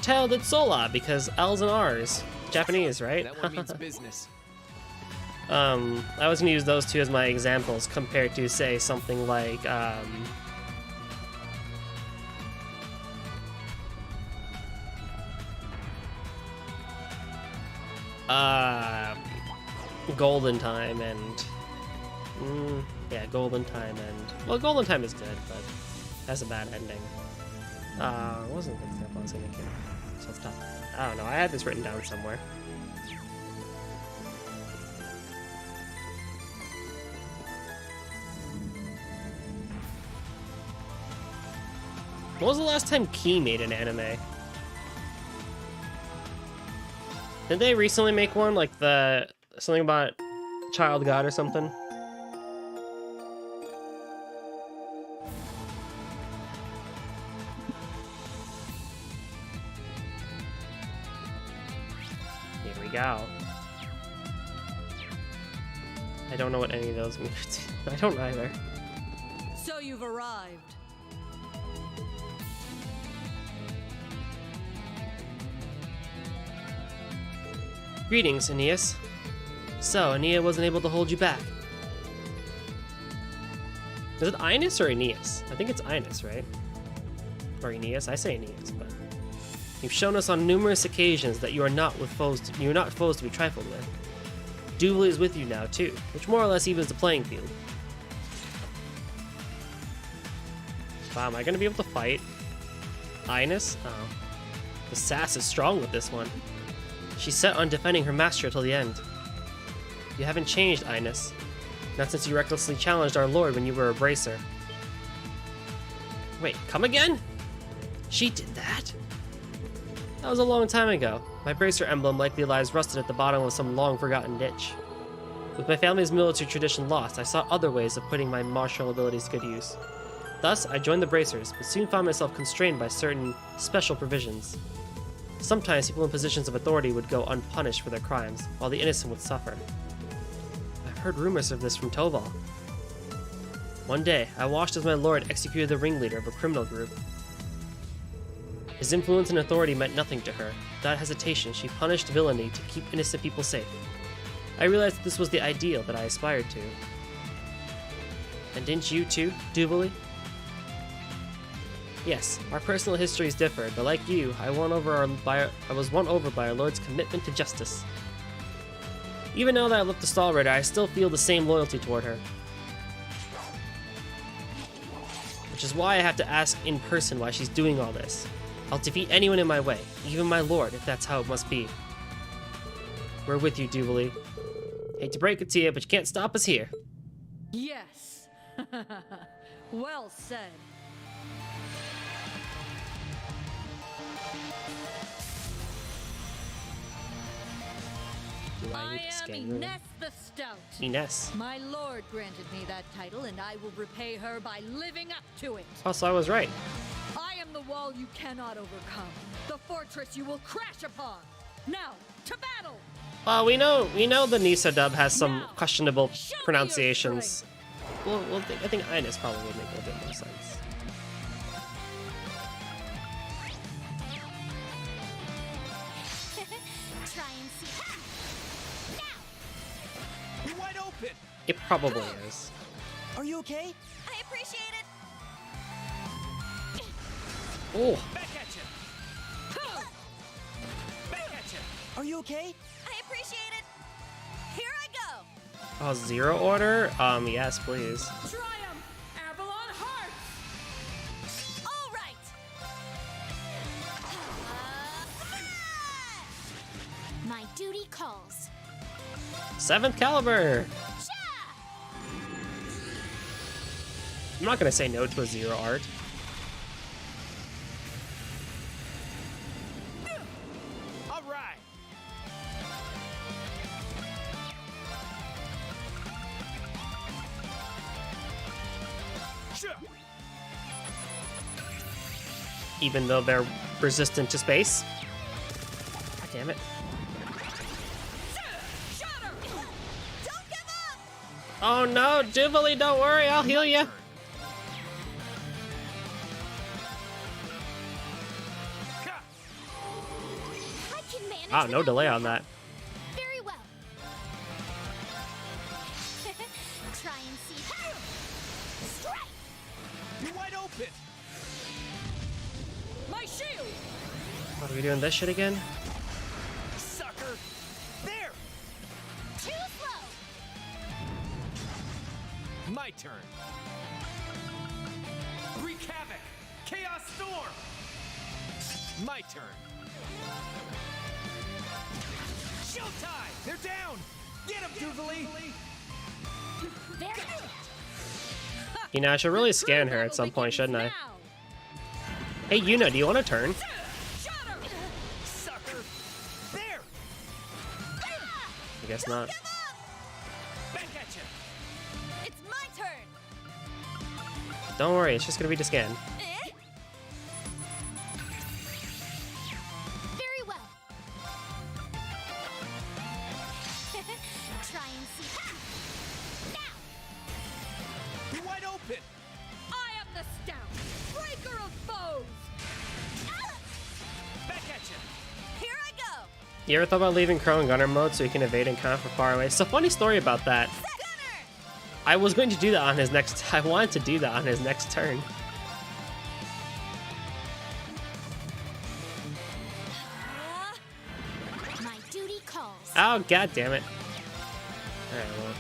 Speaker 1: titled it Sola because L's and R's. Japanese, right?
Speaker 7: That one means business.
Speaker 1: I was gonna use those two as my examples compared to, say, something like, Golden Time and, yeah, Golden Time and, well, Golden Time is good, but has a bad ending. What wasn't the example I was gonna give? So it's tough. I don't know, I had this written down somewhere. When was the last time Key made an anime? Did they recently make one, like something about Child God or something? Here we go. I don't know what any of those mean. I don't either.
Speaker 6: So you've arrived.
Speaker 1: Greetings, Aeneas. So, Aeneas wasn't able to hold you back. Is it Aeneas or Aeneas? I think it's Aeneas, right? Or Aeneas? I say Aeneas, but... You've shown us on numerous occasions that you are not foes to be trifled with. Duvali is with you now, too, which more or less evens the playing field. Wow, am I gonna be able to fight Aeneas? Oh. The sass is strong with this one. She's set on defending her master till the end. You haven't changed, Aeneas. Not since you recklessly challenged our lord when you were a bracer. Wait, come again? She did that? That was a long time ago. My bracer emblem likely lies rusted at the bottom of some long-forgotten ditch. With my family's military tradition lost, I sought other ways of putting my martial abilities to good use. Thus, I joined the bracers, but soon found myself constrained by certain special provisions. Sometimes people in positions of authority would go unpunished for their crimes, while the innocent would suffer. I've heard rumors of this from Toval. One day, I watched as my lord executed the ringleader of a criminal group. His influence and authority meant nothing to her. Without hesitation, she punished villainy to keep innocent people safe. I realized that this was the ideal that I aspired to. And didn't you too, Duvali? Yes, our personal histories differed, but like you, I was won over by our Lord's commitment to justice. Even now that I've left the Stall Rider, I still feel the same loyalty toward her. Which is why I have to ask in person why she's doing all this. I'll defeat anyone in my way, even my lord, if that's how it must be. We're with you, Duvali. Hate to break it to you, but you can't stop us here.
Speaker 6: Yes. Well said.
Speaker 1: Do I
Speaker 14: I
Speaker 1: need to
Speaker 14: am
Speaker 1: scan her?
Speaker 14: Ines the Stout.
Speaker 1: Ines.
Speaker 14: My lord granted me that title, and I will repay her by living up to it.
Speaker 1: Oh, so I was right.
Speaker 14: I am the wall you cannot overcome, the fortress you will crash upon. Now, to battle!
Speaker 1: Well, we know the Nisa dub has some questionable pronunciations. Well, I think Ines probably would make a bit more sense.
Speaker 2: Try and see.
Speaker 7: You're wide open.
Speaker 1: It probably is.
Speaker 8: Are you okay?
Speaker 12: I appreciate it.
Speaker 1: Oh,
Speaker 7: Back at you. Back at you.
Speaker 8: Are you okay?
Speaker 12: I appreciate it. Here I go.
Speaker 1: oh, zero order? Yes, please.
Speaker 14: Triumph, Avalon Hearts!
Speaker 12: All right.
Speaker 2: My duty calls.
Speaker 1: 7th caliber. I'm not gonna say no to a zero art.
Speaker 7: All right. Sure.
Speaker 1: Even though they're resistant to space. God damn it.
Speaker 12: Don't give up.
Speaker 1: Oh no, Jubilee, don't worry, I'll heal you.
Speaker 2: I can manage.
Speaker 1: Wow, no
Speaker 2: without
Speaker 1: delay
Speaker 2: your
Speaker 1: on that.
Speaker 2: help. Very well. Try and see. Strike.
Speaker 7: You're wide open.
Speaker 14: My shield!
Speaker 1: Are we doing this shit again?
Speaker 7: Sucker. There.
Speaker 2: Too slow.
Speaker 7: My turn. Wreak havoc. Chaos storm. My turn. Showtime. They're down. Get him, Jubilee.
Speaker 2: Very good.
Speaker 1: You know, I should really scan her at some point, shouldn't I? Hey, Yuna, do you want to turn?
Speaker 7: Sucker. There.
Speaker 1: I guess not.
Speaker 7: Back at you.
Speaker 12: It's my turn.
Speaker 1: Don't worry, it's just gonna be to scan.
Speaker 2: Very well. Try and see. Now.
Speaker 7: You're wide open.
Speaker 14: I am the Stout, breaker of foes!
Speaker 7: Back at you.
Speaker 12: Here I go.
Speaker 1: You ever thought about leaving Crow in gunner mode so he can evade and counter from far away? So funny story about that. I was going to do that on his next. I wanted to do that on his next turn.
Speaker 2: My duty calls.
Speaker 1: Oh, god damn it. Alright, well.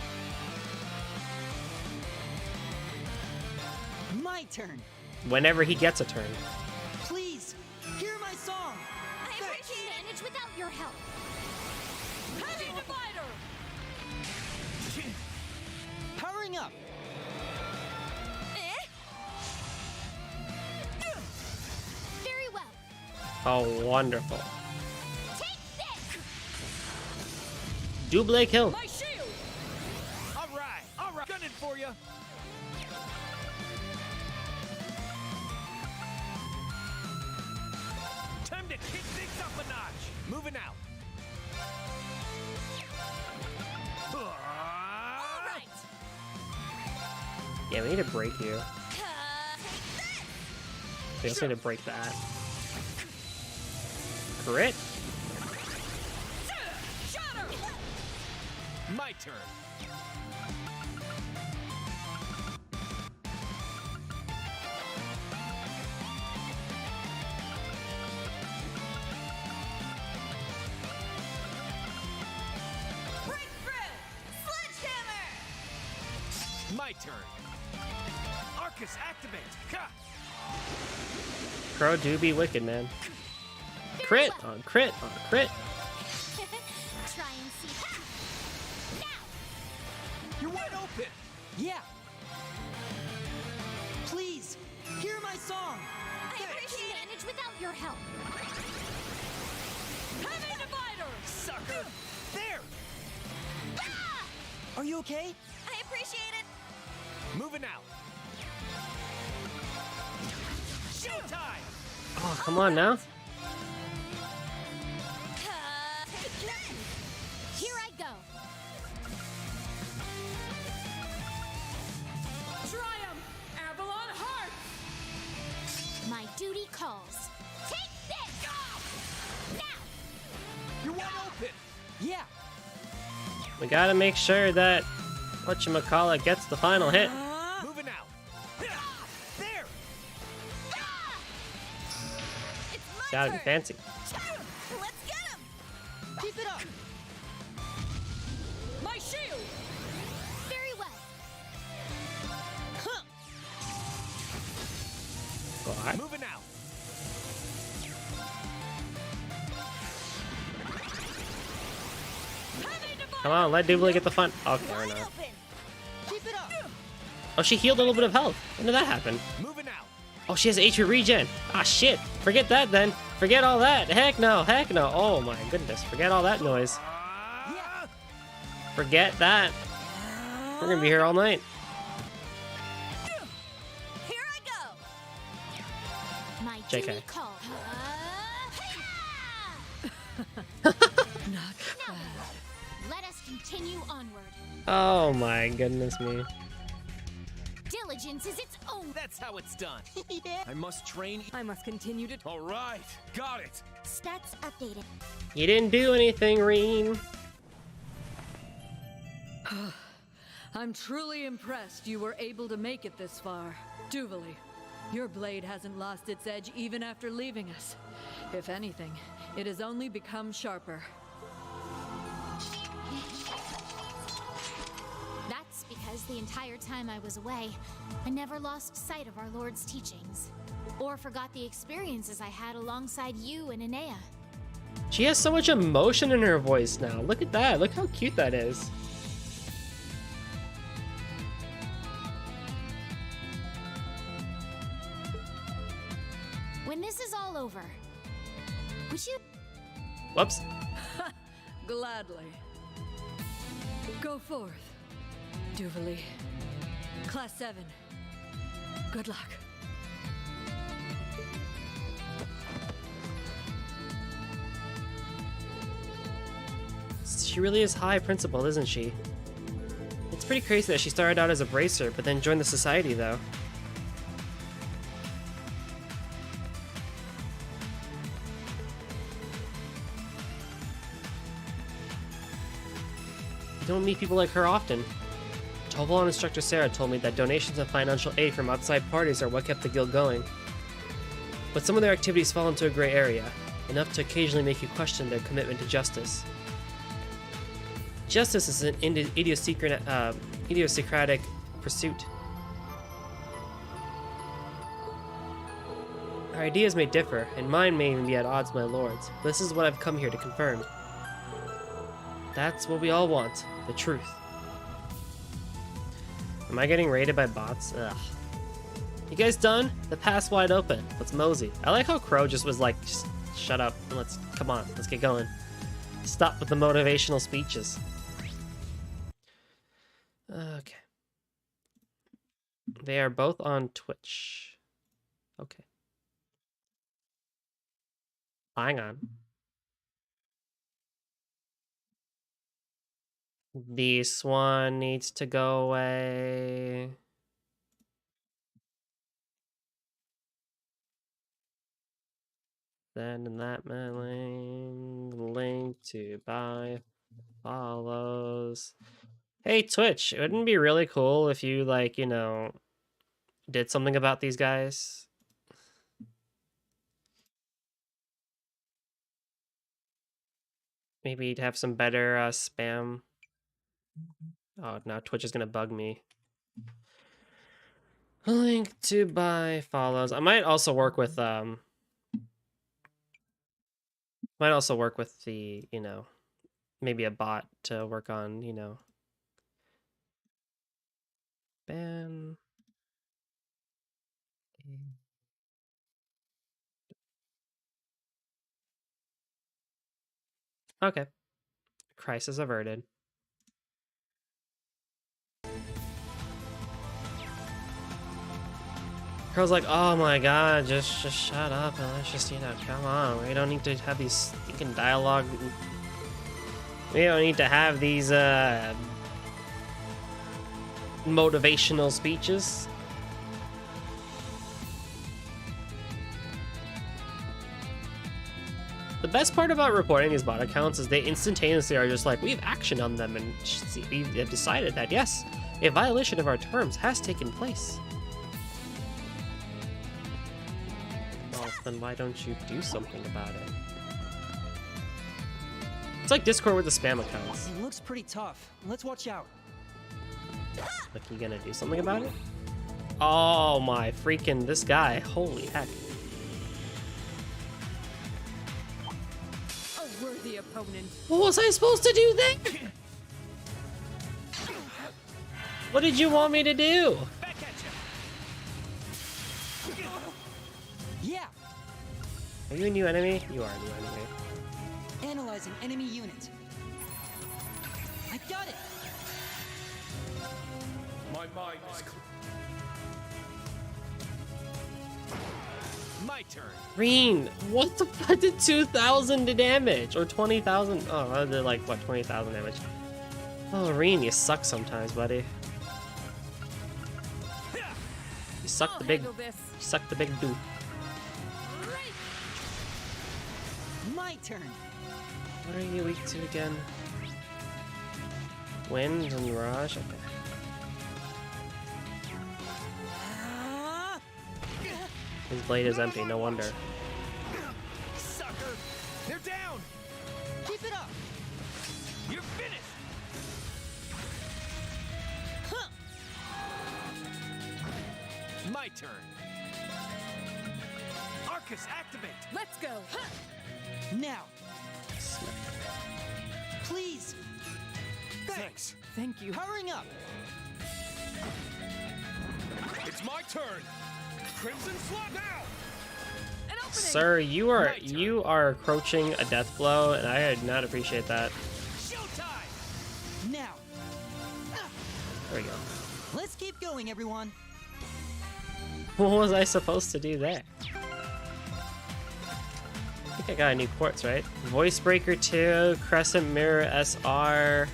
Speaker 8: My turn.
Speaker 1: Whenever he gets a turn.
Speaker 8: Please, hear my song.
Speaker 2: I appreciate manage without your help.
Speaker 14: Heavy divider!
Speaker 8: Powering up.
Speaker 2: Very well.
Speaker 1: Oh, wonderful.
Speaker 2: Take this.
Speaker 1: Double kill.
Speaker 14: My shield!
Speaker 7: All right. Gunning for you. Time to kick things up a notch. Moving out.
Speaker 12: All right.
Speaker 1: Yeah, we need to break you. We also need to break that. Crit?
Speaker 7: My turn.
Speaker 12: Breakthrough. Sledgehammer.
Speaker 7: My turn. Arcus activate. Ha!
Speaker 1: Crow do be wicked, man. Crit on crit on crit.
Speaker 2: Try and see. Now.
Speaker 7: You're wide open.
Speaker 8: Yeah. Please, hear my song.
Speaker 2: I appreciate manage without your help.
Speaker 14: Heavy divider!
Speaker 7: Sucker. There.
Speaker 8: Are you okay?
Speaker 12: I appreciate it.
Speaker 7: Moving out. Showtime!
Speaker 1: Oh, come on now.
Speaker 2: Here I go.
Speaker 14: Triumph, Avalon Heart!
Speaker 2: My duty calls. Take this! Now!
Speaker 7: You're wide open!
Speaker 8: Yeah.
Speaker 1: We gotta make sure that whatchamacallit gets the final hit.
Speaker 7: Moving out. There!
Speaker 1: Gotta be fancy.
Speaker 12: Let's get him!
Speaker 8: Keep it up.
Speaker 14: My shield!
Speaker 2: Very well.
Speaker 1: What?
Speaker 7: Moving out.
Speaker 1: Come on, let Doobly get the fun. Okay, we're not.
Speaker 8: Keep it up.
Speaker 1: Oh, she healed a little bit of health. When did that happen?
Speaker 7: Moving out.
Speaker 1: Oh, she has HP regen. Ah, shit. Forget that then. Forget all that. Heck no. Heck no. Oh my goodness. Forget all that noise. Forget that. We're gonna be here all night.
Speaker 12: Here I go!
Speaker 2: My
Speaker 1: JK.
Speaker 2: duty calls.
Speaker 14: Not
Speaker 2: Now, let us continue onward.
Speaker 1: Oh my goodness me.
Speaker 2: Diligence is its own.
Speaker 7: That's how it's done.
Speaker 8: Yeah.
Speaker 7: I must train.
Speaker 14: I must continue to.
Speaker 7: All right. Got it.
Speaker 2: Stats updated.
Speaker 1: You didn't do anything, Reen.
Speaker 14: I'm truly impressed you were able to make it this far. Duvally, your blade hasn't lost its edge even after leaving us. If anything, it has only become sharper.
Speaker 2: That's because the entire time I was away, I never lost sight of our Lord's teachings. Or forgot the experiences I had alongside you and Enea.
Speaker 1: She has so much emotion in her voice now. Look at that. Look how cute that is.
Speaker 2: When this is all over, would you...
Speaker 1: Whoops.
Speaker 14: Gladly. Go forth, Duvally. Class 7. Good luck.
Speaker 1: She really is high principled, isn't she? It's pretty crazy that she started out as a bracer, but then joined the society, though. You don't meet people like her often. Tobal and instructor Sarah told me that donations and financial aid from outside parties are what kept the guild going. But some of their activities fall into a gray area, enough to occasionally make you question their commitment to justice. Justice is an idiosyncratic pursuit. Our ideas may differ, and mine may even be at odds, my lords. But this is what I've come here to confirm. That's what we all want, the truth. Am I getting raided by bots? Ugh. You guys done? The path's wide open. Let's mosey. I like how Crow just was like, just shut up and come on, let's get going. Stop with the motivational speeches. Okay. They are both on Twitch. Okay. Hang on. This one needs to go away. Then in that link to buy follows. Hey Twitch, wouldn't it be really cool if you like, you know, did something about these guys? Maybe you'd have some better spam. Oh, now Twitch is gonna bug me. Link to buy follows. I might also work with the, you know, maybe a bot to work on, you know. Ban. Okay. Crisis averted. Girl's like, oh my god, just shut up and let's just, you know, come on. We don't need to have these stinking dialogue. We don't need to have these motivational speeches. The best part about reporting these bot accounts is they instantaneously are just like, we have action on them and we have decided that yes, a violation of our terms has taken place. Well, then why don't you do something about it? It's like Discord with the spam accounts.
Speaker 8: It looks pretty tough. Let's watch out.
Speaker 1: Like, you gonna do something about it? Oh my freaking, this guy, holy heck.
Speaker 14: A worthy opponent.
Speaker 1: What was I supposed to do then? What did you want me to do?
Speaker 8: Yeah.
Speaker 1: Are you a new enemy? You are a new enemy.
Speaker 8: Analyzing enemy unit. I got it.
Speaker 13: My mind is clear. My turn.
Speaker 1: Reen, what the fuck did 2,000 damage? Or 20,000? Oh, I did like, what, 20,000 damage? Oh, Reen, you suck sometimes, buddy. You suck the big, do.
Speaker 8: My turn.
Speaker 1: What are you weak to again? Wind and Mirage? Okay. His blade is empty, no wonder.
Speaker 8: Sucker! They're down! Keep it up! You're finished! Huh.
Speaker 13: My turn. Arcus, activate.
Speaker 14: Let's go.
Speaker 8: Huh. Now. Please.
Speaker 13: Thanks.
Speaker 14: Thank you.
Speaker 8: Hurrying up.
Speaker 13: It's my turn. Crimson Swap now.
Speaker 1: Sir, you are approaching a death blow, and I did not appreciate that.
Speaker 8: Showtime. Now.
Speaker 1: There we go.
Speaker 8: Let's keep going, everyone.
Speaker 1: What was I supposed to do there? I think I got a new quartz, right? Voice Breaker 2, Crescent Mirror SR,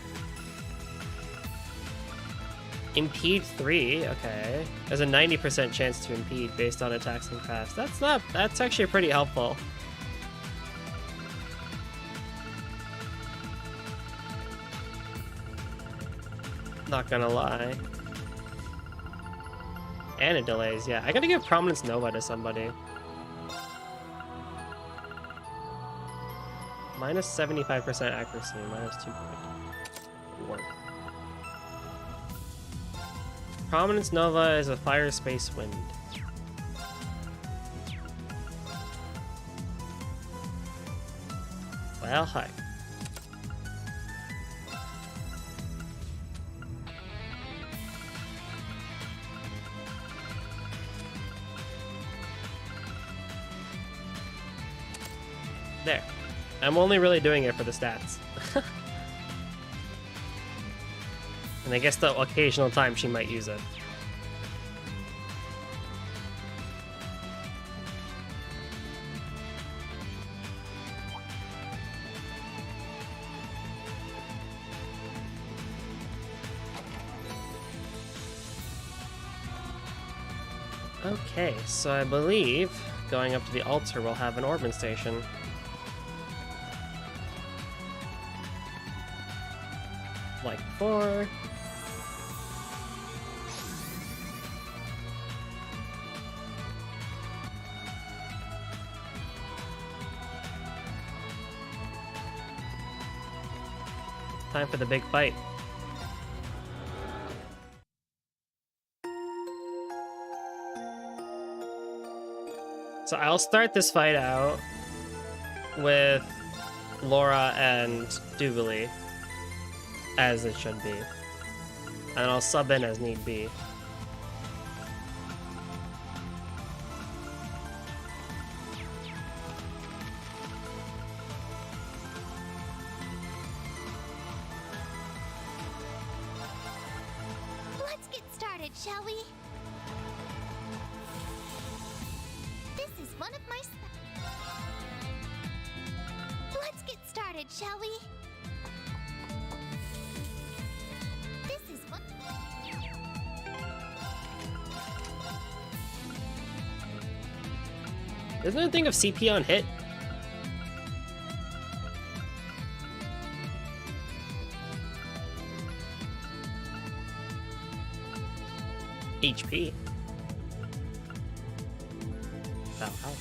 Speaker 1: Impede 3, okay. There's a 90% chance to impede based on attacks and pass. That's actually pretty helpful. Not gonna lie. And it delays, yeah. I gotta give Prominence Nova to somebody. Minus 75% accuracy, minus 2 point. Prominence Nova is a fire space wind. Well, hi. There. I'm only really doing it for the stats. And I guess the occasional time she might use it. Okay, so I believe going up to the altar we'll have an Orban station. Like before. Time for the big fight. So I'll start this fight out with Laura and Duvalie, as it should be. And I'll sub in as need be.
Speaker 2: Let's get started, shall we? This is one of my Let's get started, shall we? This is one.
Speaker 1: Isn't there a thing of CP on hit? HP. Oh, oh.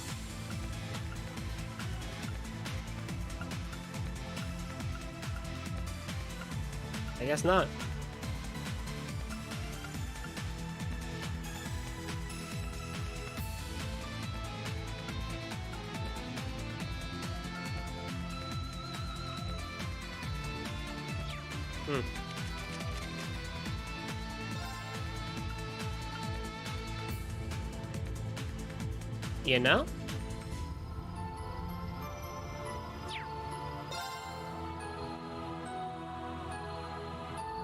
Speaker 1: I guess not. You know?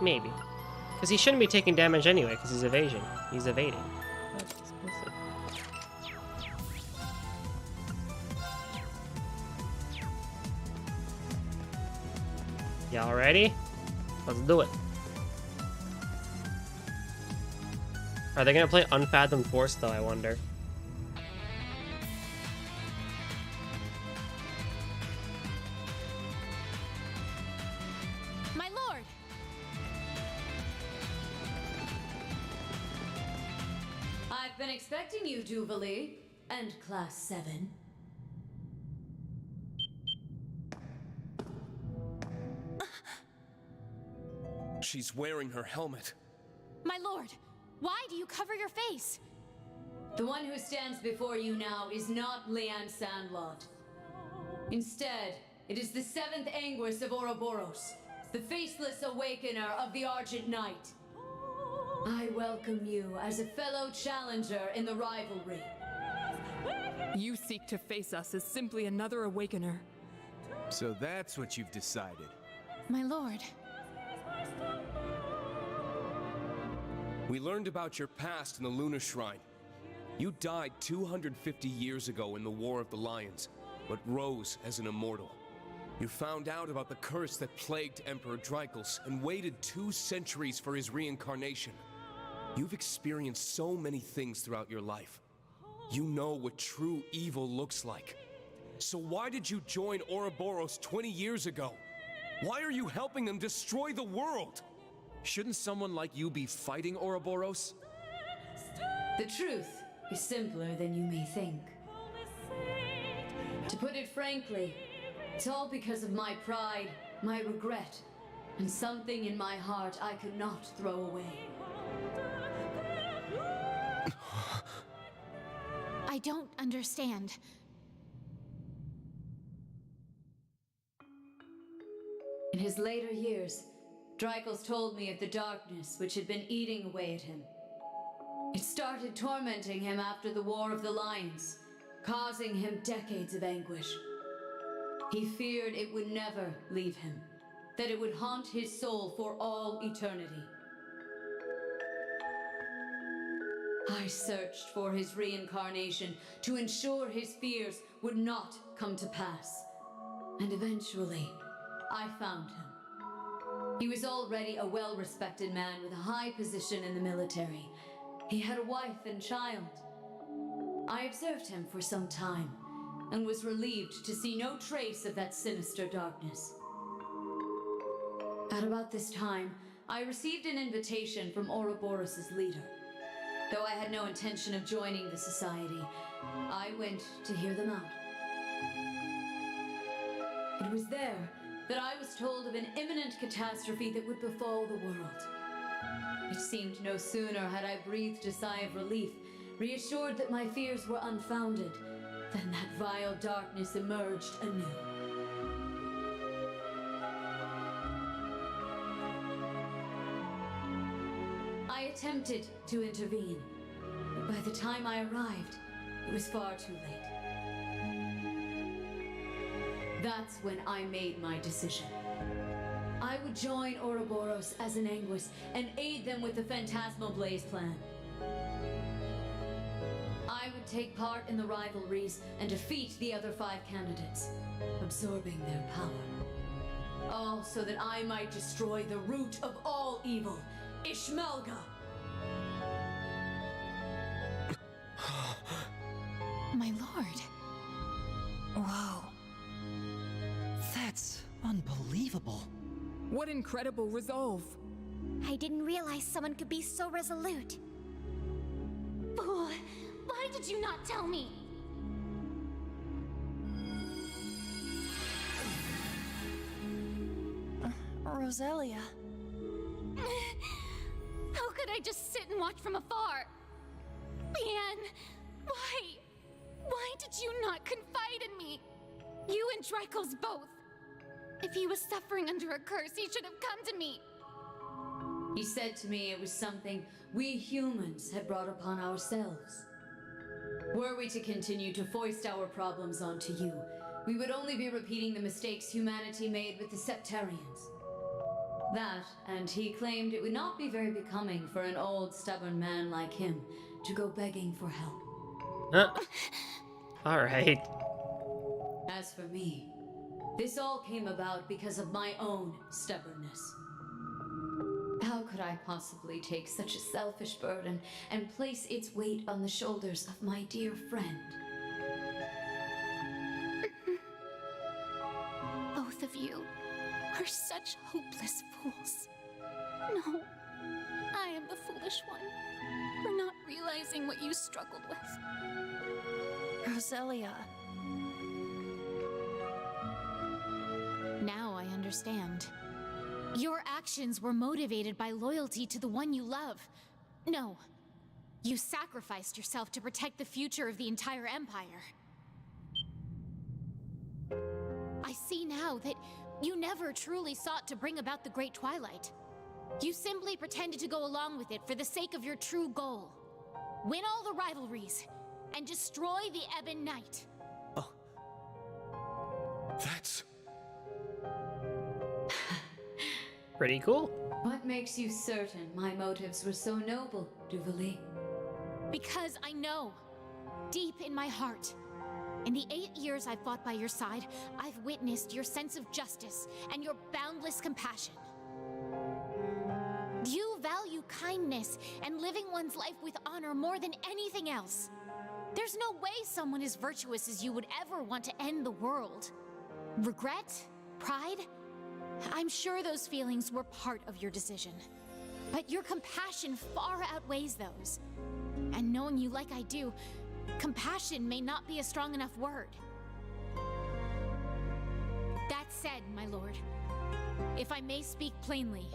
Speaker 1: Maybe. Because he shouldn't be taking damage anyway, because he's evasion. He's evading. Y'all ready? Let's do it. Are they gonna play Unfathomed Force though, I wonder?
Speaker 2: My lord!
Speaker 14: I've been expecting you, Jubilee, and Class 7.
Speaker 13: She's wearing her helmet.
Speaker 2: My lord, why do you cover your face?
Speaker 14: The one who stands before you now is not Leanne Sandlot. Instead, it is the 7th Anguis of Ouroboros, the faceless awakener of the Argent Knight. I welcome you as a fellow challenger in the rivalry.
Speaker 15: You seek to face us as simply another awakener.
Speaker 7: So that's what you've decided.
Speaker 2: My lord.
Speaker 13: We learned about your past in the Lunar Shrine. You died 250 years ago in the War of the Lions, but rose as an immortal. You found out about the curse that plagued Emperor Drykos and waited 2 centuries for his reincarnation. You've experienced so many things throughout your life. You know what true evil looks like. So why did you join Ouroboros 20 years ago? Why are you helping them destroy the world?
Speaker 11: Shouldn't someone like you be fighting Ouroboros?
Speaker 14: The truth is simpler than you may think. To put it frankly, it's all because of my pride, my regret, and something in my heart I could not throw away.
Speaker 2: I don't understand.
Speaker 14: In his later years, Drykos told me of the darkness which had been eating away at him. It started tormenting him after the War of the Lions, causing him decades of anguish. He feared it would never leave him, that it would haunt his soul for all eternity. I searched for his reincarnation to ensure his fears would not come to pass. And eventually, I found him. He was already a well-respected man with a high position in the military. He had a wife and child. I observed him for some time, and was relieved to see no trace of that sinister darkness. At about this time, I received an invitation from Ouroboros' leader. Though I had no intention of joining the society, I went to hear them out. It was there that I was told of an imminent catastrophe that would befall the world. It seemed no sooner had I breathed a sigh of relief, reassured that my fears were unfounded, than that vile darkness emerged anew. I attempted to intervene, but by the time I arrived, it was far too late. That's when I made my decision. I would join Ouroboros as an Anguis and aid them with the Phantasmal Blaze plan. I would take part in the rivalries and defeat the other 5 candidates, absorbing their power. All so that I might destroy the root of all evil, Ishmelga!
Speaker 2: My lord.
Speaker 8: Whoa. That's unbelievable.
Speaker 15: What incredible resolve.
Speaker 2: I didn't realize someone could be so resolute. Fool! Why did you not tell me?
Speaker 12: Roselia.
Speaker 2: How could I just sit and watch from afar? Leanne, why? Why did you not confide in me? You and Drycles both. If he was suffering under a curse, he should have come to me.
Speaker 14: He said to me it was something we humans had brought upon ourselves. Were we to continue to foist our problems onto you, we would only be repeating the mistakes humanity made with the Septarians. That, and he claimed it would not be very becoming for an old, stubborn man like him to go begging for help.
Speaker 1: Alright.
Speaker 14: As for me, this all came about because of my own stubbornness. How could I possibly take such a selfish burden and place its weight on the shoulders of my dear friend?
Speaker 2: Both of you are such hopeless fools. No, I am the foolish one for not realizing what you struggled with.
Speaker 12: Roselia.
Speaker 2: Now I understand. Your actions were motivated by loyalty to the one you love. No, you sacrificed yourself to protect the future of the entire Empire. I see now that you never truly sought to bring about the Great Twilight. You simply pretended to go along with it for the sake of your true goal. Win all the rivalries, and destroy the Ebon Knight.
Speaker 13: Oh. That's...
Speaker 1: Pretty cool.
Speaker 14: What makes you certain my motives were so noble, Duvali?
Speaker 2: Because I know, deep in my heart, in the 8 years I've fought by your side, I've witnessed your sense of justice and your boundless compassion. You value kindness and living one's life with honor more than anything else. There's no way someone as virtuous as you would ever want to end the world. Regret? Pride? I'm sure those feelings were part of your decision. But your compassion far outweighs those. And knowing you like I do, compassion may not be a strong enough word. That said, my lord, if I may speak plainly,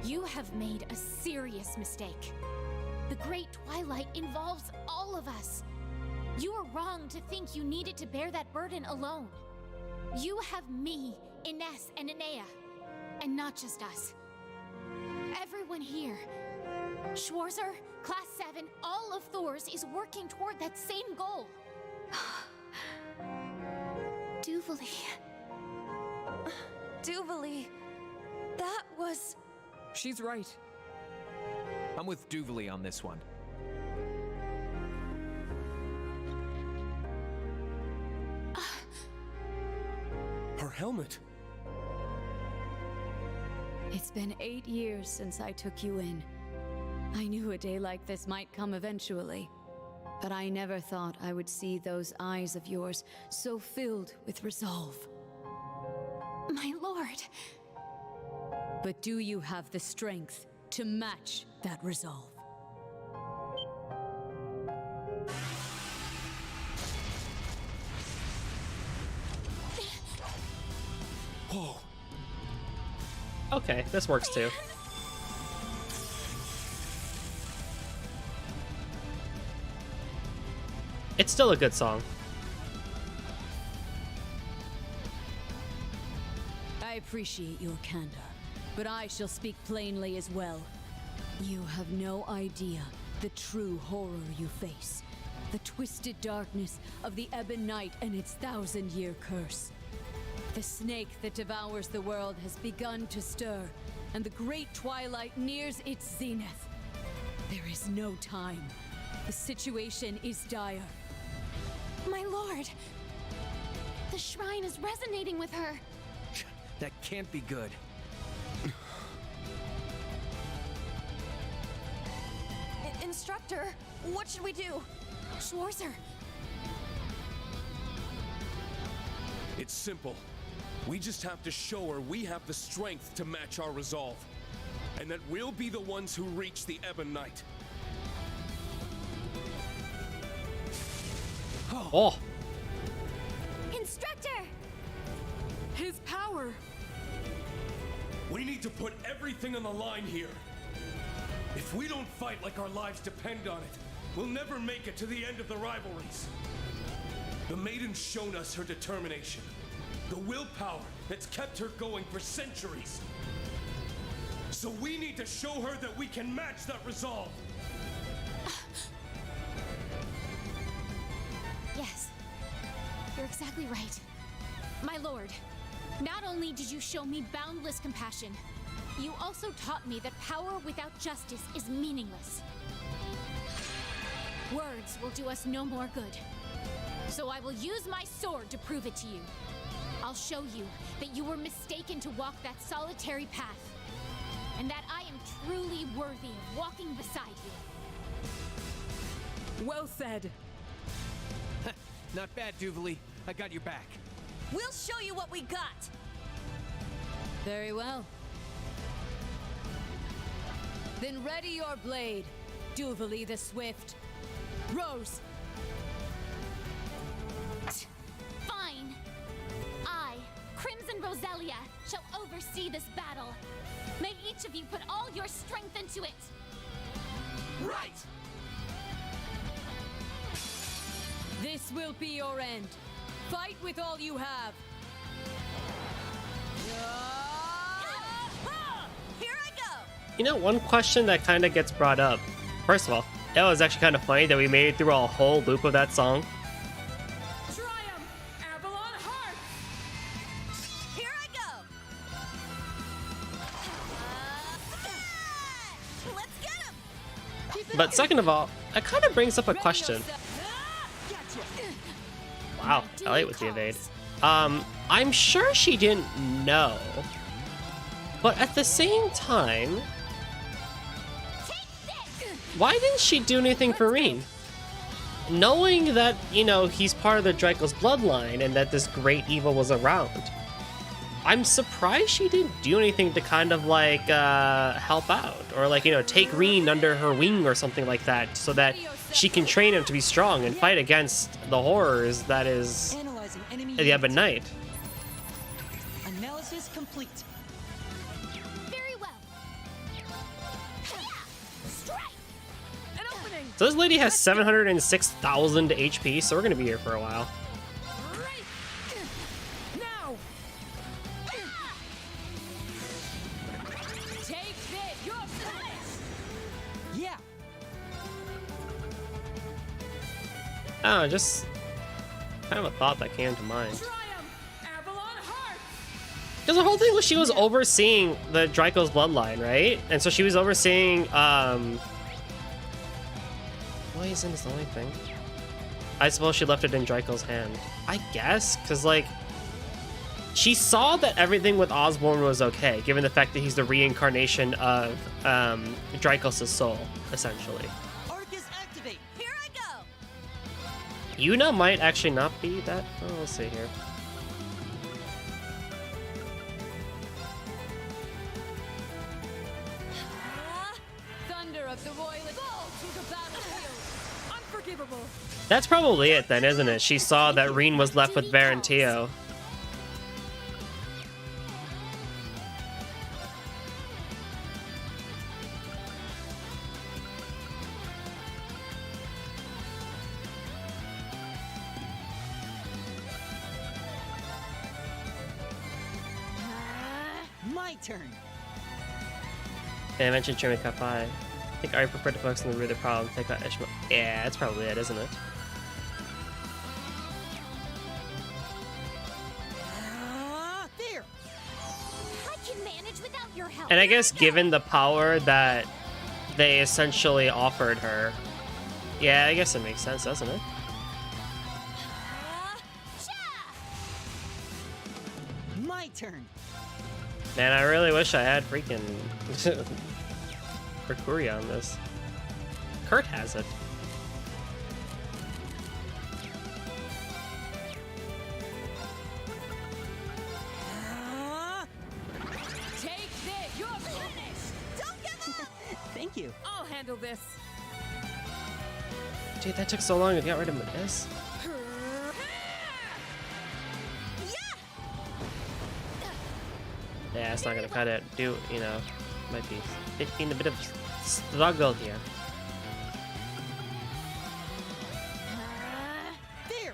Speaker 2: you have made a serious mistake. The Great Twilight involves all of us. You are wrong to think you needed to bear that burden alone. You have me, Ines, and Enea, and not just us. Everyone here, Schwarzer, Class 7, all of Thor's is working toward that same goal. Duvali.
Speaker 12: Duvali. That was...
Speaker 7: She's right. I'm with Duvali on this one.
Speaker 13: Her helmet.
Speaker 14: It's been 8 years since I took you in. I knew a day like this might come eventually, but I never thought I would see those eyes of yours so filled with resolve.
Speaker 2: My lord.
Speaker 14: But do you have the strength to match that resolve?
Speaker 13: Whoa.
Speaker 1: Okay, this works too. It's still a good song.
Speaker 14: I appreciate your candor, but I shall speak plainly as well. You have no idea the true horror you face. The twisted darkness of the Ebon Knight and its 1,000-year curse. The snake that devours the world has begun to stir, and the Great Twilight nears its zenith. There is no time, The situation is dire.
Speaker 2: My lord! The shrine is resonating with her.
Speaker 7: That can't be good.
Speaker 12: Instructor, what should we do?
Speaker 2: Schwarzer!
Speaker 13: It's simple. We just have to show her we have the strength to match our resolve. And that we'll be the ones who reach the Ebon Knight.
Speaker 1: Oh.
Speaker 2: Instructor!
Speaker 15: His power!
Speaker 13: We need to put everything on the line here. If we don't fight like our lives depend on it, we'll never make it to the end of the rivalries. The Maiden's shown us her determination. The willpower that's kept her going for centuries. So we need to show her that we can match that resolve.
Speaker 2: Yes, you're exactly right. My lord, not only did you show me boundless compassion, you also taught me that power without justice is meaningless. Words will do us no more good. So I will use my sword to prove it to you. I'll show you that you were mistaken to walk that solitary path, and that I am truly worthy of walking beside you.
Speaker 15: Well said.
Speaker 7: Not bad, Duvali. I got your back.
Speaker 12: We'll show you what we got.
Speaker 14: Very well. Then ready your blade, Duvali the Swift. Rose!
Speaker 2: Fine! I, Crimson Roselia, shall oversee this battle. May each of you put all your strength into it!
Speaker 13: Right!
Speaker 14: This will be your end. Fight with all you have.
Speaker 12: Here I go!
Speaker 1: You know, one question that kind of gets brought up. First of all, that was actually kind of funny that we made it through a whole loop of that song.
Speaker 15: Triumph! Avalon Heart!
Speaker 12: Here I go! Let's get him!
Speaker 1: But second of all, it kind of brings up a question. Wow, Elliot with the evade. I'm sure she didn't know. But at the same time, why didn't she do anything for Reen? Knowing that, you know, he's part of the Draco's bloodline and that this great evil was around, I'm surprised she didn't do anything to kind of like help out or like, you know, take Reen under her wing or something like that so that she can train him to be strong and fight against the horrors that is the Ebon Knight.
Speaker 8: Analysis complete.
Speaker 2: Very well. Strike!
Speaker 15: An opening!
Speaker 1: So this lady has 706,000 HP, so we're gonna be here for a while.
Speaker 15: Now!
Speaker 14: Take this! You're finished!
Speaker 8: Yeah.
Speaker 1: Oh, just kind of a thought that came to mind.
Speaker 15: Triumph! Avalon Heart!
Speaker 1: Because the whole thing was she was overseeing the Draco's bloodline, right? And so she was overseeing, Poison is the only thing. I suppose she left it in Draco's hand. I guess, because, like, she saw that everything with Osborne was okay, given the fact that he's the reincarnation of, Dracos' soul, essentially.
Speaker 8: Orchis activate.
Speaker 12: Here I go!
Speaker 1: Yuna might actually not be that. Oh, we'll see here.
Speaker 14: Thunder of the royal fall to the battlefield.
Speaker 15: Unforgivable!
Speaker 1: That's probably it then, isn't it? She saw that Reen was left with Varantio.
Speaker 8: My turn.
Speaker 1: Yeah, I mentioned Jeremy Kapai. I think I prefer to focus on the root of the problem. Take out Ishmael. Yeah, that's probably it, isn't it?
Speaker 8: There.
Speaker 2: I can manage without your help.
Speaker 1: And I guess given the power that they essentially offered her, Yeah, I guess it makes sense, doesn't it?
Speaker 8: My turn.
Speaker 1: Man, I really wish I had freaking Mercury on this. Kurt has it.
Speaker 14: Take this! You're finished!
Speaker 8: Don't give up! Thank you.
Speaker 14: I'll handle this.
Speaker 1: Dude, that took so long to get rid of this. Yeah, it's not gonna cut it. You know, might be in a bit of struggle here.
Speaker 8: There.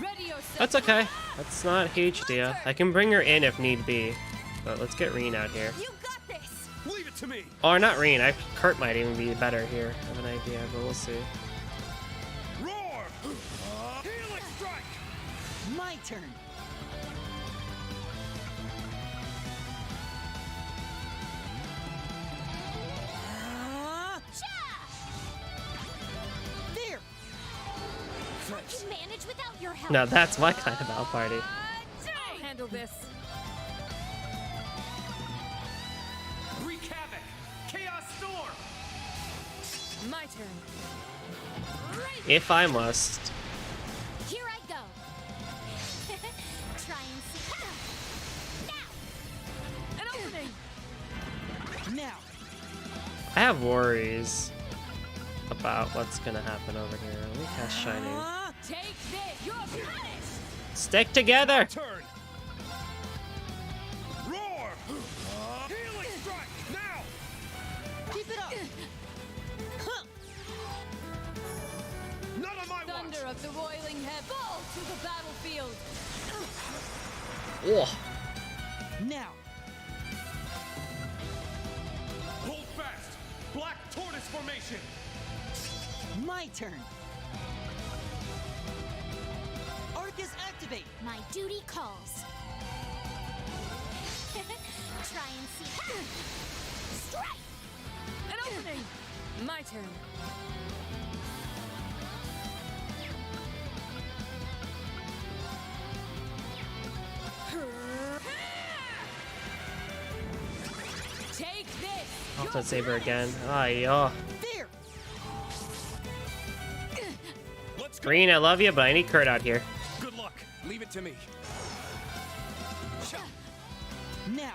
Speaker 14: Ready yourself.
Speaker 1: That's okay. That's not a huge deal. I can bring her in if need be. But let's get Reen out here.
Speaker 3: You got this.
Speaker 13: Leave it to me.
Speaker 1: Or not Reen. Kurt might even be better here. I have an idea, but we'll see.
Speaker 13: Roar! Healing strike.
Speaker 8: My turn. There.
Speaker 3: I can manage without your help.
Speaker 1: Now that's my kind of out party.
Speaker 14: I'll handle this.
Speaker 13: Wreak havoc. Chaos storm.
Speaker 14: My turn.
Speaker 1: If I must.
Speaker 3: Here I go. Try and see. Now.
Speaker 14: An opening.
Speaker 8: Now.
Speaker 1: I have worries about what's gonna happen over here. Let me cast Shining.
Speaker 14: Take this. You're finished.
Speaker 1: Stick together!
Speaker 13: Turn. Roar! Healing strike. Now.
Speaker 8: Keep it up.
Speaker 13: None of my
Speaker 14: Thunder of the roiling head. Fall to the battlefield.
Speaker 1: Oh.
Speaker 8: Now.
Speaker 13: Hold fast. Black tortoise formation.
Speaker 8: My turn. Orchis activate.
Speaker 3: My duty calls. Try and see. Strike.
Speaker 14: An opening. My turn. Take this.
Speaker 1: Ultimate Saber again. Ay-yo.
Speaker 8: There.
Speaker 13: Let's go.
Speaker 1: Reen, I love you, but I need Kurt out here.
Speaker 13: Good luck. Leave it to me.
Speaker 8: Now.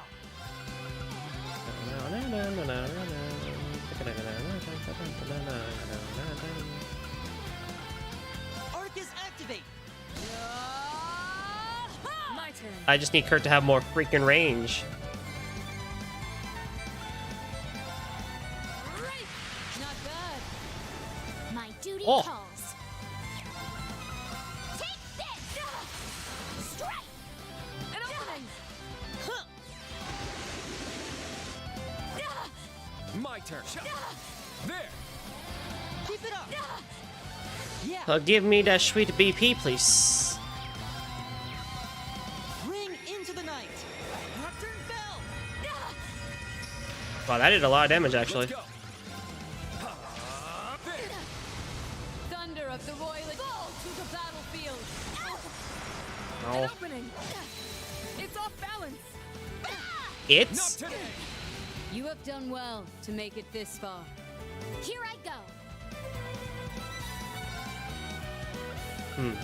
Speaker 8: Orchis activate.
Speaker 14: My turn.
Speaker 1: I just need Kurt to have more freaking range.
Speaker 14: Not bad.
Speaker 3: My duty
Speaker 1: Oh.
Speaker 3: calls. Take this. Strike.
Speaker 14: An opening.
Speaker 13: My turn. There.
Speaker 8: Keep it up. Yeah.
Speaker 1: Give me that sweet BP, please.
Speaker 8: Ring into the night. Nocturne bell.
Speaker 1: Wow, that did a lot of damage, actually.
Speaker 13: Let's go.
Speaker 14: Thunder of the roiling. Fall to the battlefield.
Speaker 1: Oh.
Speaker 14: An opening. It's off balance.
Speaker 13: Not
Speaker 1: It's?
Speaker 13: today.
Speaker 14: You have done well to make it this far.
Speaker 3: Here I go.
Speaker 1: Hmm.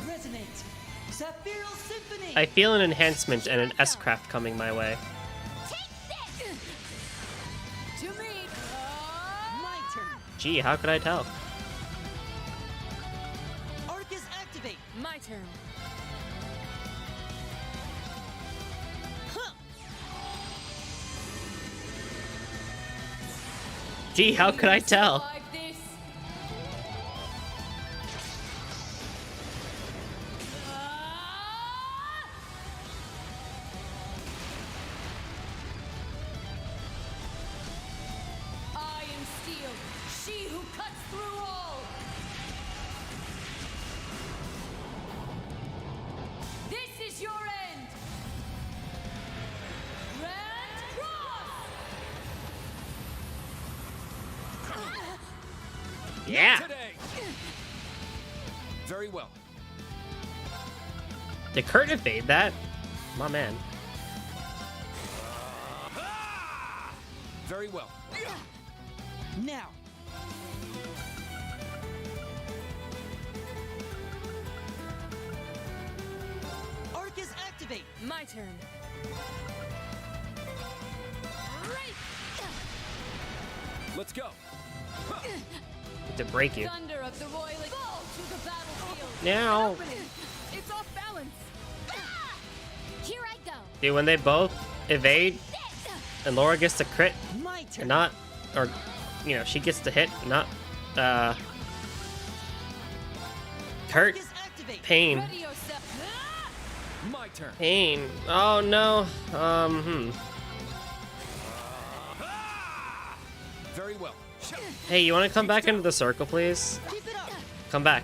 Speaker 8: Resonate. Sapphiril Symphony.
Speaker 1: I feel an enhancement and an S-craft coming my way.
Speaker 3: Take this.
Speaker 14: To me.
Speaker 8: My turn.
Speaker 1: Gee, how could I tell?
Speaker 8: Orchis activate.
Speaker 14: My turn.
Speaker 1: Gee, how could I tell?
Speaker 14: Survive this. battlefield, she who cuts through all. This is your end. Grand cross.
Speaker 1: Yeah.
Speaker 13: Today. Very well.
Speaker 1: Did Kurt evade that? My man.
Speaker 13: Very well.
Speaker 8: Now. Orchis activate.
Speaker 15: My turn.
Speaker 13: Let's go.
Speaker 1: To break you.
Speaker 14: Thunder of the royal fall to the battlefield.
Speaker 1: Now.
Speaker 15: It's off balance.
Speaker 2: Here I go.
Speaker 1: Dude, when they both evade and Laura gets to crit
Speaker 8: My turn.
Speaker 1: and not, or, you know, she gets to hit, not, Kurt,
Speaker 8: Orchis activate.
Speaker 1: pain,
Speaker 14: Ready yourself.
Speaker 13: My turn.
Speaker 1: pain. Oh no.
Speaker 13: Very well.
Speaker 1: Hey, you want to come back into the circle, please?
Speaker 8: Keep it up.
Speaker 1: Come back.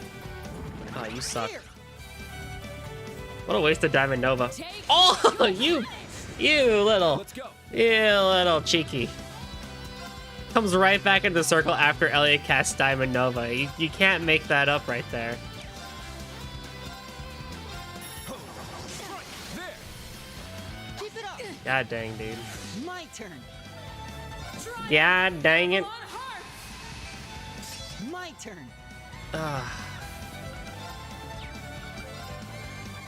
Speaker 1: Oh, you suck. What a waste of Diamond Nova. Oh, you little,
Speaker 13: Let's go.
Speaker 1: you little cheeky. Comes right back into the circle after Elliot casts Diamond Nova. You can't make that up right there.
Speaker 13: There.
Speaker 8: Keep it up.
Speaker 1: God dang, dude.
Speaker 8: My turn.
Speaker 1: God dang it.
Speaker 8: My turn.
Speaker 1: Ah.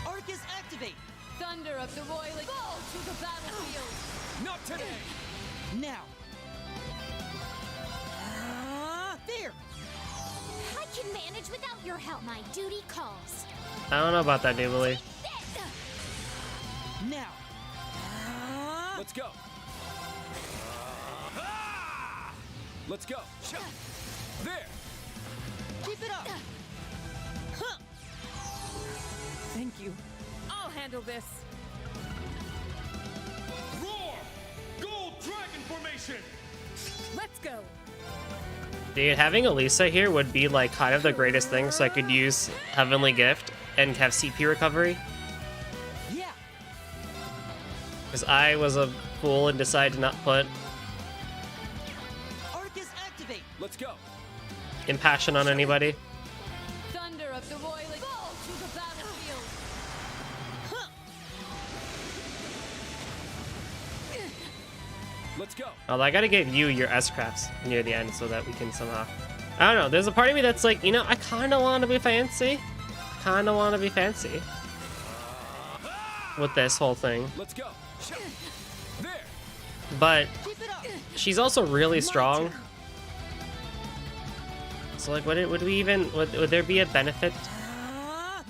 Speaker 8: Orchis activate.
Speaker 14: Thunder of the royal fall to the battlefield.
Speaker 13: Not today.
Speaker 8: Now. There.
Speaker 2: I can manage without your help. My duty calls.
Speaker 1: I don't know about that, Jubilee.
Speaker 8: Now.
Speaker 13: Let's go. Let's go. There.
Speaker 8: Keep it up. Huh.
Speaker 15: Thank you. I'll handle this.
Speaker 10: Roar! Gold Dragon Formation!
Speaker 15: Let's go.
Speaker 1: Dude, having Elisa here would be like kind of the greatest thing, so I could use Heavenly Gift and have CP recovery.
Speaker 8: Yeah.
Speaker 1: Because I was a fool and decided to not put
Speaker 8: Orchis activate.
Speaker 13: Let's go.
Speaker 1: Impassion on anybody.
Speaker 14: Thunder of the royal fall to the battlefield.
Speaker 13: Let's go.
Speaker 1: Oh, I gotta give you your S-Crafts near the end so that we can somehow... I don't know, there's a part of me that's like, you know, I kinda wanna be fancy. Kinda wanna be fancy. With this whole thing.
Speaker 13: Let's go. There.
Speaker 1: But
Speaker 8: Keep it up.
Speaker 1: she's also really strong. So like, would we even, would there be a benefit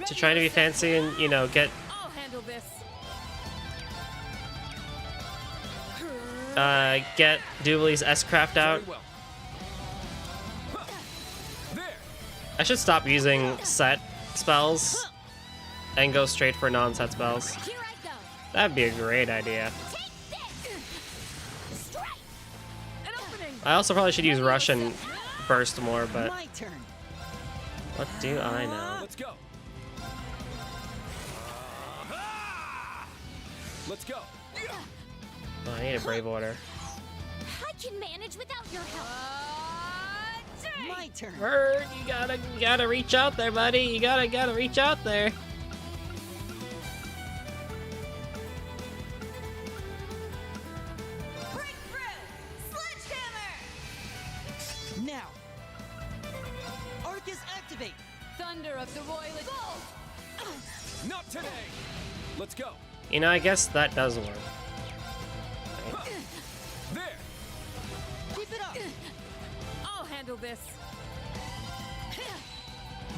Speaker 1: to trying to be fancy and, you know, get
Speaker 15: I'll handle this.
Speaker 1: get Jubilee's S-Craft out?
Speaker 13: Very well. There.
Speaker 1: I should stop using set spells and go straight for non-set spells.
Speaker 2: Here I go.
Speaker 1: That'd be a great idea.
Speaker 2: Take this. Strike.
Speaker 15: An opening.
Speaker 1: I also probably should use Rush and Burst more, but
Speaker 8: My turn.
Speaker 1: what do I know?
Speaker 13: Let's go. Let's go.
Speaker 1: Oh, I need a Brave Order.
Speaker 2: I can manage without your help.
Speaker 8: My turn.
Speaker 1: Bird, you gotta reach out there, buddy. You gotta reach out there.
Speaker 8: Now. Orchis activate.
Speaker 14: Thunder of the royal fall.
Speaker 13: Not today. Let's go.
Speaker 1: You know, I guess that does work.
Speaker 13: There.
Speaker 8: Keep it up.
Speaker 15: I'll handle this.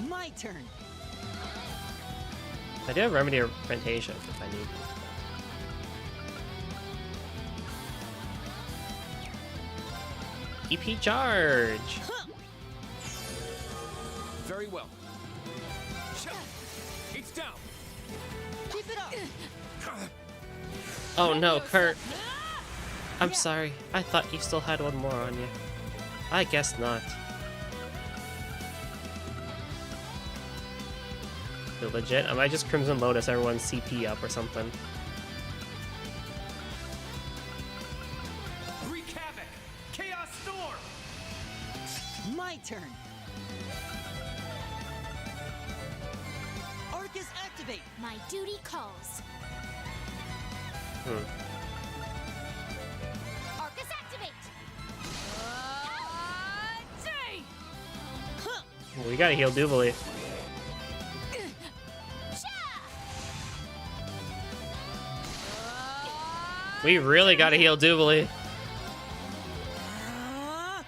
Speaker 8: My turn.
Speaker 1: I do have Remedy or Fantasia if I need. EP charge.
Speaker 13: Very well. It's down.
Speaker 8: Keep it up.
Speaker 1: Oh no, Kurt. I'm sorry. I thought you still had one more on you. I guess not. They're legit. I might just Crimson Lotus everyone's CP up or something.
Speaker 4: Wreak havoc! Chaos Storm!
Speaker 8: My turn. Orchis activate.
Speaker 2: My duty calls. Orchis activate.
Speaker 1: We gotta heal Duvalie. We really gotta heal Duvalie.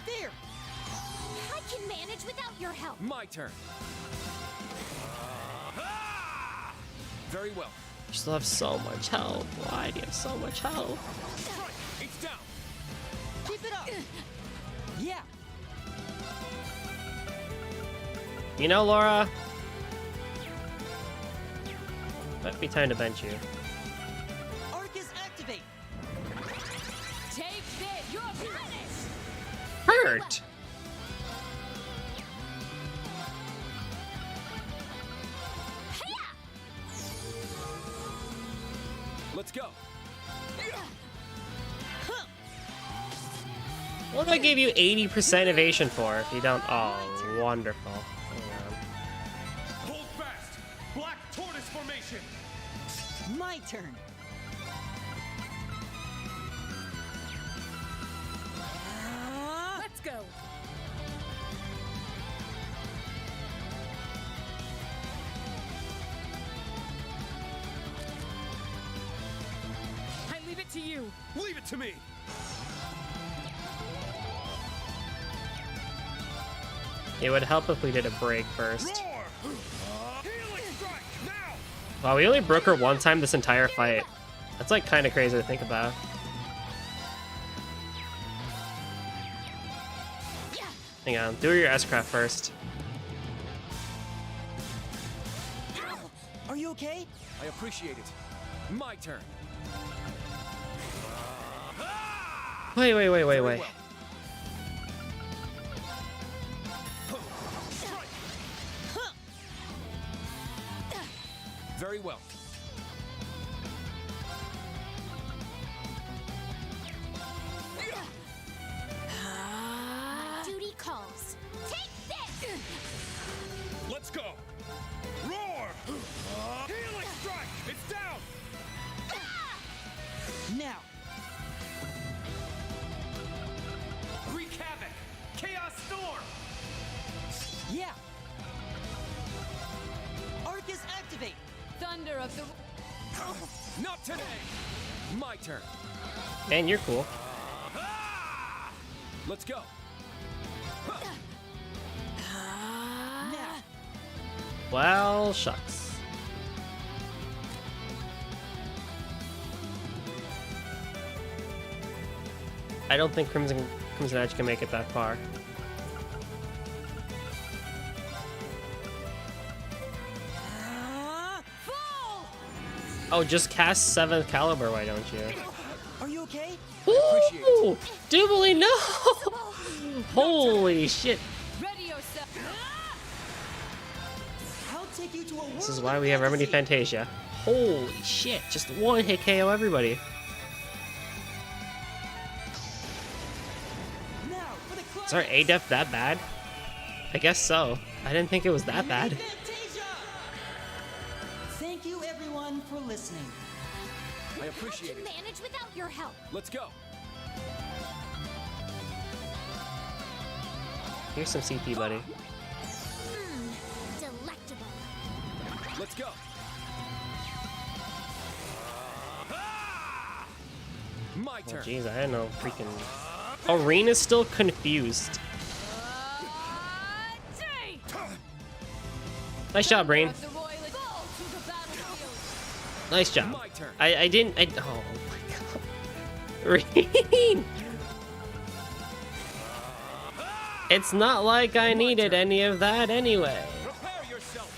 Speaker 8: There.
Speaker 2: I can manage without your help.
Speaker 13: My turn. Very well.
Speaker 1: You still have so much health. Why do you have so much health?
Speaker 13: It's down.
Speaker 8: Keep it up. Yeah.
Speaker 1: You know, Laura, might be time to bench you.
Speaker 8: Orchis activate.
Speaker 14: Take this! You're punished!
Speaker 1: Hurt.
Speaker 13: Let's go.
Speaker 1: What do I give you 80% evasion for if you don't? Oh, wonderful.
Speaker 4: Hold fast! Black Tortoise Formation!
Speaker 8: My turn.
Speaker 14: Let's go! I leave it to you.
Speaker 13: Leave it to me.
Speaker 1: It would help if we did a break first.
Speaker 4: Roar! Healing strike! Now!
Speaker 1: Wow, we only broke her one time this entire fight. That's like kind of crazy to think about. Hang on, do your S-Craft first.
Speaker 8: Are you okay?
Speaker 13: I appreciate it. My turn.
Speaker 1: Wait.
Speaker 13: Very well.
Speaker 2: My duty calls. Take this!
Speaker 4: Let's go! Roar! Healing strike! It's down!
Speaker 8: Now.
Speaker 4: Wreak havoc! Chaos Storm!
Speaker 8: Yeah. Orchis activate.
Speaker 14: Thunder of the...
Speaker 13: Not today. My turn.
Speaker 1: Man, you're cool.
Speaker 13: Let's go.
Speaker 8: Now.
Speaker 1: Well, shucks. I don't think Crimson Edge can make it that far. Oh, just cast 7th Caliber, why don't you?
Speaker 8: Are you okay?
Speaker 1: Ooh! Duvalie, no! Holy shit.
Speaker 14: Ready yourself.
Speaker 8: I'll take you to a
Speaker 1: This
Speaker 8: world
Speaker 1: is why
Speaker 8: of
Speaker 1: we have Remedy
Speaker 8: fantasy.
Speaker 1: Fantasia. Holy shit, just one hit KO everybody.
Speaker 8: Now for the
Speaker 1: Is our A-Def that bad? I guess so. I didn't think it was that bad.
Speaker 8: Fantasia! Thank you everyone for listening.
Speaker 13: I appreciate
Speaker 2: I can
Speaker 13: it.
Speaker 2: manage without your help.
Speaker 13: Let's go.
Speaker 1: Here's some CP, buddy.
Speaker 2: Delectable.
Speaker 13: Let's go. My
Speaker 1: Oh,
Speaker 13: turn.
Speaker 1: jeez, I don't know. Freaking. Arena's still confused. Nice job, Brain. Nice job.
Speaker 13: My turn.
Speaker 1: I didn't. Oh my god. Rain! It's not like I needed any of that anyway.
Speaker 13: Prepare yourself.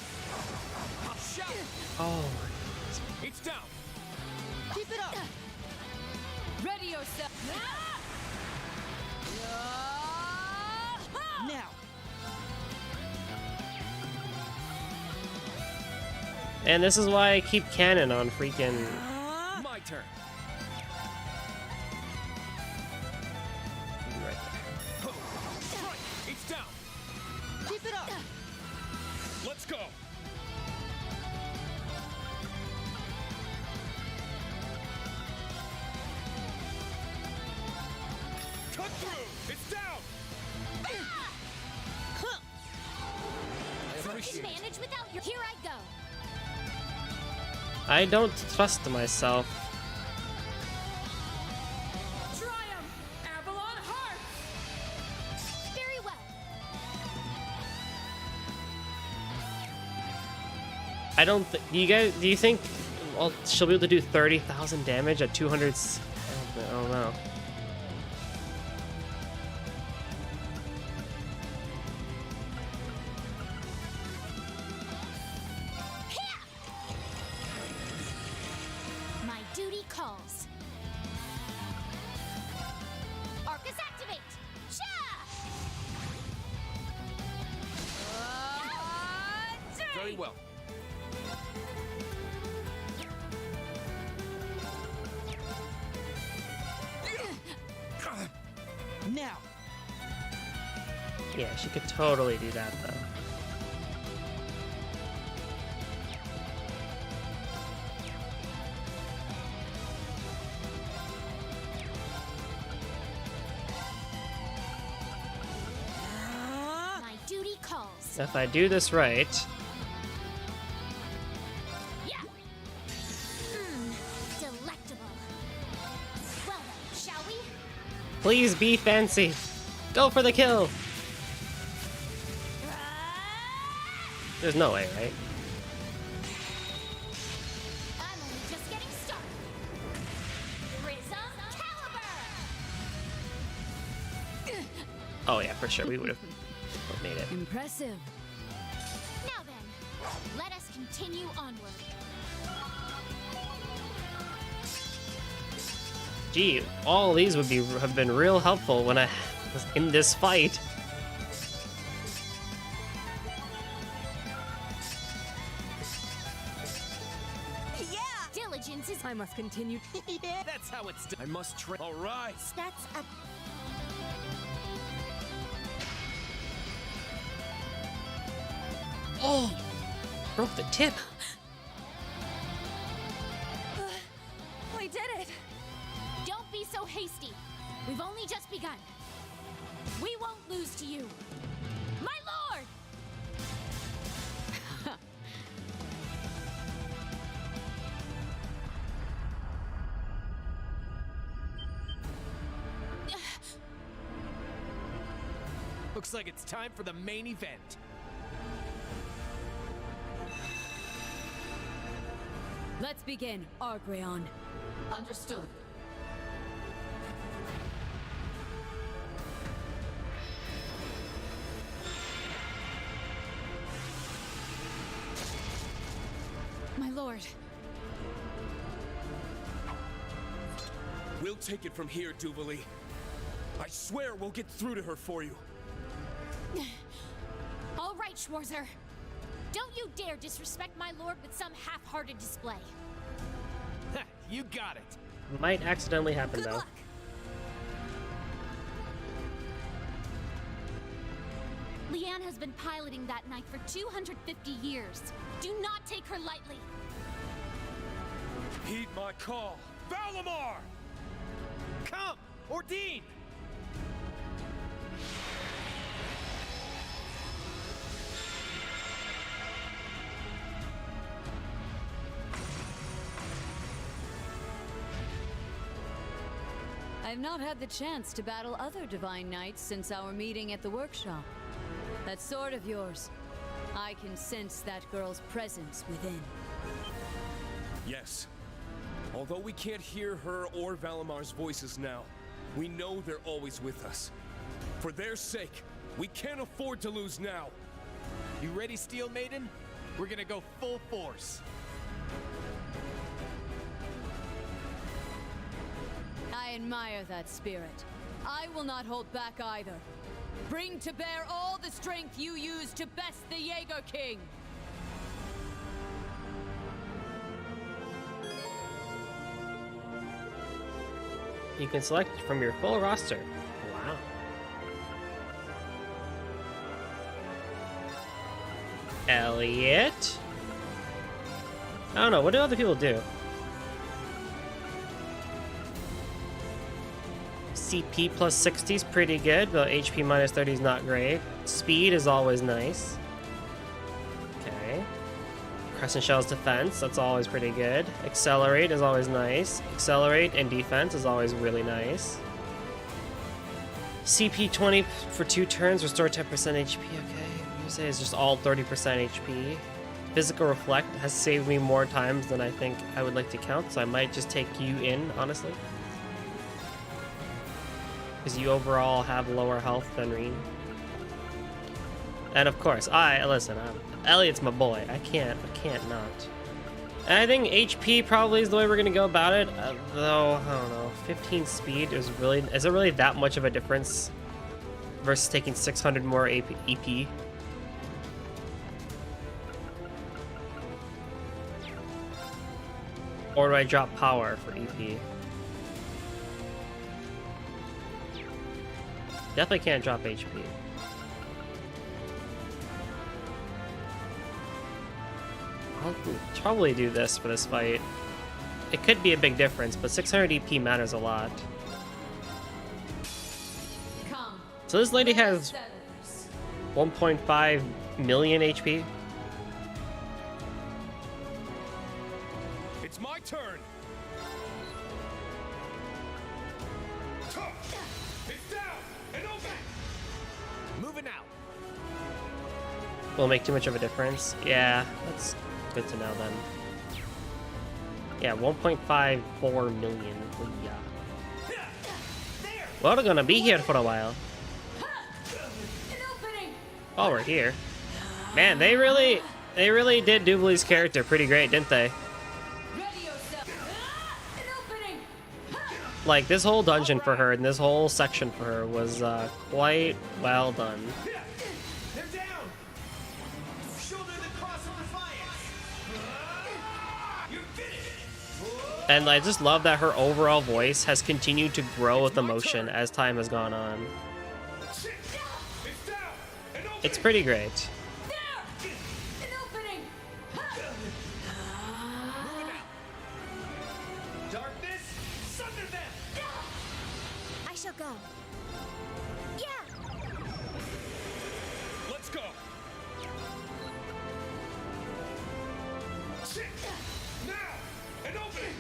Speaker 13: Shout.
Speaker 1: Oh
Speaker 13: It's down.
Speaker 8: Keep it up.
Speaker 14: Ready yourself.
Speaker 8: Now!
Speaker 1: And this is why I keep cannon on freaking...
Speaker 4: My turn.
Speaker 1: Right there.
Speaker 4: Strike! It's down!
Speaker 8: Keep it up!
Speaker 4: Let's go! Cut through! It's down!
Speaker 3: I can manage without your. Here I go.
Speaker 1: I don't trust myself.
Speaker 15: Triumph! Avalon Heart!
Speaker 3: Very well.
Speaker 1: I don't. Do you think? Well, she'll be able to do 30,000 damage at 200. I don't know.
Speaker 3: My duty calls. Orchis activate.
Speaker 13: Very well.
Speaker 8: Now!
Speaker 1: Yeah, she could totally do that though.
Speaker 3: My duty calls.
Speaker 1: If I do this right,
Speaker 3: Yeah. Delectable. Well then, shall we?
Speaker 1: please be fancy. Go for the kill. There's no way, right?
Speaker 3: I'm only just getting started. Prism Caliber.
Speaker 1: Oh yeah, for sure we would have made it.
Speaker 14: Impressive.
Speaker 3: Now then, let us continue onward.
Speaker 1: Gee, all these would have been real helpful when I was in this fight.
Speaker 3: Yeah. Diligence is.
Speaker 15: I must continue.
Speaker 8: Yeah, that's how it's done.
Speaker 4: I must train. All right.
Speaker 3: That's a.
Speaker 1: Oh, broke the tip.
Speaker 3: We did it. Don't be so hasty. We've only just begun. We won't lose to you, my lord.
Speaker 4: Looks like it's time for the main event.
Speaker 14: Let's begin, Argreon.
Speaker 15: Understood.
Speaker 3: My lord.
Speaker 13: We'll take it from here, Duvali. I swear we'll get through to her for you.
Speaker 3: All right, Schwarzer. Don't you dare disrespect my lord with some half-hearted display.
Speaker 4: You got it.
Speaker 1: Might accidentally happen
Speaker 3: Good
Speaker 1: though.
Speaker 3: luck. Leanne has been piloting that knight for 250 years. Do not take her lightly.
Speaker 4: Heed my call. Valimar! Come, Ordine!
Speaker 14: I've not had the chance to battle other divine knights since our meeting at the workshop. That sword of yours, I can sense that girl's presence within.
Speaker 13: Yes. Although we can't hear her or Valimar's voices now, we know they're always with us. For their sake, we can't afford to lose now.
Speaker 4: You ready, Steel Maiden? We're gonna go full force.
Speaker 14: I admire that spirit. I will not hold back either. Bring to bear all the strength you use to best the Jaeger King.
Speaker 1: You can select from your full roster. Wow. Elliot? I don't know, what do other people do? CP plus 60 is pretty good, but HP minus 30 is not great. Speed is always nice. Okay. Crescent Shell's defense, that's always pretty good. Accelerate is always nice. Accelerate and defense is always really nice. CP 20 for 2 turns, restore 10% HP, okay. Music is just all 30% HP. Physical Reflect has saved me more times than I think I would like to count, so I might just take you in, honestly. Because you overall have lower health than Reen. And of course, Elliot's my boy. I can't not. And I think HP probably is the way we're gonna go about it. Though I don't know, 15 speed is it really that much of a difference versus taking 600 more EP? Or do I drop power for EP? Definitely can't drop HP. I'll probably do this for this fight. It could be a big difference, but 600 EP matters a lot. So this lady has 1.5 million HP.
Speaker 13: It's my turn. It's down and open. Moving out.
Speaker 1: Will it make too much of a difference? Yeah, that's good to know then. Yeah, 1.54 million. Yeah. Well, we're gonna be here for a while. While we're here. Man, they really did Duvali's character pretty great, didn't they? Like, this whole dungeon for her and this whole section for her was quite well done.
Speaker 13: They're down. Shoulder the cross of defiance. You're finished.
Speaker 1: And I just love that her overall voice has continued to grow with emotion as time has gone on. It's pretty great.
Speaker 13: Darkness, sunder them.
Speaker 3: I shall go. Yeah.
Speaker 13: Let's go. Now, an opening.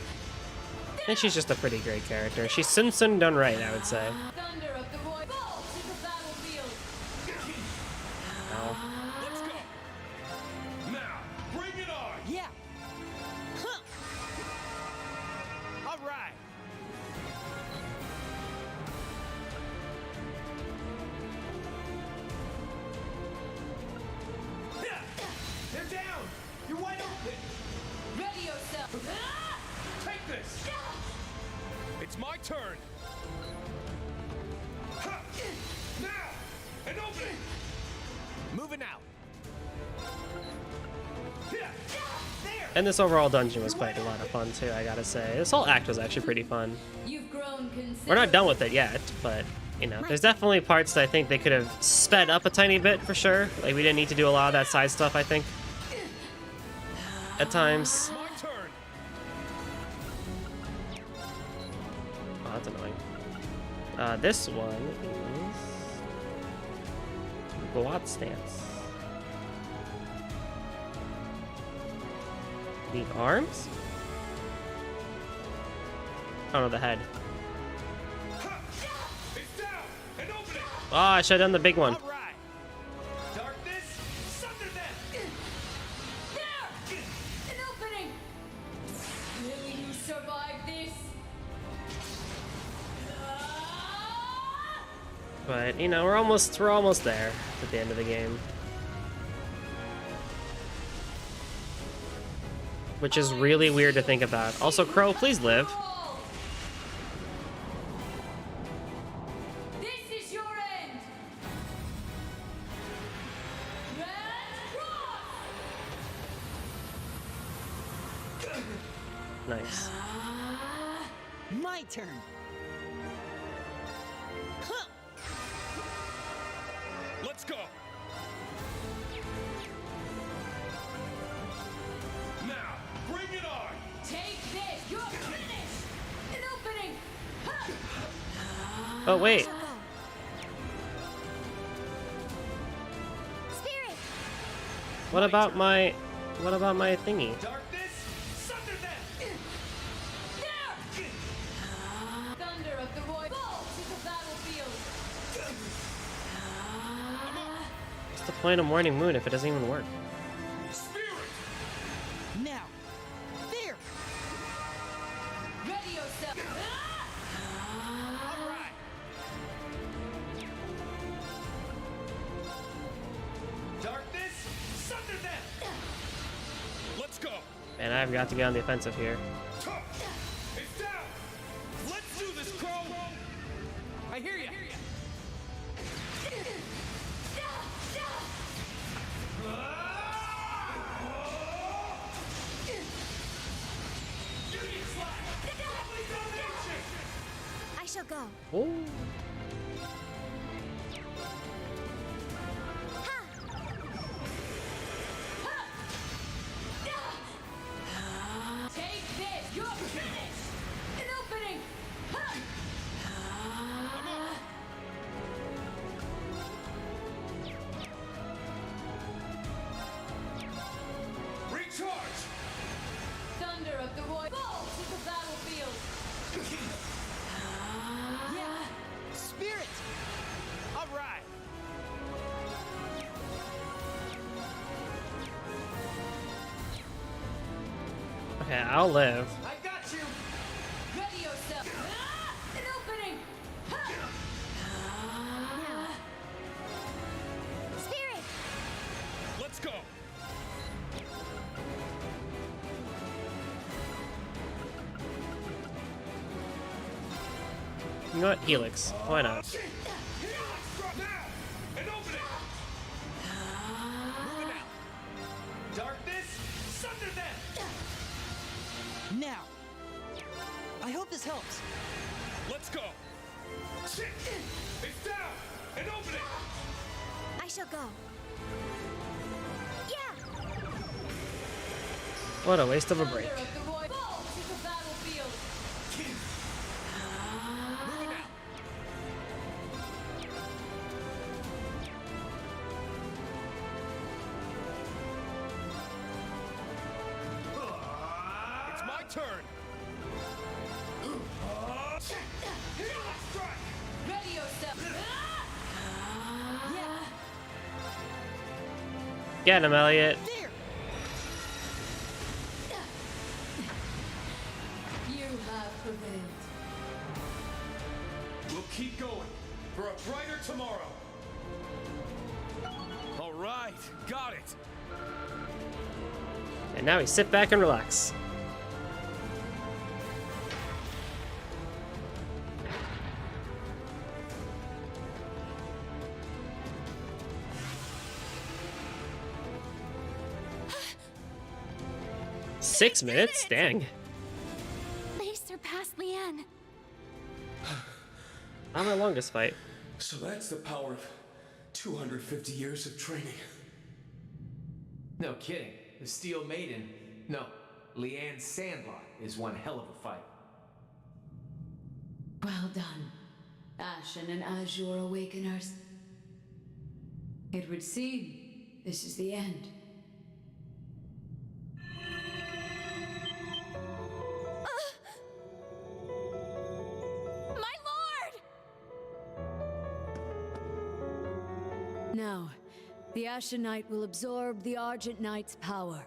Speaker 1: And she's just a pretty great character. She's Simpson done right, I would say.
Speaker 14: Thunder of the void. Fall to the battlefield.
Speaker 13: Let's go. Now, bring it on.
Speaker 8: Yeah.
Speaker 13: All right. They're down. You're wide open.
Speaker 14: Ready yourself.
Speaker 13: Take this. It's my turn. Now, an opening. Moving out.
Speaker 1: And this overall dungeon was quite a lot of fun too, I gotta say. This whole act was actually pretty fun.
Speaker 14: You've grown
Speaker 1: We're not done with it yet, but you know, there's definitely parts that I think they could have sped up a tiny bit for sure. Like, we didn't need to do a lot of that side stuff, I think. At times.
Speaker 13: My turn.
Speaker 1: Oh, that's annoying. This one is Goat Stance. The arms? Oh no, the head.
Speaker 13: It's down. An opening.
Speaker 1: Oh, I should have done the big one.
Speaker 13: All right. Darkness, sunder them.
Speaker 14: There! An opening! Will you survive this?
Speaker 1: But you know, we're almost there at the end of the game. Which is really weird to think about. Also, Crow, please live.
Speaker 14: This is your end.
Speaker 1: Nice.
Speaker 8: My turn. Huh.
Speaker 13: Let's go! Now, bring it on!
Speaker 14: Take this! You're finished! An opening!
Speaker 1: Oh, wait.
Speaker 3: Spirit!
Speaker 1: What about my thingy?
Speaker 13: Darkness, sunder them!
Speaker 14: Thunder of the Roy Ball to the battlefield!
Speaker 1: What's the point of Morning Moon if it doesn't even work?
Speaker 8: Now. There.
Speaker 14: Ready yourself!
Speaker 13: Darkness, sunder them! Let's go!
Speaker 1: Man, I've got to get on the offensive here.
Speaker 13: It's down! Let's do this, Crow!
Speaker 4: I hear you.
Speaker 3: I shall go.
Speaker 1: Oh.
Speaker 14: Take this! You're finished! An opening!
Speaker 13: Recharge!
Speaker 14: Thunder of the Roy Ball to the battlefield!
Speaker 8: Yeah. Spirit.
Speaker 4: All right.
Speaker 1: Okay, I'll live.
Speaker 4: I got you.
Speaker 14: Ready yourself! An opening!
Speaker 3: Spirit!
Speaker 13: Let's go!
Speaker 1: You know what? Helix. Why not?
Speaker 13: An opening! Moving out. Darkness, sunder them!
Speaker 8: Now. I hope this helps.
Speaker 13: Let's go! It's down! An opening!
Speaker 3: I shall go. Yeah!
Speaker 1: What a waste of a break.
Speaker 14: Thunder of the Roy Ball to the battlefield!
Speaker 13: Moving out. It's my turn!
Speaker 14: Ready yourself!
Speaker 8: Yeah.
Speaker 1: Get him, Elliot.
Speaker 8: There.
Speaker 14: You have prevailed.
Speaker 13: We'll keep going for a brighter tomorrow.
Speaker 4: All right, got it.
Speaker 1: And now we sit back and relax. Six minutes? Dang.
Speaker 2: They surpassed Leanne.
Speaker 1: Not my longest fight.
Speaker 13: So that's the power of 250 years of training.
Speaker 7: No kidding. The Steel Maiden, no, Leanne Sandlot is one hell of a fight.
Speaker 14: Well done, Ashen and Azure Awakeners. It would seem this is the end.
Speaker 2: My lord!
Speaker 14: Now, the Ashen Knight will absorb the Argent Knight's power,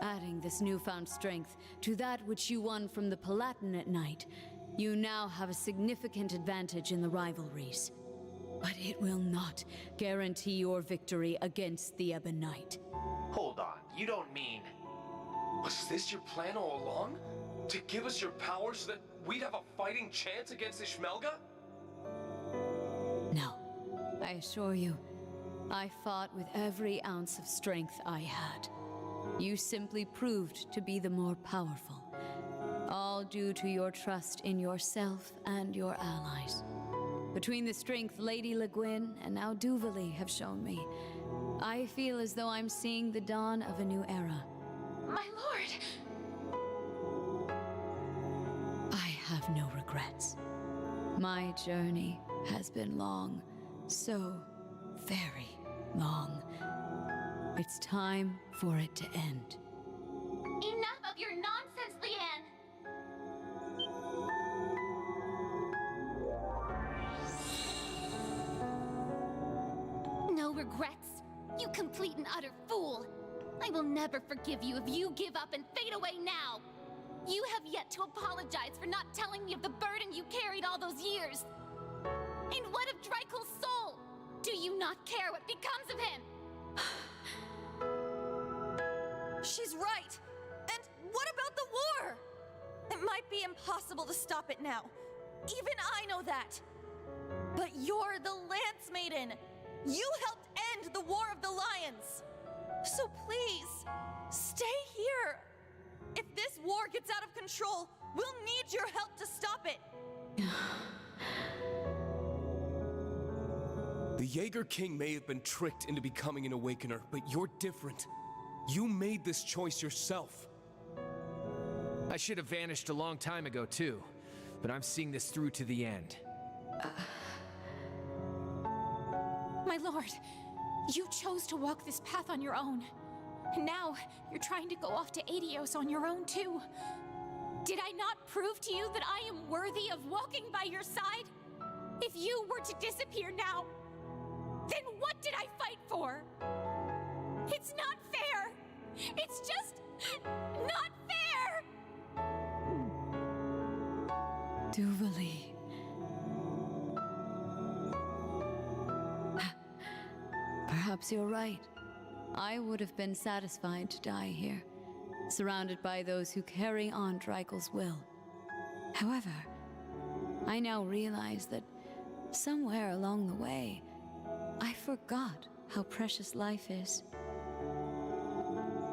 Speaker 14: adding this newfound strength to that which you won from the Palatinate Knight. You now have a significant advantage in the rivalries. But it will not guarantee your victory against the Ebon Knight.
Speaker 16: Hold on, you don't mean...
Speaker 13: Was this your plan all along? To give us your power so that we'd have a fighting chance against Ishmelga?
Speaker 14: No, I assure you, I fought with every ounce of strength I had. You simply proved to be the more powerful. All due to your trust in yourself and your allies. Between the strength Lady Le Guin and now Duvali have shown me, I feel as though I'm seeing the dawn of a new era.
Speaker 12: My lord!
Speaker 14: I have no regrets. My journey has been long, so very long. It's time for it to end.
Speaker 2: Enough of your nonsense, Leanne! No regrets, you complete and utter fool! I will never forgive you if you give up and fade away now! You have yet to apologize for not telling me of the burden you carried all those years! And what of Drykul's soul? Do you not care what becomes of him?
Speaker 12: She's right! And what about the war? It might be impossible to stop it now. Even I know that. But you're the Lance Maiden! You helped end the War of the Lions! So please, stay here! If this war gets out of control, we'll need your help to stop it!
Speaker 13: The Jaeger King may have been tricked into becoming an Awakener, but you're different. You made this choice yourself.
Speaker 7: I should have vanished a long time ago, too. But I'm seeing this through to the end.
Speaker 17: My lord, you chose to walk this path on your own. Now, you're trying to go off to Adios on your own, too. Did I not prove to you that I am worthy of walking by your side? If you were to disappear now, then what did I fight for? It's not fair! It's just not fair!
Speaker 14: Duvali. Perhaps you're right. I would have been satisfied to die here, surrounded by those who carry on Drykul's will. However, I now realize that somewhere along the way, I forgot how precious life is.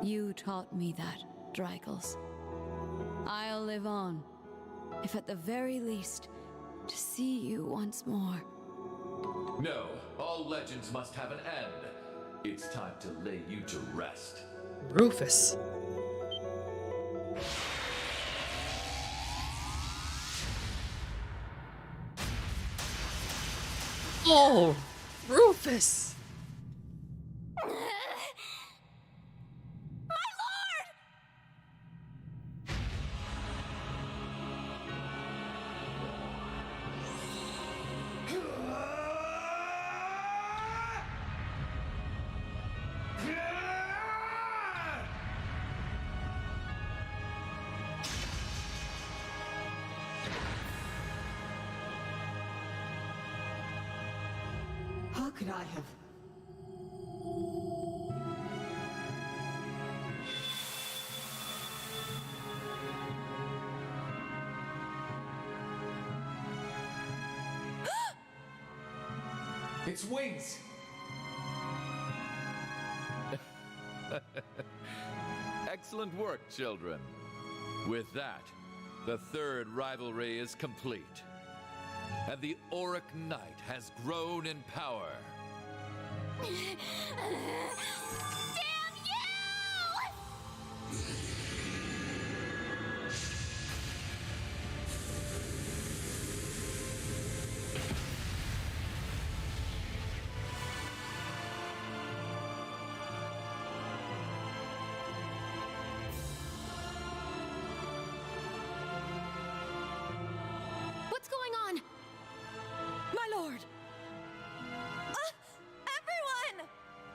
Speaker 14: You taught me that, Drykuls. I'll live on, if at the very least, to see you once more.
Speaker 18: No, all legends must have an end. It's time to lay you to rest.
Speaker 1: Rufus. Oh, Rufus.
Speaker 8: How could I have...
Speaker 18: Its wings! Excellent work, children. With that, the third rivalry is complete. And the Auric Knight has grown in power.
Speaker 2: Damn you!
Speaker 12: What's going on? My lord! Everyone!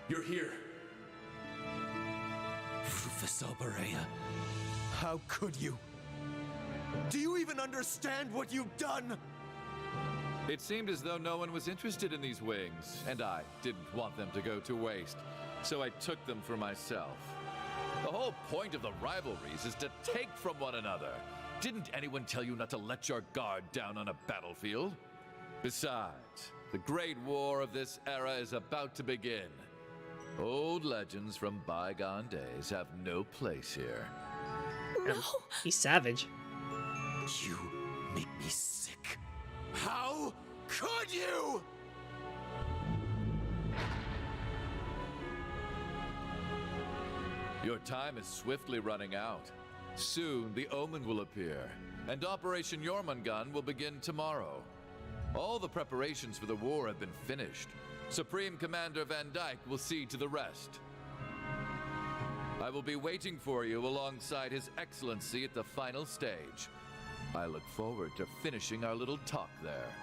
Speaker 18: You're here.
Speaker 4: Rufus Alberea, how could you? Do you even understand what you've done?
Speaker 18: It seemed as though no one was interested in these wings, and I didn't want them to go to waste, so I took them for myself. The whole point of the rivalries is to take from one another. Didn't anyone tell you not to let your guard down on a battlefield? Besides, the great war of this era is about to begin. Old legends from bygone days have no place here.
Speaker 1: No. He's savage.
Speaker 4: You make me sick. How could you?
Speaker 18: Your time is swiftly running out. Soon, the Omen will appear, and Operation Jormungand will begin tomorrow. All the preparations for the war have been finished. Supreme Commander Van Dyke will see to the rest. I will be waiting for you alongside His Excellency at the final stage. I look forward to finishing our little talk there.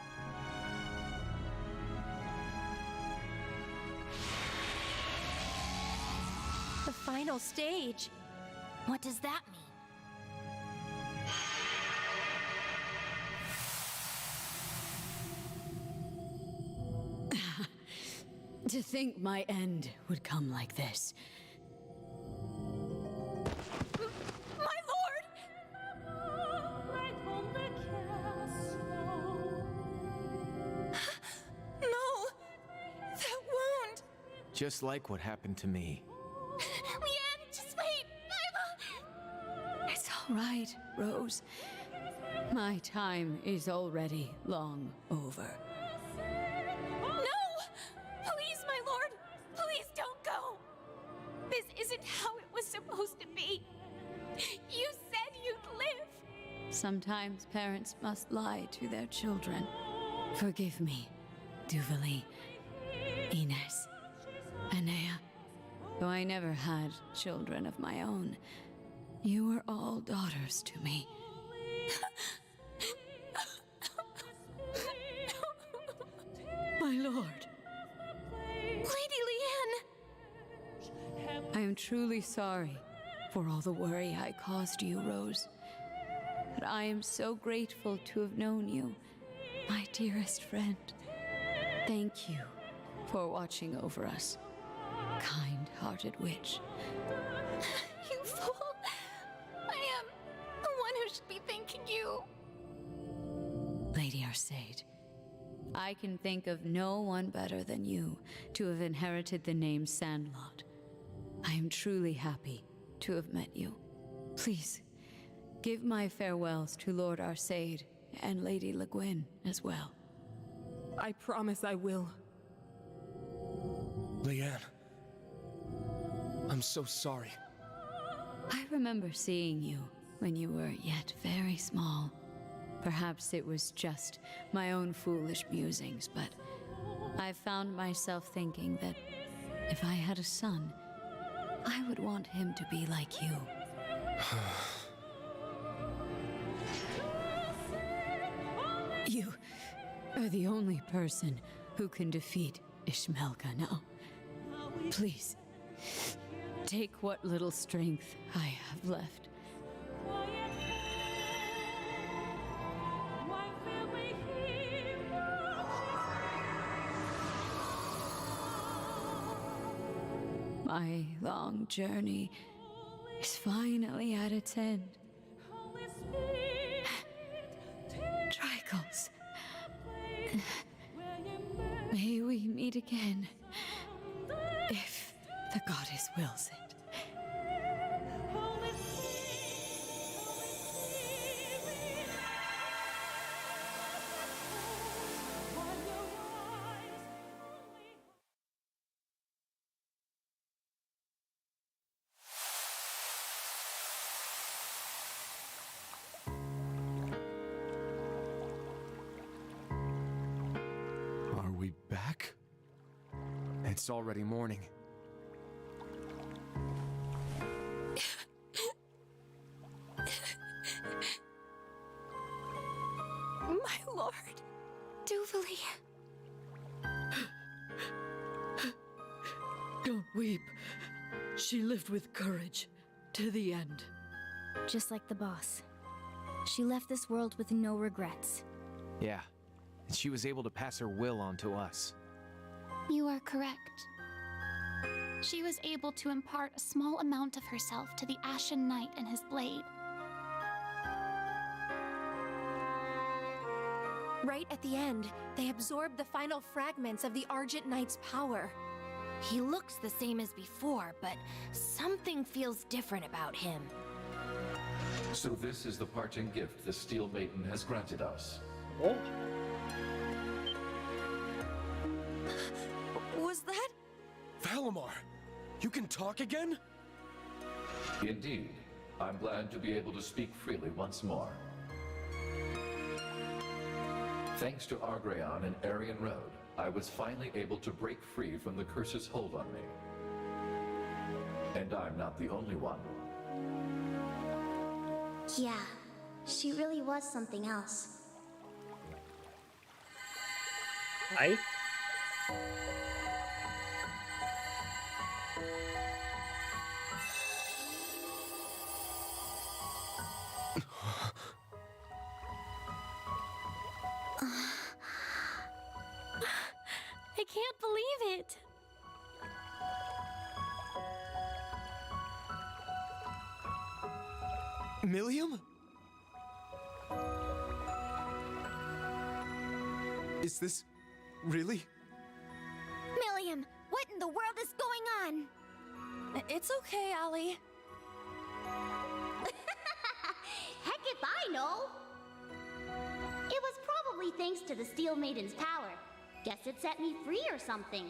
Speaker 3: The final stage? What does that mean?
Speaker 14: To think my end would come like this.
Speaker 12: My lord! No! That wound!
Speaker 7: Just like what happened to me.
Speaker 17: Leanne, just wait!
Speaker 14: It's all right, Rose. My time is already long over.
Speaker 17: Please, my lord! Please don't go! This isn't how it was supposed to be. You said you'd live.
Speaker 14: Sometimes parents must lie to their children. Forgive me, Duvali, Ines, Anea. Though I never had children of my own, you were all daughters to me. My lord.
Speaker 17: Lady Leanne!
Speaker 14: I am truly sorry for all the worry I caused you, Rose. But I am so grateful to have known you, my dearest friend. Thank you for watching over us, kind-hearted witch.
Speaker 17: You fool! I am the one who should be thanking you.
Speaker 14: Lady Arsaid, I can think of no one better than you to have inherited the name Sandlot. I am truly happy to have met you. Please, give my farewells to Lord Arsaid and Lady Le Guin as well.
Speaker 15: I promise I will.
Speaker 13: Leanne, I'm so sorry.
Speaker 14: I remember seeing you when you were yet very small. Perhaps it was just my own foolish musings, but I found myself thinking that if I had a son, I would want him to be like you. You are the only person who can defeat Ishmelka now. Please, take what little strength I have left. My long journey is finally at its end. Tricles, may we meet again, if the goddess wills it.
Speaker 7: Are we back? It's already morning.
Speaker 17: My lord, Duvali.
Speaker 14: Don't weep. She lived with courage to the end.
Speaker 19: Just like the boss. She left this world with no regrets.
Speaker 7: Yeah, and she was able to pass her will on to us.
Speaker 2: You are correct. She was able to impart a small amount of herself to the Ashen Knight and his blade.
Speaker 3: Right at the end, they absorbed the final fragments of the Argent Knight's power. He looks the same as before, but something feels different about him.
Speaker 18: So this is the parting gift the Steel Maiden has granted us.
Speaker 1: Oh.
Speaker 12: Was that?
Speaker 13: Valimar, you can talk again?
Speaker 18: Indeed. I'm glad to be able to speak freely once more. Thanks to Argreon and Aryan Road, I was finally able to break free from the curse's hold on me. And I'm not the only one.
Speaker 19: Yeah, she really was something else.
Speaker 1: I
Speaker 3: I can't believe it.
Speaker 4: Milliam? Is this really?
Speaker 3: Milliam, what in the world is going on?
Speaker 12: It's okay, Allie.
Speaker 19: Heck if I know! It was probably thanks to the Steel Maiden's power. Guess it set me free or something.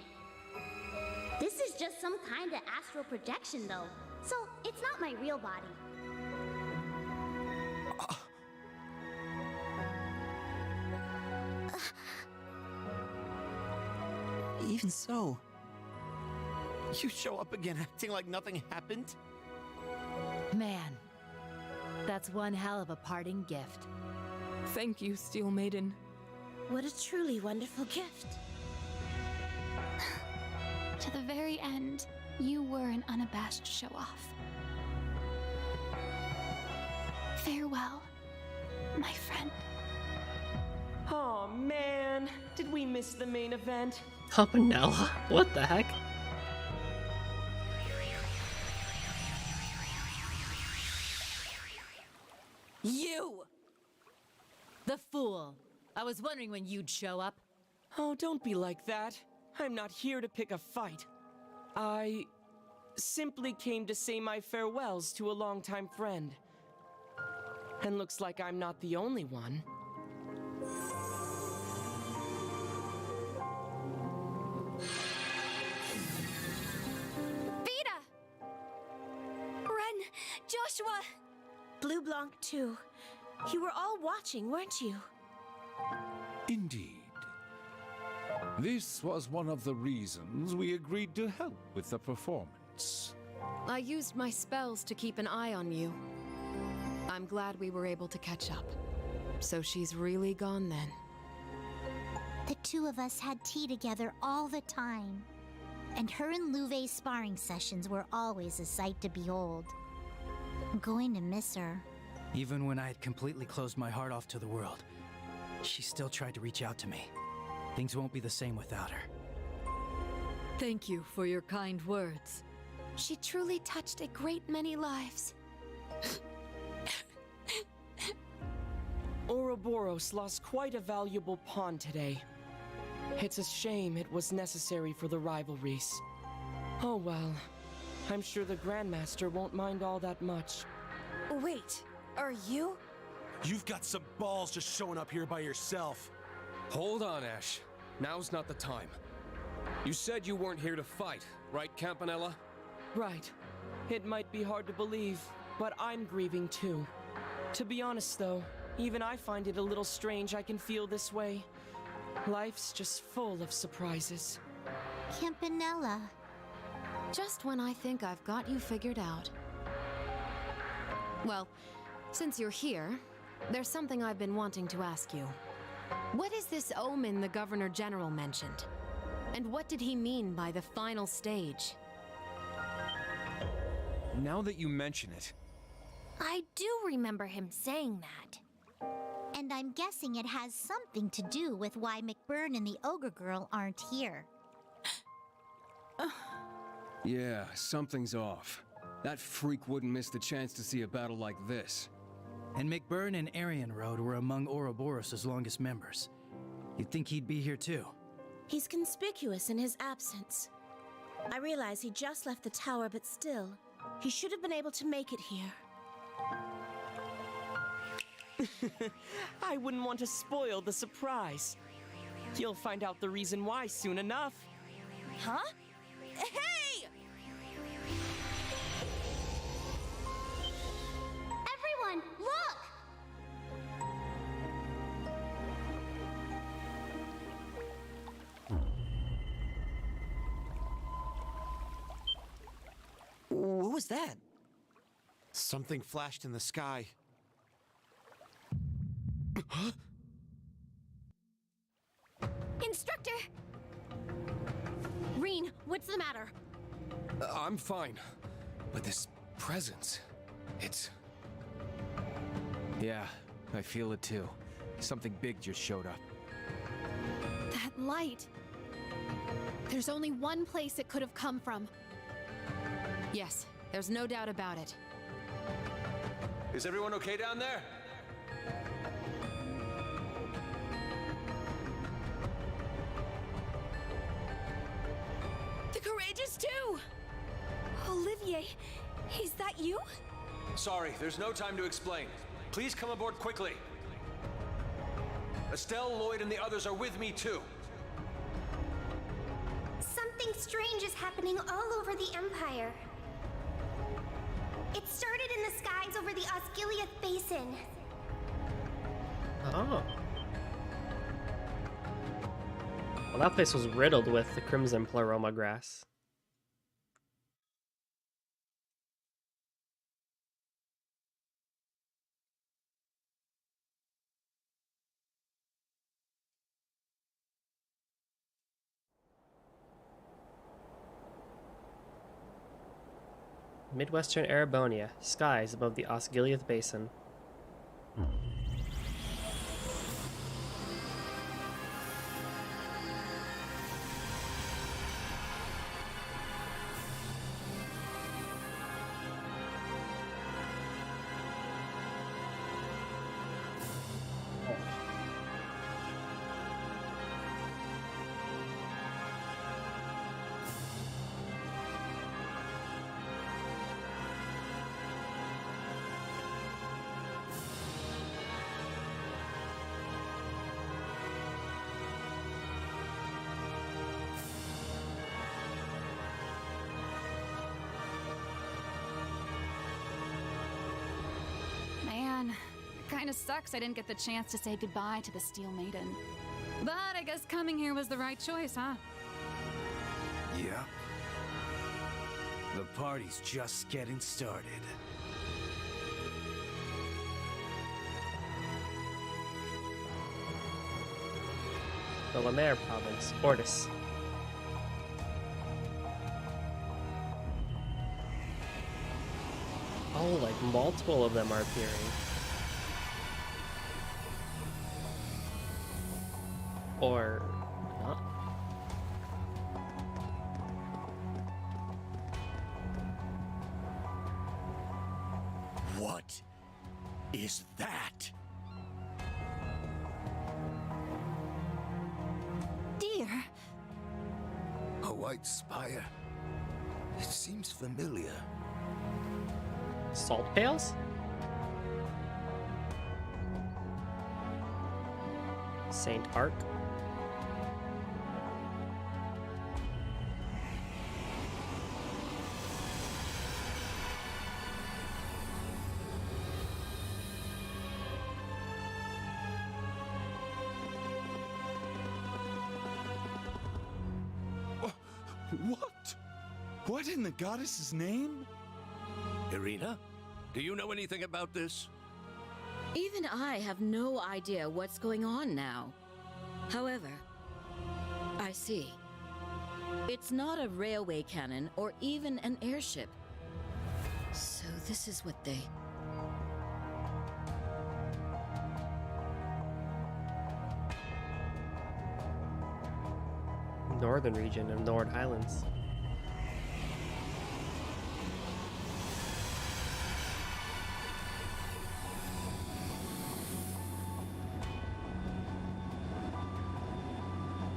Speaker 19: This is just some kind of astral projection though, so it's not my real body.
Speaker 9: Even so, you show up again acting like nothing happened?
Speaker 20: Man, that's one hell of a parting gift.
Speaker 15: Thank you, Steel Maiden.
Speaker 3: What a truly wonderful gift.
Speaker 17: To the very end, you were an unabashed show-off. Farewell, my friend.
Speaker 21: Oh man, did we miss the main event?
Speaker 1: Campanella? What the heck?
Speaker 20: You! The fool! I was wondering when you'd show up.
Speaker 21: Oh, don't be like that. I'm not here to pick a fight. I simply came to say my farewells to a longtime friend. And looks like I'm not the only one.
Speaker 3: Vita! Ren, Joshua! Blue Blanc too. You were all watching, weren't you?
Speaker 5: Indeed. This was one of the reasons we agreed to help with the performance.
Speaker 22: I used my spells to keep an eye on you. I'm glad we were able to catch up. So she's really gone then.
Speaker 19: The two of us had tea together all the time. And her and Louvet's sparring sessions were always a sight to behold. I'm going to miss her.
Speaker 23: Even when I had completely closed my heart off to the world, she still tried to reach out to me. Things won't be the same without her.
Speaker 14: Thank you for your kind words.
Speaker 3: She truly touched a great many lives.
Speaker 21: Ouroboros lost quite a valuable pawn today. It's a shame it was necessary for the rivalries. Oh well, I'm sure the Grandmaster won't mind all that much.
Speaker 12: Wait, are you?
Speaker 4: You've got some balls just showing up here by yourself.
Speaker 13: Hold on, Ash. Now's not the time. You said you weren't here to fight, right, Campanella?
Speaker 21: Right. It might be hard to believe, but I'm grieving too. To be honest though, even I find it a little strange I can feel this way. Life's just full of surprises.
Speaker 19: Campanella.
Speaker 22: Just when I think I've got you figured out. Well, since you're here, there's something I've been wanting to ask you. What is this omen the Governor General mentioned? And what did he mean by the final stage?
Speaker 11: Now that you mention it...
Speaker 19: I do remember him saying that. And I'm guessing it has something to do with why McBurn and the Ogre Girl aren't here.
Speaker 24: Yeah, something's off. That freak wouldn't miss the chance to see a battle like this.
Speaker 23: And McBurn and Aryan Road were among Ouroboros' longest members. You'd think he'd be here too.
Speaker 3: He's conspicuous in his absence. I realize he just left the tower, but still, he should have been able to make it here.
Speaker 21: I wouldn't want to spoil the surprise. You'll find out the reason why soon enough.
Speaker 12: Huh? Hey!
Speaker 19: Everyone, look!
Speaker 9: What was that?
Speaker 4: Something flashed in the sky.
Speaker 3: Instructor! Reen, what's the matter?
Speaker 13: I'm fine. But this presence, it's...
Speaker 7: Yeah, I feel it too. Something big just showed up.
Speaker 17: That light. There's only one place it could have come from.
Speaker 22: Yes, there's no doubt about it.
Speaker 11: Is everyone okay down there?
Speaker 12: The Courageous too! Olivier, is that you?
Speaker 11: Sorry, there's no time to explain. Please come aboard quickly. Estelle, Lloyd, and the others are with me too.
Speaker 19: Something strange is happening all over the Empire. It started in the skies over the Osgiliath Basin.
Speaker 1: Oh. Well, that place was riddled with the crimson pleroma grass. Midwestern Ereboni, skies above the Osgiliath Basin.
Speaker 17: Man, kinda sucks I didn't get the chance to say goodbye to the Steel Maiden. But I guess coming here was the right choice, huh?
Speaker 6: Yeah. The party's just getting started.
Speaker 1: The Lemaire province, Orchis. Oh, like multiple of them are appearing. Or not.
Speaker 6: What is that?
Speaker 12: Dear.
Speaker 6: A white spire. It seems familiar.
Speaker 1: Salt pails? Saint Arc?
Speaker 6: What? What in the goddess's name?
Speaker 8: Irina, do you know anything about this?
Speaker 10: Even I have no idea what's going on now. However, I see. It's not a railway cannon or even an airship. So this is what they...
Speaker 1: Northern region of Nord Islands.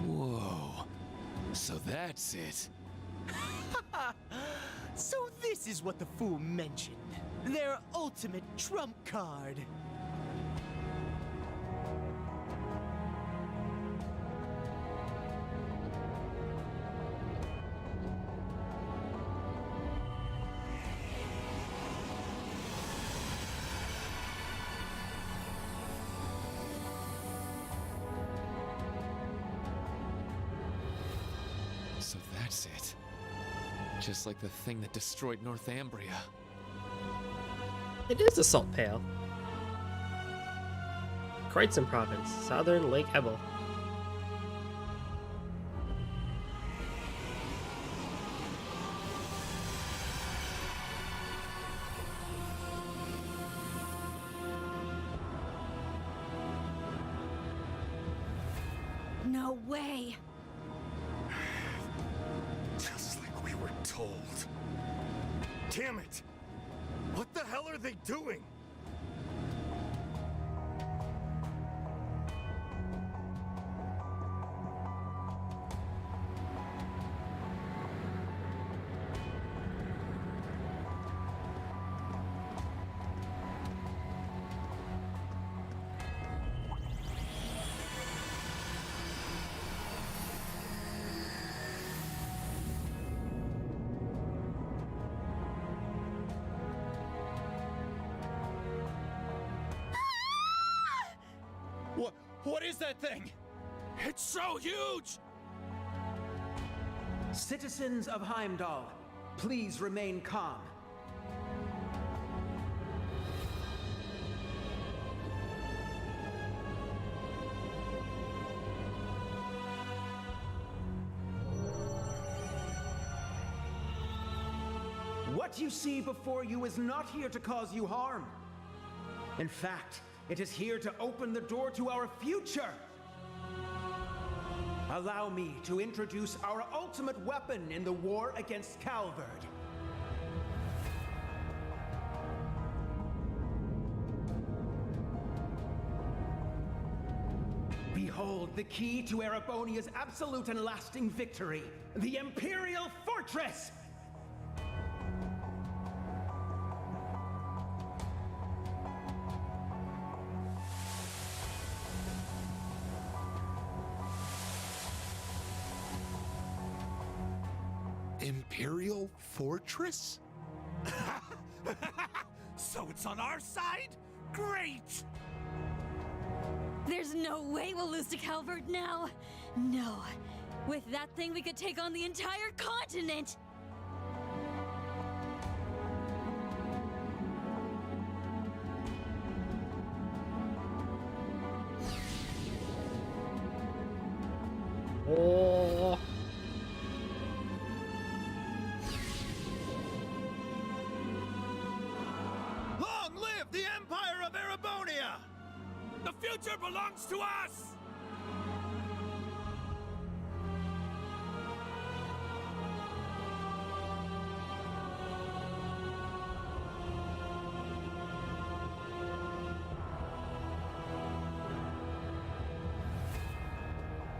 Speaker 6: Whoa. So that's it.
Speaker 16: So this is what the fool mentioned. Their ultimate trump card.
Speaker 2: So that's it. Just like the thing that destroyed Northumbria.
Speaker 1: It is a salt pail. Kreutzen Province, southern Lake Ebel.
Speaker 12: No way.
Speaker 4: Just like we were told. Damn it! What the hell are they doing?
Speaker 6: What is that thing?
Speaker 4: It's so huge!
Speaker 15: Citizens of Heimdall, please remain calm. What you see before you is not here to cause you harm. In fact, it is here to open the door to our future. Allow me to introduce our ultimate weapon in the war against Calvard. Behold the key to Erebonia's absolute and lasting victory, the Imperial Fortress!
Speaker 4: Imperial Fortress? So it's on our side? Great!
Speaker 14: There's no way we'll lose to Calvard now. No. With that thing, we could take on the entire continent.
Speaker 1: Oh.
Speaker 4: Long live the Empire of Erebonia! The future belongs to us!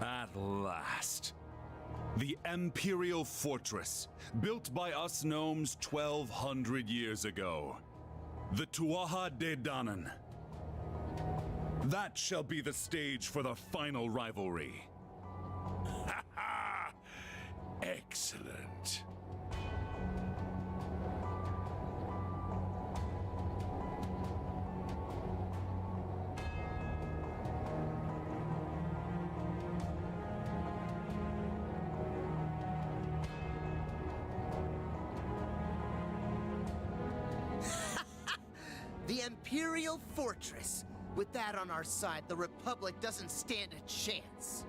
Speaker 5: At last. The Imperial Fortress, built by us gnomes 1,200 years ago. The Tuatha De Danann. That shall be the stage for the final rivalry.
Speaker 4: Ha ha! Excellent.
Speaker 16: The Imperial Fortress. With that on our side, the Republic doesn't stand a chance.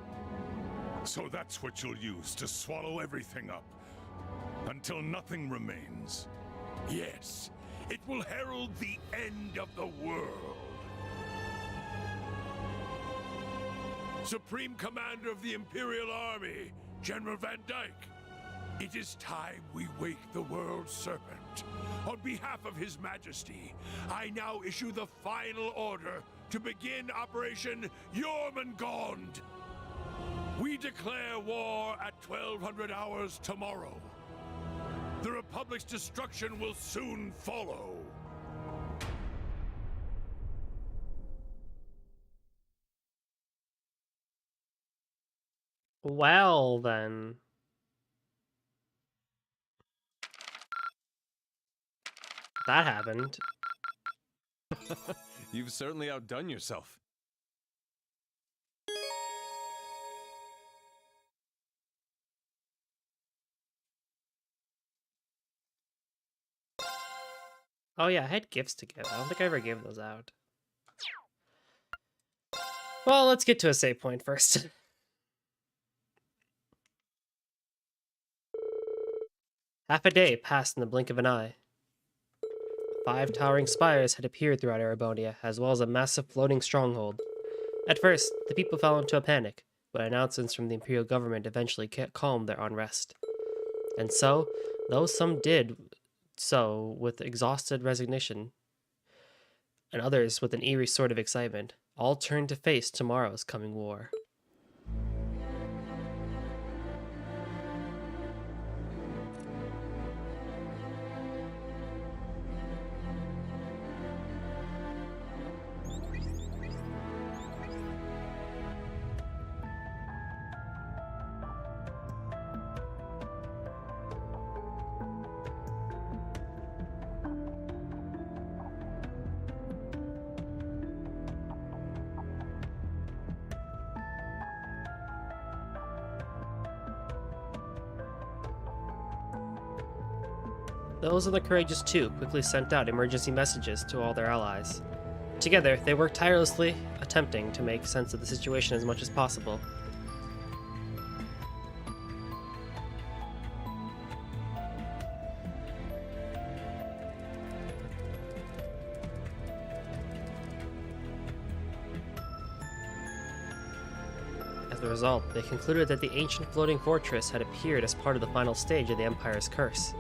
Speaker 4: So that's what you'll use to swallow everything up, until nothing remains. Yes, it will herald the end of the world. Supreme Commander of the Imperial Army, General Van Dyke, it is time we wake the World Serpent. On behalf of His Majesty, I now issue the final order to begin Operation Jormungand. We declare war at 1200 hours tomorrow. The Republic's destruction will soon follow.
Speaker 1: Well, then. That happened.
Speaker 11: You've certainly outdone yourself.
Speaker 1: Oh yeah, I had gifts to give. I don't think I ever gave those out. Well, let's get to a save point first. Half a day passed in the blink of an eye. 5 towering spires had appeared throughout Erebonia, as well as a massive floating stronghold. At first, the people fell into a panic, but announcements from the Imperial government eventually calmed their unrest. And so, though some did so with exhausted resignation, and others with an eerie sort of excitement, all turned to face tomorrow's coming war. Those of the Courageous Two quickly sent out emergency messages to all their allies. Together, they worked tirelessly, attempting to make sense of the situation as much as possible. As a result, they concluded that the ancient floating fortress had appeared as part of the final stage of the Empire's curse.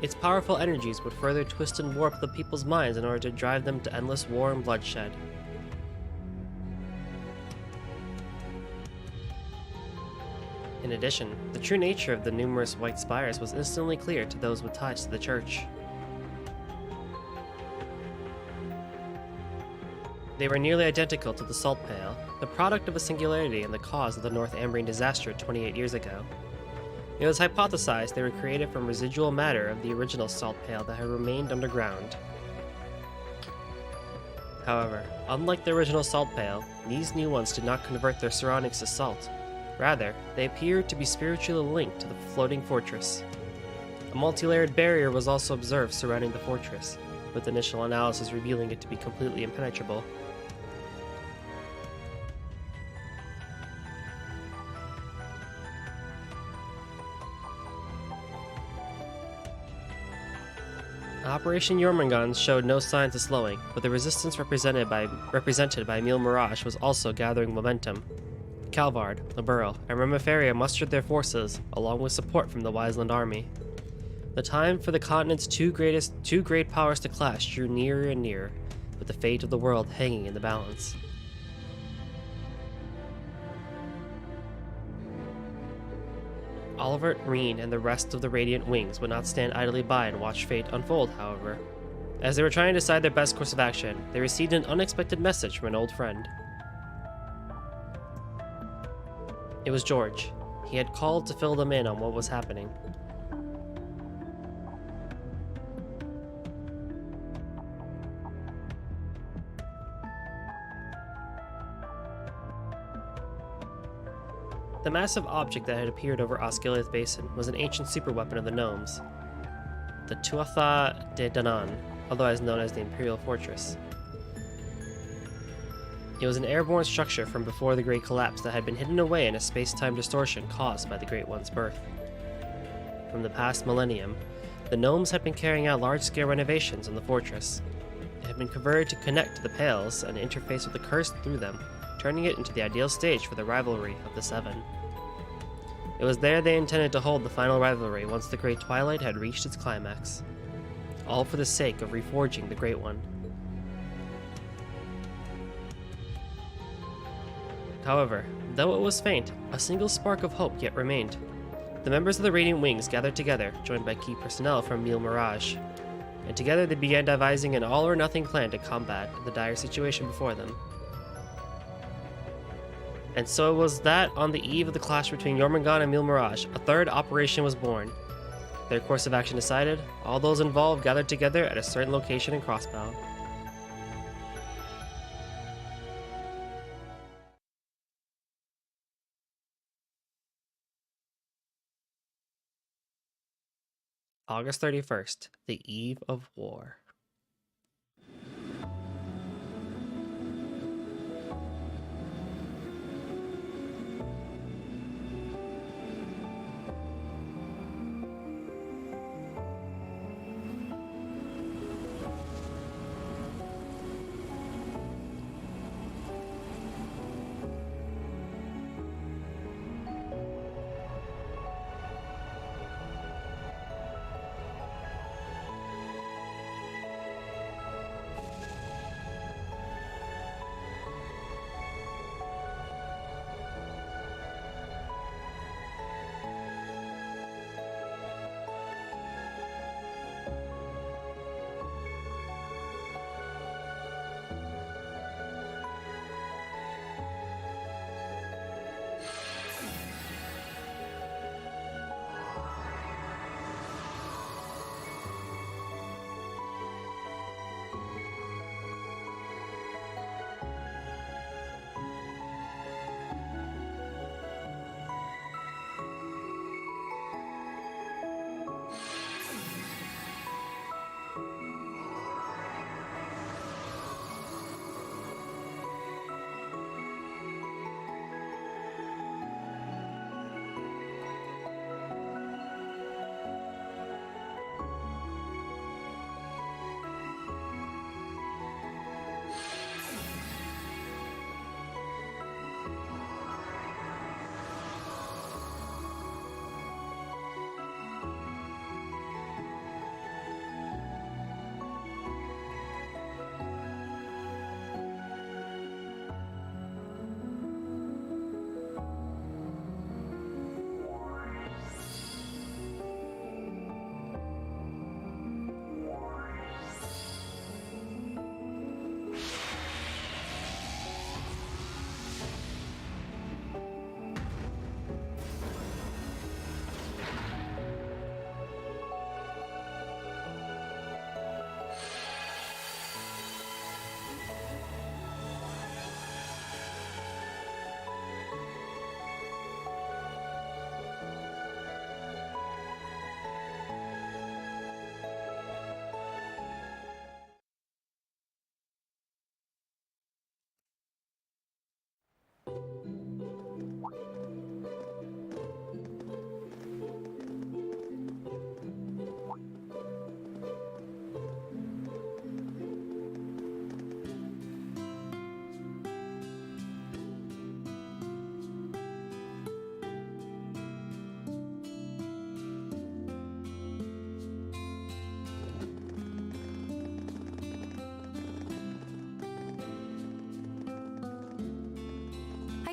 Speaker 1: Its powerful energies would further twist and warp the people's minds in order to drive them to endless war and bloodshed. In addition, the true nature of the numerous white spires was instantly clear to those with ties to the church. They were nearly identical to the Salt Pale, the product of a singularity and the cause of the North Ambrian disaster 28 years ago. It was hypothesized they were created from residual matter of the original Salt Pale that had remained underground. However, unlike the original Salt Pale, these new ones did not convert their surroundings to salt. Rather, they appeared to be spiritually linked to the floating fortress. A multi-layered barrier was also observed surrounding the fortress, with initial analysis revealing it to be completely impenetrable. Operation Jormungand showed no signs of slowing, but the resistance represented by Emil Mirage was also gathering momentum. Calvard, Liberl, and Remiferia mustered their forces, along with support from the Wiseland army. The time for the continent's two great powers to clash drew nearer and nearer, with the fate of the world hanging in the balance. Olivert, Reen, and the rest of the Radiant Wings would not stand idly by and watch fate unfold, however. As they were trying to decide their best course of action, they received an unexpected message from an old friend. It was George. He had called to fill them in on what was happening. The massive object that had appeared over Osgiliath Basin was an ancient superweapon of the gnomes, the Tuatha de Danann, otherwise known as the Imperial Fortress. It was an airborne structure from before the Great Collapse that had been hidden away in a space-time distortion caused by the Great One's birth. From the past millennium, the gnomes had been carrying out large-scale renovations on the fortress. It had been converted to connect to the Pales and interface with the Cursed through them, turning it into the ideal stage for the rivalry of the Seven. It was there they intended to hold the final rivalry once the Great Twilight had reached its climax. All for the sake of reforging the Great One. However, though it was faint, a single spark of hope yet remained. The members of the Radiant Wings gathered together, joined by key personnel from Emil Mirage, and together they began devising an all-or-nothing plan to combat the dire situation before them. And so it was that, on the eve of the clash between Jormungand and Emil Mirage, a third operation was born. Their course of action decided, all those involved gathered together at a certain location in Crossbow. August 31st, the eve of war.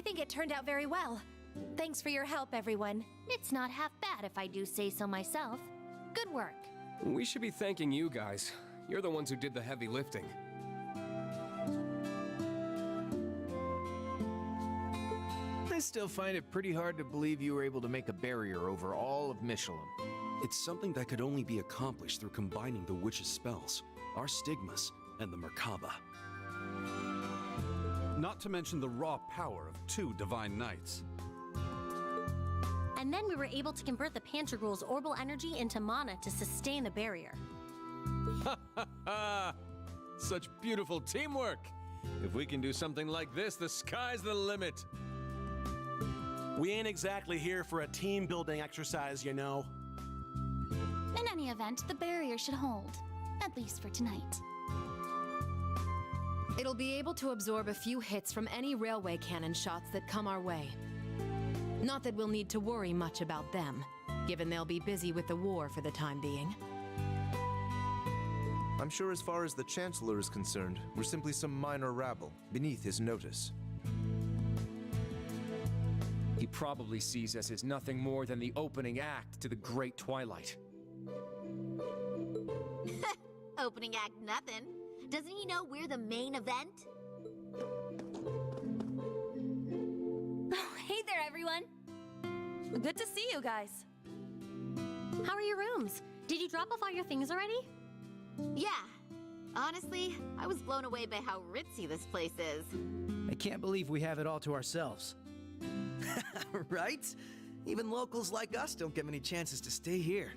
Speaker 18: think it turned out very well. Thanks for your help, everyone.
Speaker 3: It's not half bad if I do say so myself. Good work.
Speaker 13: We should be thanking you guys. You're the ones who did the heavy lifting.
Speaker 7: I still find it pretty hard to believe you were able to make a barrier over all of Michelin.
Speaker 9: It's something that could only be accomplished through combining the witch's spells, our stigmas, and the Merkaba.
Speaker 5: Not to mention the raw power of 2 divine knights.
Speaker 3: And then we were able to convert the Pantagruel's orbal energy into mana to sustain the barrier.
Speaker 11: Ha ha ha! Such beautiful teamwork! If we can do something like this, the sky's the limit!
Speaker 20: We ain't exactly here for a team-building exercise, you know.
Speaker 17: In any event, the barrier should hold. At least for tonight.
Speaker 22: It'll be able to absorb a few hits from any railway cannon shots that come our way. Not that we'll need to worry much about them, given they'll be busy with the war for the time being.
Speaker 23: I'm sure as far as the Chancellor is concerned, we're simply some minor rabble, beneath his notice.
Speaker 24: He probably sees us as nothing more than the opening act to the Great Twilight.
Speaker 3: Opening act nothing. Doesn't he know we're the main event?
Speaker 12: Oh, hey there, everyone. Good to see you guys.
Speaker 3: How are your rooms? Did you drop off all your things already?
Speaker 25: Yeah. Honestly, I was blown away by how ritzy this place is.
Speaker 26: I can't believe we have it all to ourselves.
Speaker 27: Right? Even locals like us don't get many chances to stay here.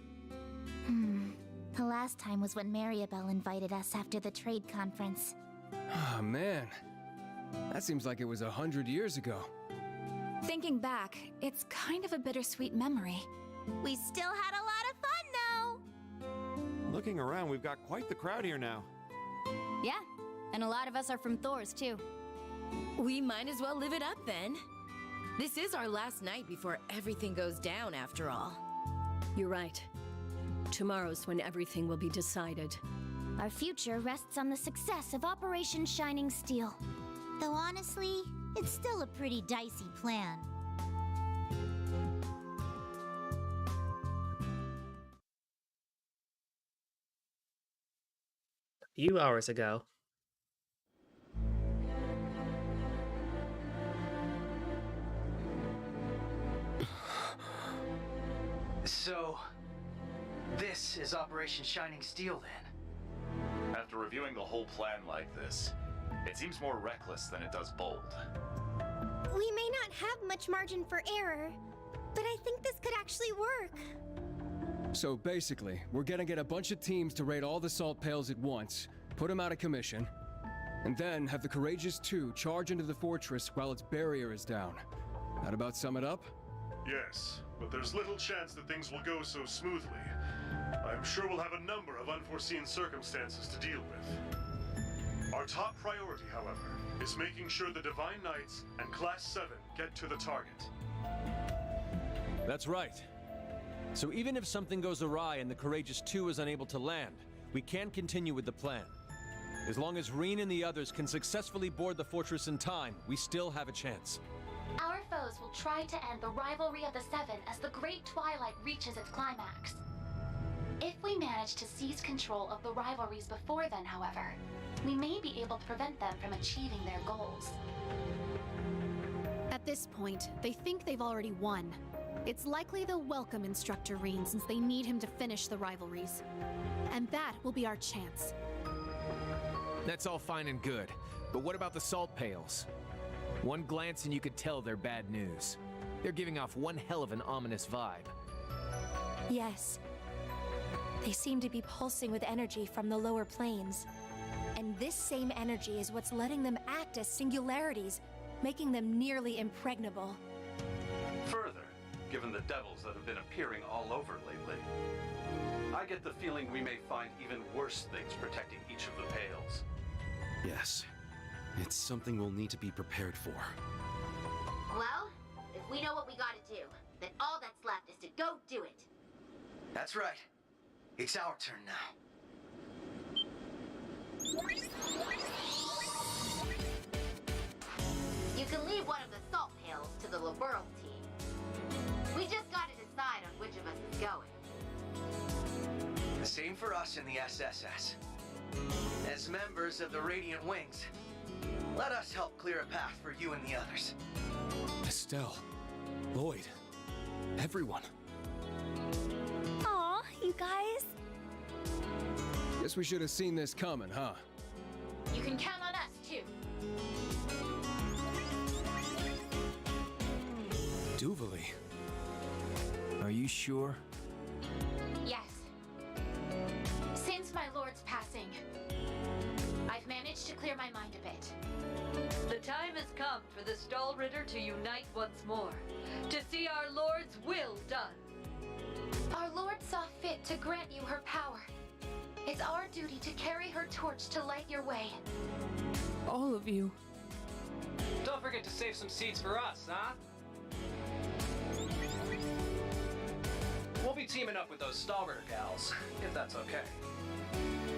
Speaker 17: The last time was when Mariabelle invited us after the trade conference.
Speaker 13: Oh, man. That seems like it was 100 years ago.
Speaker 17: Thinking back, it's kind of a bittersweet memory.
Speaker 3: We still had a lot of fun, though!
Speaker 28: Looking around, we've got quite the crowd here now.
Speaker 3: Yeah, and a lot of us are from Thor's, too.
Speaker 22: We might as well live it up, then. This is our last night before everything goes down, after all.
Speaker 14: You're right. Tomorrow's when everything will be decided.
Speaker 17: Our future rests on the success of Operation Shining Steel.
Speaker 19: Though honestly, it's still a pretty dicey plan.
Speaker 1: A few hours ago.
Speaker 29: So, this is Operation Shining Steel, then?
Speaker 30: After reviewing the whole plan like this, it seems more reckless than it does bold.
Speaker 19: We may not have much margin for error, but I think this could actually work.
Speaker 13: So basically, we're gonna get a bunch of teams to raid all the salt pails at once, put them out of commission, and then have the Courageous 2 charge into the fortress while its barrier is down. That about sum it up?
Speaker 31: Yes, but there's little chance that things will go so smoothly. I'm sure we'll have a number of unforeseen circumstances to deal with. Our top priority, however, is making sure the Divine Knights and Class 7 get to the target.
Speaker 11: That's right. So even if something goes awry and the Courageous 2 is unable to land, we can continue with the plan. As long as Reen and the others can successfully board the fortress in time, we still have a chance.
Speaker 17: Our foes will try to end the rivalry of the Seven as the Great Twilight reaches its climax. If we manage to seize control of the rivalries before then, however, we may be able to prevent them from achieving their goals.
Speaker 22: At this point, they think they've already won. It's likely they'll welcome Instructor Reen since they need him to finish the rivalries. And that will be our chance.
Speaker 7: That's all fine and good, but what about the salt pails? One glance and you could tell they're bad news. They're giving off one hell of an ominous vibe.
Speaker 18: Yes. They seem to be pulsing with energy from the lower planes. And this same energy is what's letting them act as singularities, making them nearly impregnable.
Speaker 30: Further, given the devils that have been appearing all over lately, I get the feeling we may find even worse things protecting each of the pails.
Speaker 9: Yes. It's something we'll need to be prepared for.
Speaker 25: Well, if we know what we gotta do, then all that's left is to go do it.
Speaker 29: That's right. It's our turn now.
Speaker 25: You can leave one of the salt pails to the liberal team. We just gotta decide on which of us is going.
Speaker 29: The same for us in the SSS. As members of the Radiant Wings, let us help clear a path for you and the others.
Speaker 13: Estelle, Lloyd, everyone.
Speaker 18: Aw, you guys.
Speaker 13: Guess we should have seen this coming, huh?
Speaker 17: You can count on us, too.
Speaker 13: Duvali. Are you sure?
Speaker 17: Yes. Since my lord's passing, I've managed to clear my mind a bit.
Speaker 14: The time has come for the Stahlritter to unite once more, to see our Lord's will done.
Speaker 17: Our lord saw fit to grant you her power. It's our duty to carry her torch to light your way.
Speaker 14: All of you.
Speaker 2: Don't forget to save some seats for us, huh? We'll be teaming up with those Stahlritter gals, if that's okay.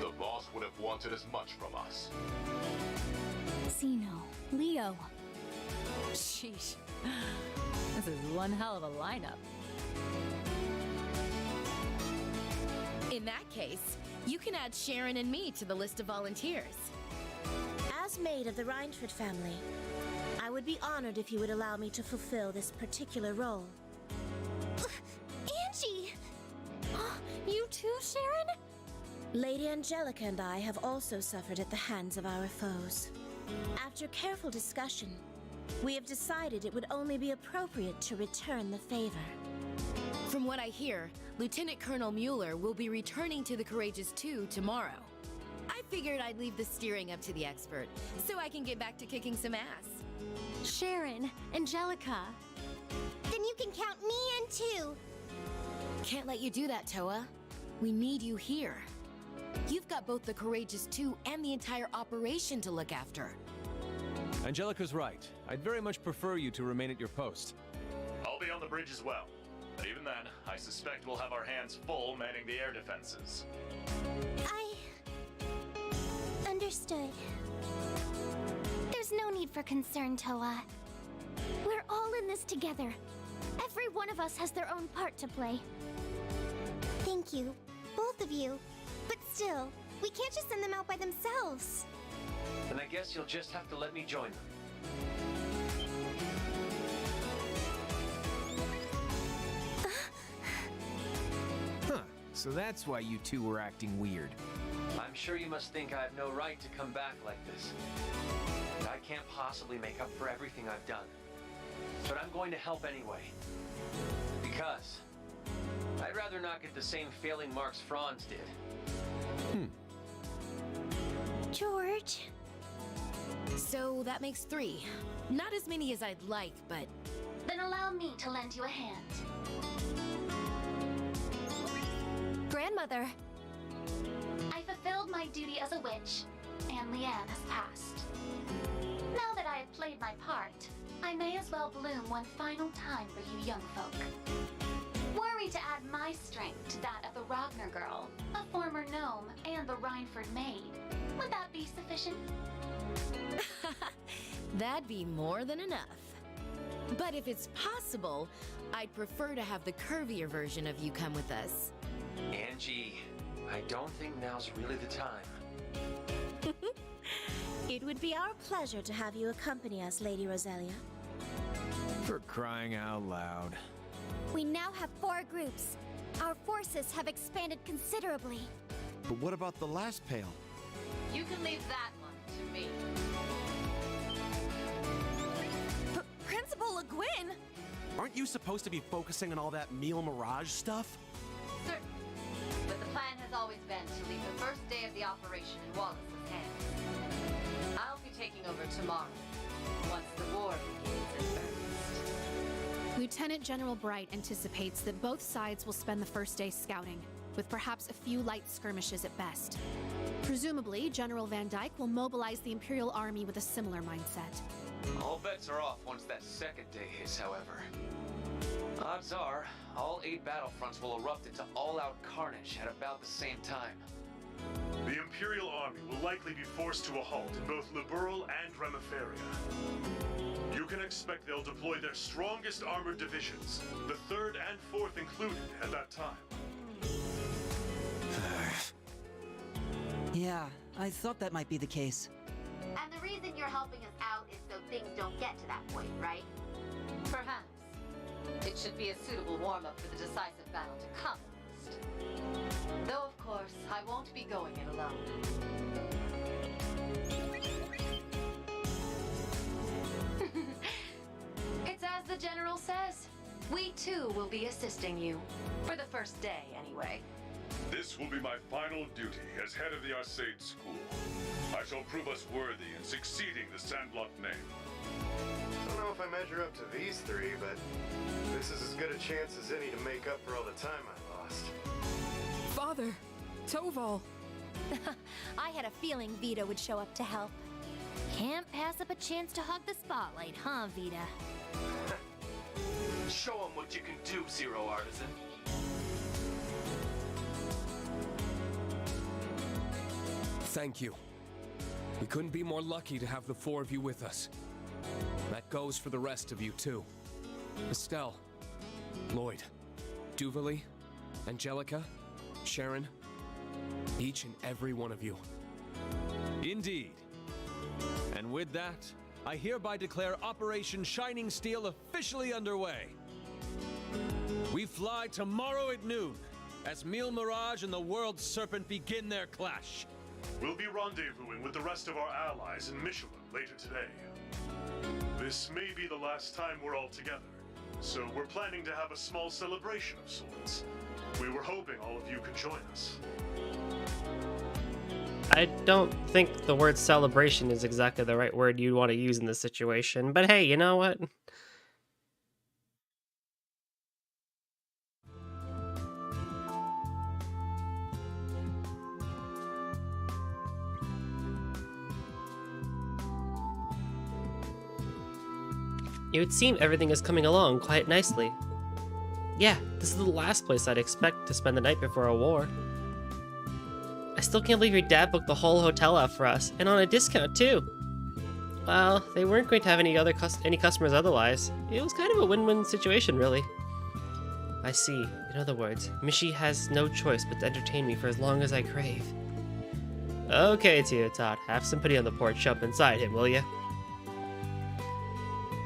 Speaker 4: The boss would have wanted as much from us.
Speaker 18: Zeno, Leo.
Speaker 5: Sheesh. This is one hell of a lineup.
Speaker 6: In that case, you can add Sharon and me to the list of volunteers.
Speaker 8: As maid of the Reinford family, I would be honored if you would allow me to fulfill this particular role.
Speaker 18: Angie! You too, Sharon?
Speaker 8: Lady Angelica and I have also suffered at the hands of our foes. After careful discussion, we have decided it would only be appropriate to return the favor.
Speaker 6: From what I hear, Lieutenant Colonel Mueller will be returning to the Courageous 2 tomorrow. I figured I'd leave the steering up to the expert, so I can get back to kicking some ass.
Speaker 18: Sharon, Angelica.
Speaker 8: Then you can count me in too.
Speaker 6: Can't let you do that, Toa. We need you here. You've got both the Courageous 2 and the entire operation to look after.
Speaker 11: Angelica's right. I'd very much prefer you to remain at your post.
Speaker 10: I'll be on the bridge as well. But even then, I suspect we'll have our hands full manning the air defenses.
Speaker 18: Understood. There's no need for concern, Toa. We're all in this together. Every one of us has their own part to play. Thank you, both of you. But still, we can't just send them out by themselves.
Speaker 2: Then I guess you'll just have to let me join them.
Speaker 7: Huh, so that's why you two were acting weird.
Speaker 2: I'm sure you must think I have no right to come back like this. I can't possibly make up for everything I've done. But I'm going to help anyway. Because I'd rather not get the same failing marks Franz did.
Speaker 18: George.
Speaker 6: So that makes 3. Not as many as I'd like, but...
Speaker 17: Then allow me to lend you a hand.
Speaker 18: Grandmother.
Speaker 17: I fulfilled my duty as a witch, and Leanne has passed. Now that I have played my part, I may as well bloom one final time for you young folk. Were we to add my strength to that of the Ragnar girl, a former gnome, and the Reinford maid, would that be sufficient?
Speaker 6: That'd be more than enough. But if it's possible, I'd prefer to have the curvier version of you come with us.
Speaker 2: Angie, I don't think now's really the time.
Speaker 8: It would be our pleasure to have you accompany us, Lady Roselia.
Speaker 7: For crying out loud.
Speaker 18: We now have 4 groups. Our forces have expanded considerably.
Speaker 28: But what about the last pail?
Speaker 14: You can leave that one to me.
Speaker 12: Principal Le Guin!
Speaker 28: Aren't you supposed to be focusing on all that meal mirage stuff?
Speaker 14: Certain. But the plan has always been to leave the first day of the operation in Wallace's hands. I'll be taking over tomorrow, once the war begins in earnest.
Speaker 15: Lieutenant General Bright anticipates that both sides will spend the first day scouting, with perhaps a few light skirmishes at best. Presumably, General Van Dyke will mobilize the Imperial Army with a similar mindset.
Speaker 2: All bets are off once that second day hits, however. Odds are, all 8 battlefronts will erupt into all-out carnage at about the same time.
Speaker 31: The Imperial Army will likely be forced to a halt in both Liberal and Remiferia. You You can expect they'll deploy their strongest armored divisions, the 3rd and 4th included, at that time.
Speaker 1: Yeah, I thought that might be the case.
Speaker 25: And the reason you're helping us out is so things don't get to that point, right?
Speaker 3: Perhaps. It should be a suitable warm-up for the decisive battle to come next. Though, of course, I won't be going it alone. It's as the General says. We too will be assisting you. For the first day, anyway.
Speaker 16: This will be my final duty as head of the Arcade School. I shall prove us worthy in succeeding the Sandlocked name.
Speaker 19: I don't know if I measure up to these three, but this is as good a chance as any to make up for all the time I lost.
Speaker 14: Father! Toval!
Speaker 18: I had a feeling Vita would show up to help.
Speaker 6: Can't pass up a chance to hug the spotlight, huh, Vita?
Speaker 2: Show them what you can do, Zero Artisan.
Speaker 13: Thank you. We couldn't be more lucky to have the 4 of you with us. That goes for the rest of you, too. Estelle, Lloyd, Duvalie, Angelica, Sharon, each and every one of you.
Speaker 11: Indeed. And with that, I hereby declare Operation Shining Steel officially underway. We fly tomorrow at noon, as Mille Mirage and the World Serpent begin their clash.
Speaker 31: We'll be rendezvousing with the rest of our allies in Michelin later today. This may be the last time we're all together, so we're planning to have a small celebration of sorts. We were hoping all of you could join us.
Speaker 20: I don't think the word celebration is exactly the right word you'd want to use in this situation, but hey, you know what? It would seem everything is coming along quite nicely. Yeah, this is the last place I'd expect to spend the night before a war. I still can't believe your dad booked the whole hotel out for us, and on a discount too. Well, they weren't going to have any customers otherwise. It was kind of a win-win situation, really. I see. In other words, Mishi has no choice but to entertain me for as long as I crave. Okay, Teotot, have some pity on the poor chump inside him, will ya?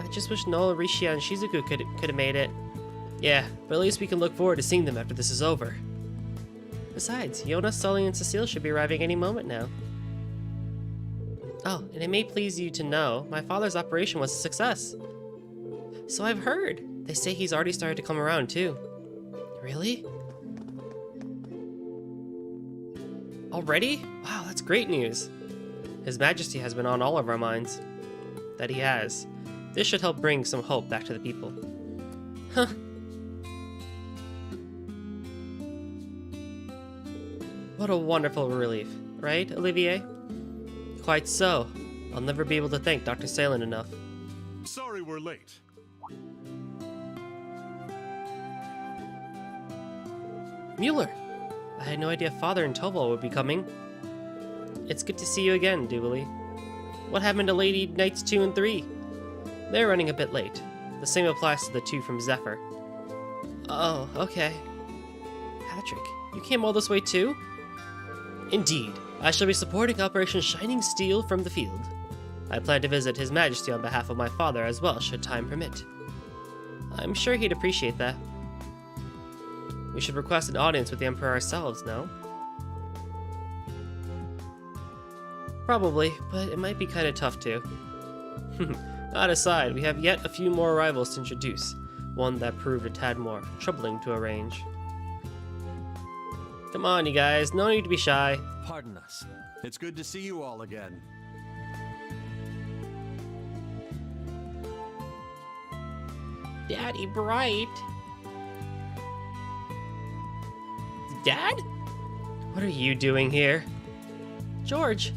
Speaker 20: I just wish Nola, Rishia, and Shizuku could have made it. Yeah, but at least we can look forward to seeing them after this is over. Besides, Yona, Sully, and Cecile should be arriving any moment now. Oh, and it may please you to know, my father's operation was a success. So I've heard. They say he's already started to come around, too. Really? Already? Wow, that's great news. His Majesty has been on all of our minds. That he has. This should help bring some hope back to the people. Huh. What a wonderful relief, right, Olivier? Quite so. I'll never be able to thank Dr. Salen enough.
Speaker 31: Sorry we're late.
Speaker 20: Mueller! I had no idea Father and Toval would be coming. It's good to see you again, Duvalie. What happened to Lady Knights 2 and 3? They're running a bit late. The same applies to the 2 from Zephyr. Oh, okay. Patrick, you came all this way too? Indeed. I shall be supporting Operation Shining Steel from the field. I plan to visit His Majesty on behalf of my father as well, should time permit. I'm sure he'd appreciate that. We should request an audience with the Emperor ourselves, no? Probably, but it might be kinda tough too. That aside, we have yet a few more arrivals to introduce, one that proved a tad more troubling to arrange. Come on, you guys, no need to be shy.
Speaker 21: Pardon us. It's good to see you all again.
Speaker 20: Daddy Bright. Dad? What are you doing here? George,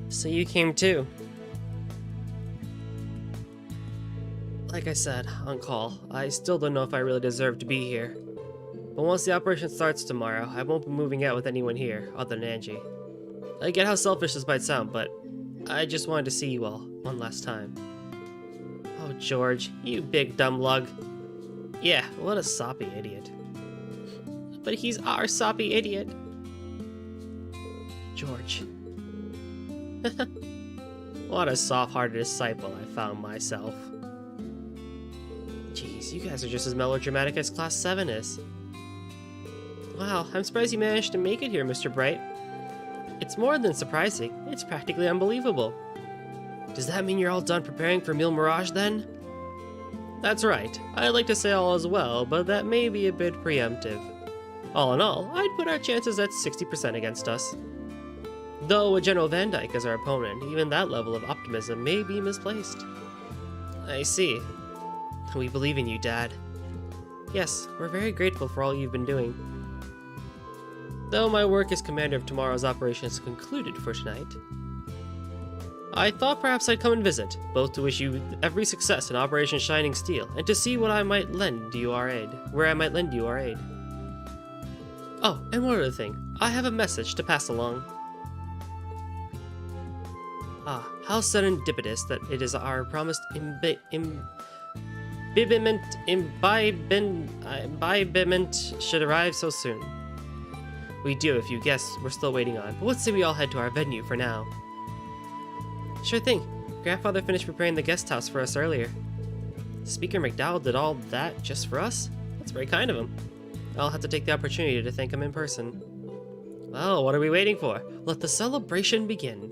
Speaker 20: so you came too. Like I said, on call, I still don't know if I really deserve to be here. But once the operation starts tomorrow, I won't be moving out with anyone here, other than Angie. I get how selfish this might sound, but I just wanted to see you all one last time. Oh, George, you big dumb lug. Yeah, what a soppy idiot. But he's our soppy idiot. George. What a soft-hearted disciple I found myself. Jeez, you guys are just as melodramatic as Class 7 is. Wow, I'm surprised you managed to make it here, Mr. Bright. It's more than surprising, it's practically unbelievable. Does that mean you're all done preparing for Mille Mirage then? That's right, I'd like to say all is well, but that may be a bit preemptive. All in all, I'd put our chances at 60% against us. Though with General Van Dyke as our opponent, even that level of optimism may be misplaced. I see. We believe in you, Dad. Yes, we're very grateful for all you've been doing. Though my work as commander of tomorrow's operations concluded for tonight, I thought perhaps I'd come and visit, both to wish you every success in Operation Shining Steel, and to see what I might lend you our aid, where I might lend you our aid. Oh, and one other thing, I have a message to pass along. Ah, how serendipitous that it is our promised imbibement should arrive so soon. We do have a few guests we're still waiting on, but let's say we all head to our venue for now. Sure thing. Grandfather finished preparing the guest house for us earlier. Speaker McDowell did all that just for us? That's very kind of him. I'll have to take the opportunity to thank him in person. Well, what are we waiting for? Let the celebration begin.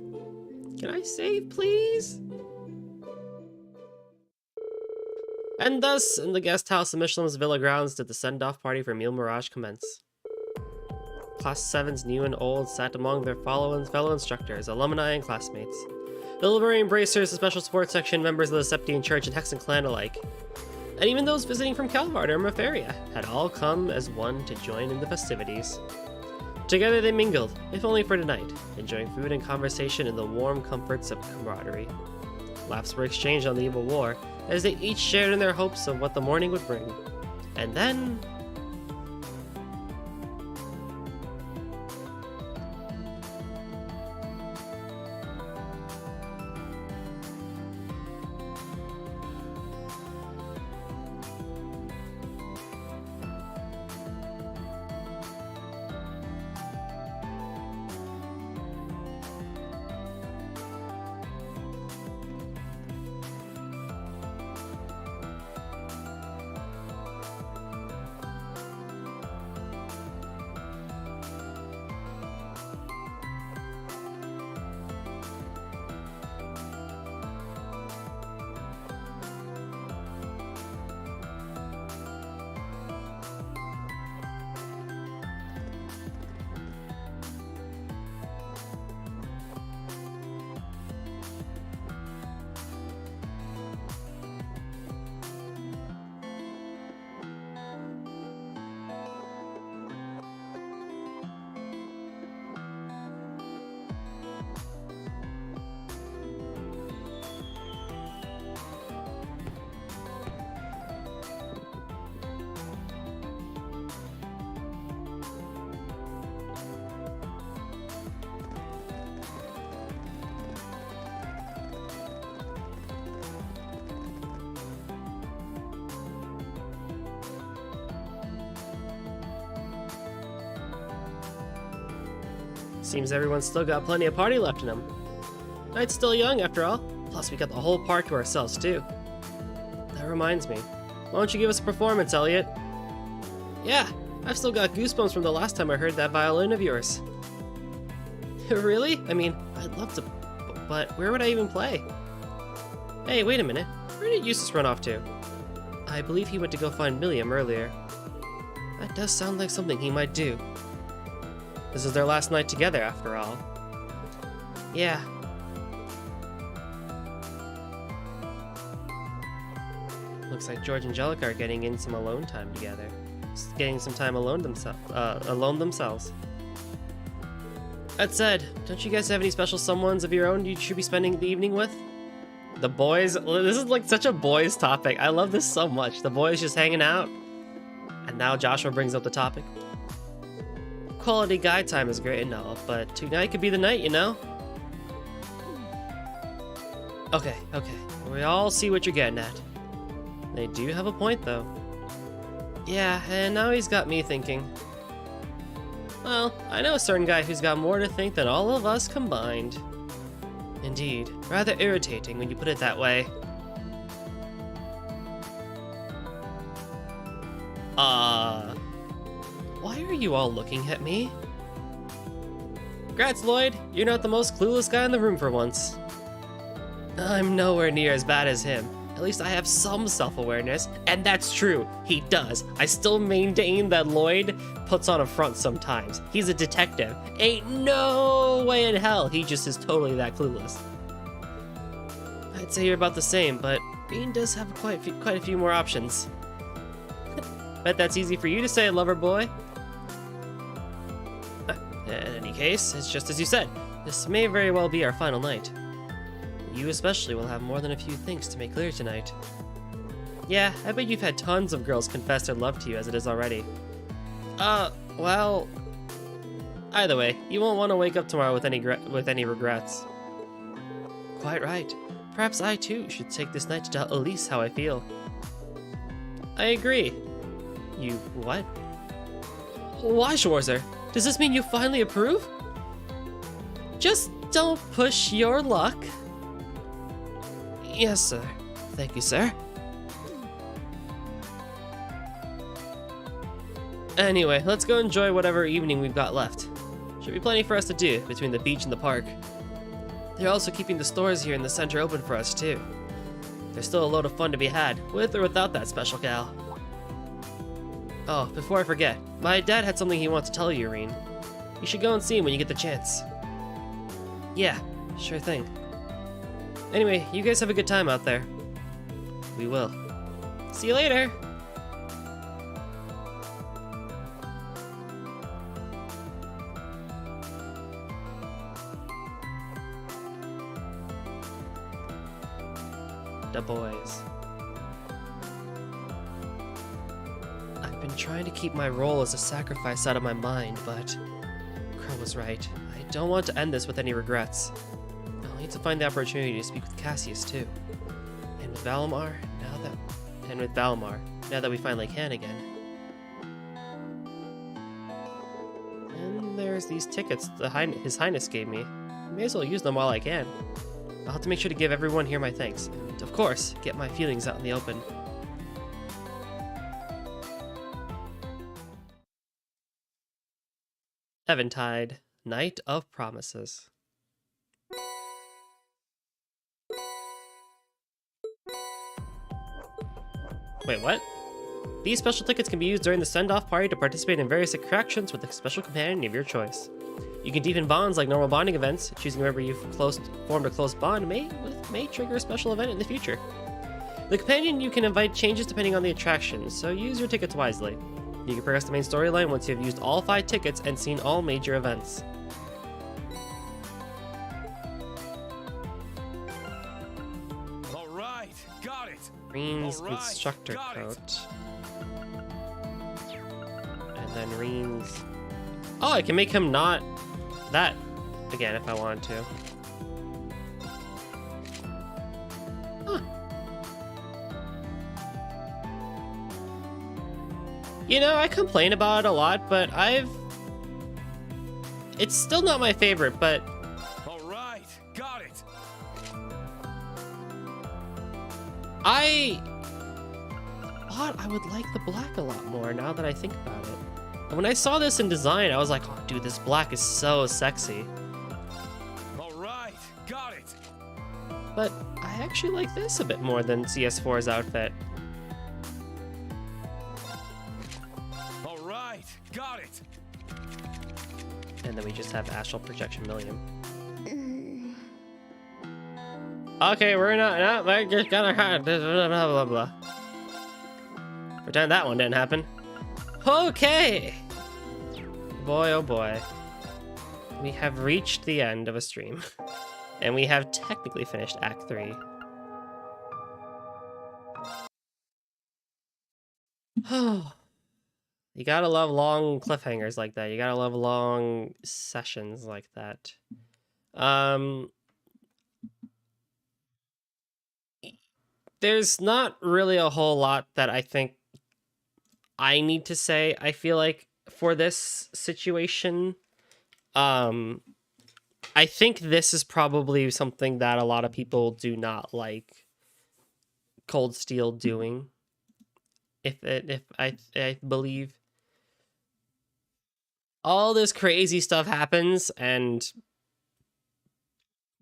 Speaker 20: Can I save, please? And thus, in the guest house of Michelin's Villa grounds, did the send-off party for Mille Mirage commence. Class 7's new and old sat among their fellow instructors, alumni, and classmates. The Liberian Bracers, the Special Support Section, members of the Septian Church and Hexen clan alike, and even those visiting from Calvard or Mafaria, had all come as one to join in the festivities. Together they mingled, if only for tonight, enjoying food and conversation in the warm comforts of camaraderie. Laughs were exchanged on the eve of war, as they each shared in their hopes of what the morning would bring. And then... Seems everyone's still got plenty of party left in them. Night's still young, after all. Plus, we got the whole park to ourselves, too. That reminds me. Why don't you give us a performance, Elliot? Yeah, I've still got goosebumps from the last time I heard that violin of yours. Really? I mean, I'd love to, but where would I even play? Hey, wait a minute. Where did Eustace run off to? I believe he went to go find Milliam earlier. That does sound like something he might do. This is their last night together, after all. Yeah. Looks like George and Angelica are getting in some alone time together. Getting some time alone themselves. That said, don't you guys have any special someones of your own you should be spending the evening with? The boys? This is like such a boys topic. I love this so much. The boys just hanging out. And now Joshua brings up the topic. Quality guy time is great and all, but tonight could be the night, you know? Okay. We all see what you're getting at. They do have a point, though. Yeah, and now he's got me thinking. Well, I know a certain guy who's got more to think than all of us combined. Indeed, rather irritating when you put it that way. Why are you all looking at me? Congrats, Lloyd. You're not the most clueless guy in the room for once. I'm nowhere near as bad as him. At least I have some self-awareness, and that's true. He does. I still maintain that Lloyd puts on a front sometimes. He's a detective. Ain't no way in hell he just is totally that clueless. I'd say you're about the same, but Bean does have quite a few more options. Bet that's easy for you to say, lover boy. In any case, it's just as you said. This may very well be our final night. You especially will have more than a few things to make clear tonight. Yeah, I bet you've had tons of girls confess their love to you as it is already. Well... Either way, you won't want to wake up tomorrow with any regrets. Quite right. Perhaps I too should take this night to tell Elise how I feel. I agree. You what? Why, Schwarzer? Does this mean you finally approve? Just don't push your luck. Yes, sir. Thank you, sir. Anyway, let's go enjoy whatever evening we've got left. Should be plenty for us to do between the beach and the park. They're also keeping the stores here in the center open for us, too. There's still a load of fun to be had, with or without that special gal. Oh, before I forget, my dad had something he wants to tell you, Irene. You should go and see him when you get the chance. Yeah, sure thing. Anyway, you guys have a good time out there. We will. See you later! The boys. I've been trying to keep my role as a sacrifice out of my mind, but Crow was right. I don't want to end this with any regrets. I'll need to find the opportunity to speak with Cassius too. And with Valimar, now that we finally can again. And there's these tickets His Highness gave me. I may as well use them while I can. I'll have to make sure to give everyone here my thanks, and of course, get my feelings out in the open. Eventide, Night of Promises. Wait, what? These special tickets can be used during the send-off party to participate in various attractions with a special companion of your choice. You can deepen bonds like normal bonding events. Choosing a member you've formed a close bond may trigger a special event in the future. The companion you can invite changes depending on the attraction, so use your tickets wisely. You can progress the main storyline once you have used all 5 tickets and seen all major events.
Speaker 11: Alright, got it!
Speaker 20: Reen's instructor coat. And then Reen's... Oh, I can make him not that again if I wanted to. Huh. You know, I complain about it a lot, but it's still not my favorite, but...
Speaker 11: Alright, got it!
Speaker 20: I thought I would like the black a lot more now that I think about it. And when I saw this in design, I was like, oh dude, this black is so sexy.
Speaker 11: Alright, got it!
Speaker 20: But I actually like this a bit more than CS4's outfit.
Speaker 11: Alright, got it!
Speaker 20: And then we just have Astral Projection Million. Okay, we're just gonna blah blah blah. Pretend that one didn't happen. Okay! Boy, oh boy. We have reached the end of a stream. And we have technically finished Act 3. You gotta love long cliffhangers like that. You gotta love long sessions like that. there's not really a whole lot that I think I need to say, I feel like, for this situation. I think this is probably something that a lot of people do not like Cold Steel doing. If I believe all this crazy stuff happens and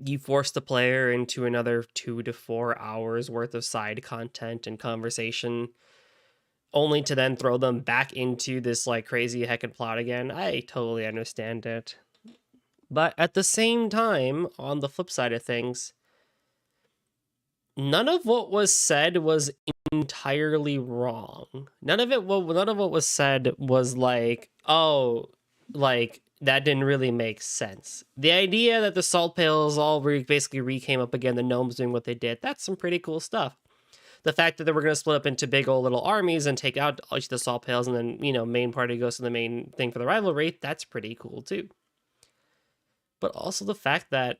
Speaker 20: you force the player into another 2 to 4 hours worth of side content and conversation only to then throw them back into this like crazy heckin' plot again. I totally understand it. But at the same time, on the flip side of things, none of what was said was entirely wrong. None of what was said was like, oh, like that didn't really make sense. The idea that the salt pails all basically came up again, the gnomes doing what they did, that's some pretty cool stuff. The fact that they were going to split up into big old little armies and take out each of the salt pails and then, you know, main party goes to the main thing for the rivalry, that's pretty cool too. But also the fact that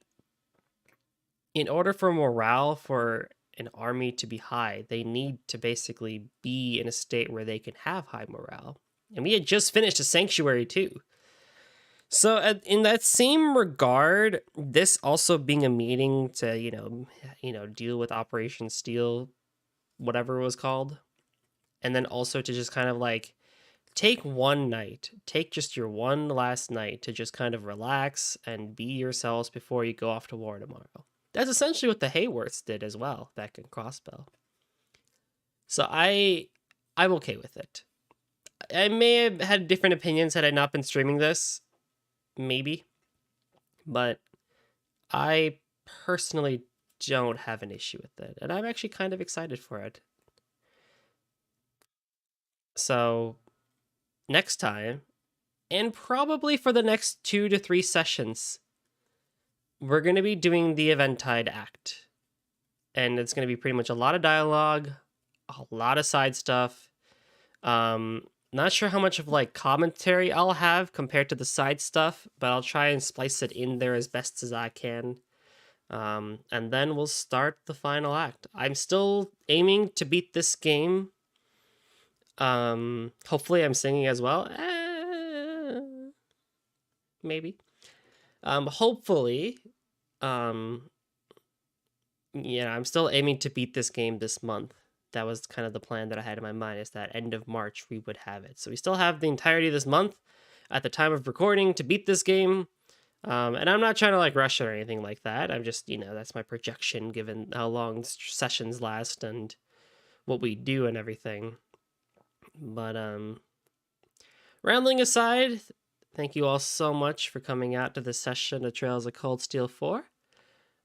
Speaker 20: in order for morale for an army to be high, they need to basically be in a state where they can have high morale. And we had just finished a Sanctuary too. So in that same regard, this also being a meeting to, you know, deal with Operation Steel, whatever it was called, and then also to just kind of like take one night, take just your one last night to just kind of relax and be yourselves before you go off to war tomorrow. That's essentially what the Hayworths did as well back in Crossbell. So I'm okay with it. I may have had different opinions had I not been streaming this, maybe, but I personally don't have an issue with it, and I'm actually kind of excited for it. So next time, and probably for the next 2 to 3 sessions, we're going to be doing the Eventide act. And it's going to be pretty much a lot of dialogue, a lot of side stuff. Not sure how much of like commentary I'll have compared to the side stuff, but I'll try and splice it in there as best as I can. And then we'll start the final act. I'm still aiming to beat this game. Hopefully I'm singing as well. Maybe. Hopefully. Yeah, I'm still aiming to beat this game this month. That was kind of the plan that I had in my mind, is that end of March we would have it. So we still have the entirety of this month at the time of recording to beat this game. And I'm not trying to like rush it or anything like that. I'm just, you know, that's my projection given how long sessions last and what we do and everything. But rambling aside, thank you all so much for coming out to this session of Trails of Cold Steel 4.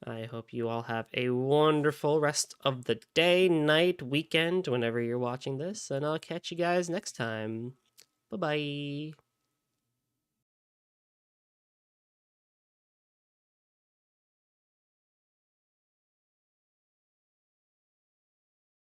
Speaker 20: I hope you all have a wonderful rest of the day, night, weekend, whenever you're watching this, and I'll catch you guys next time. Bye-bye.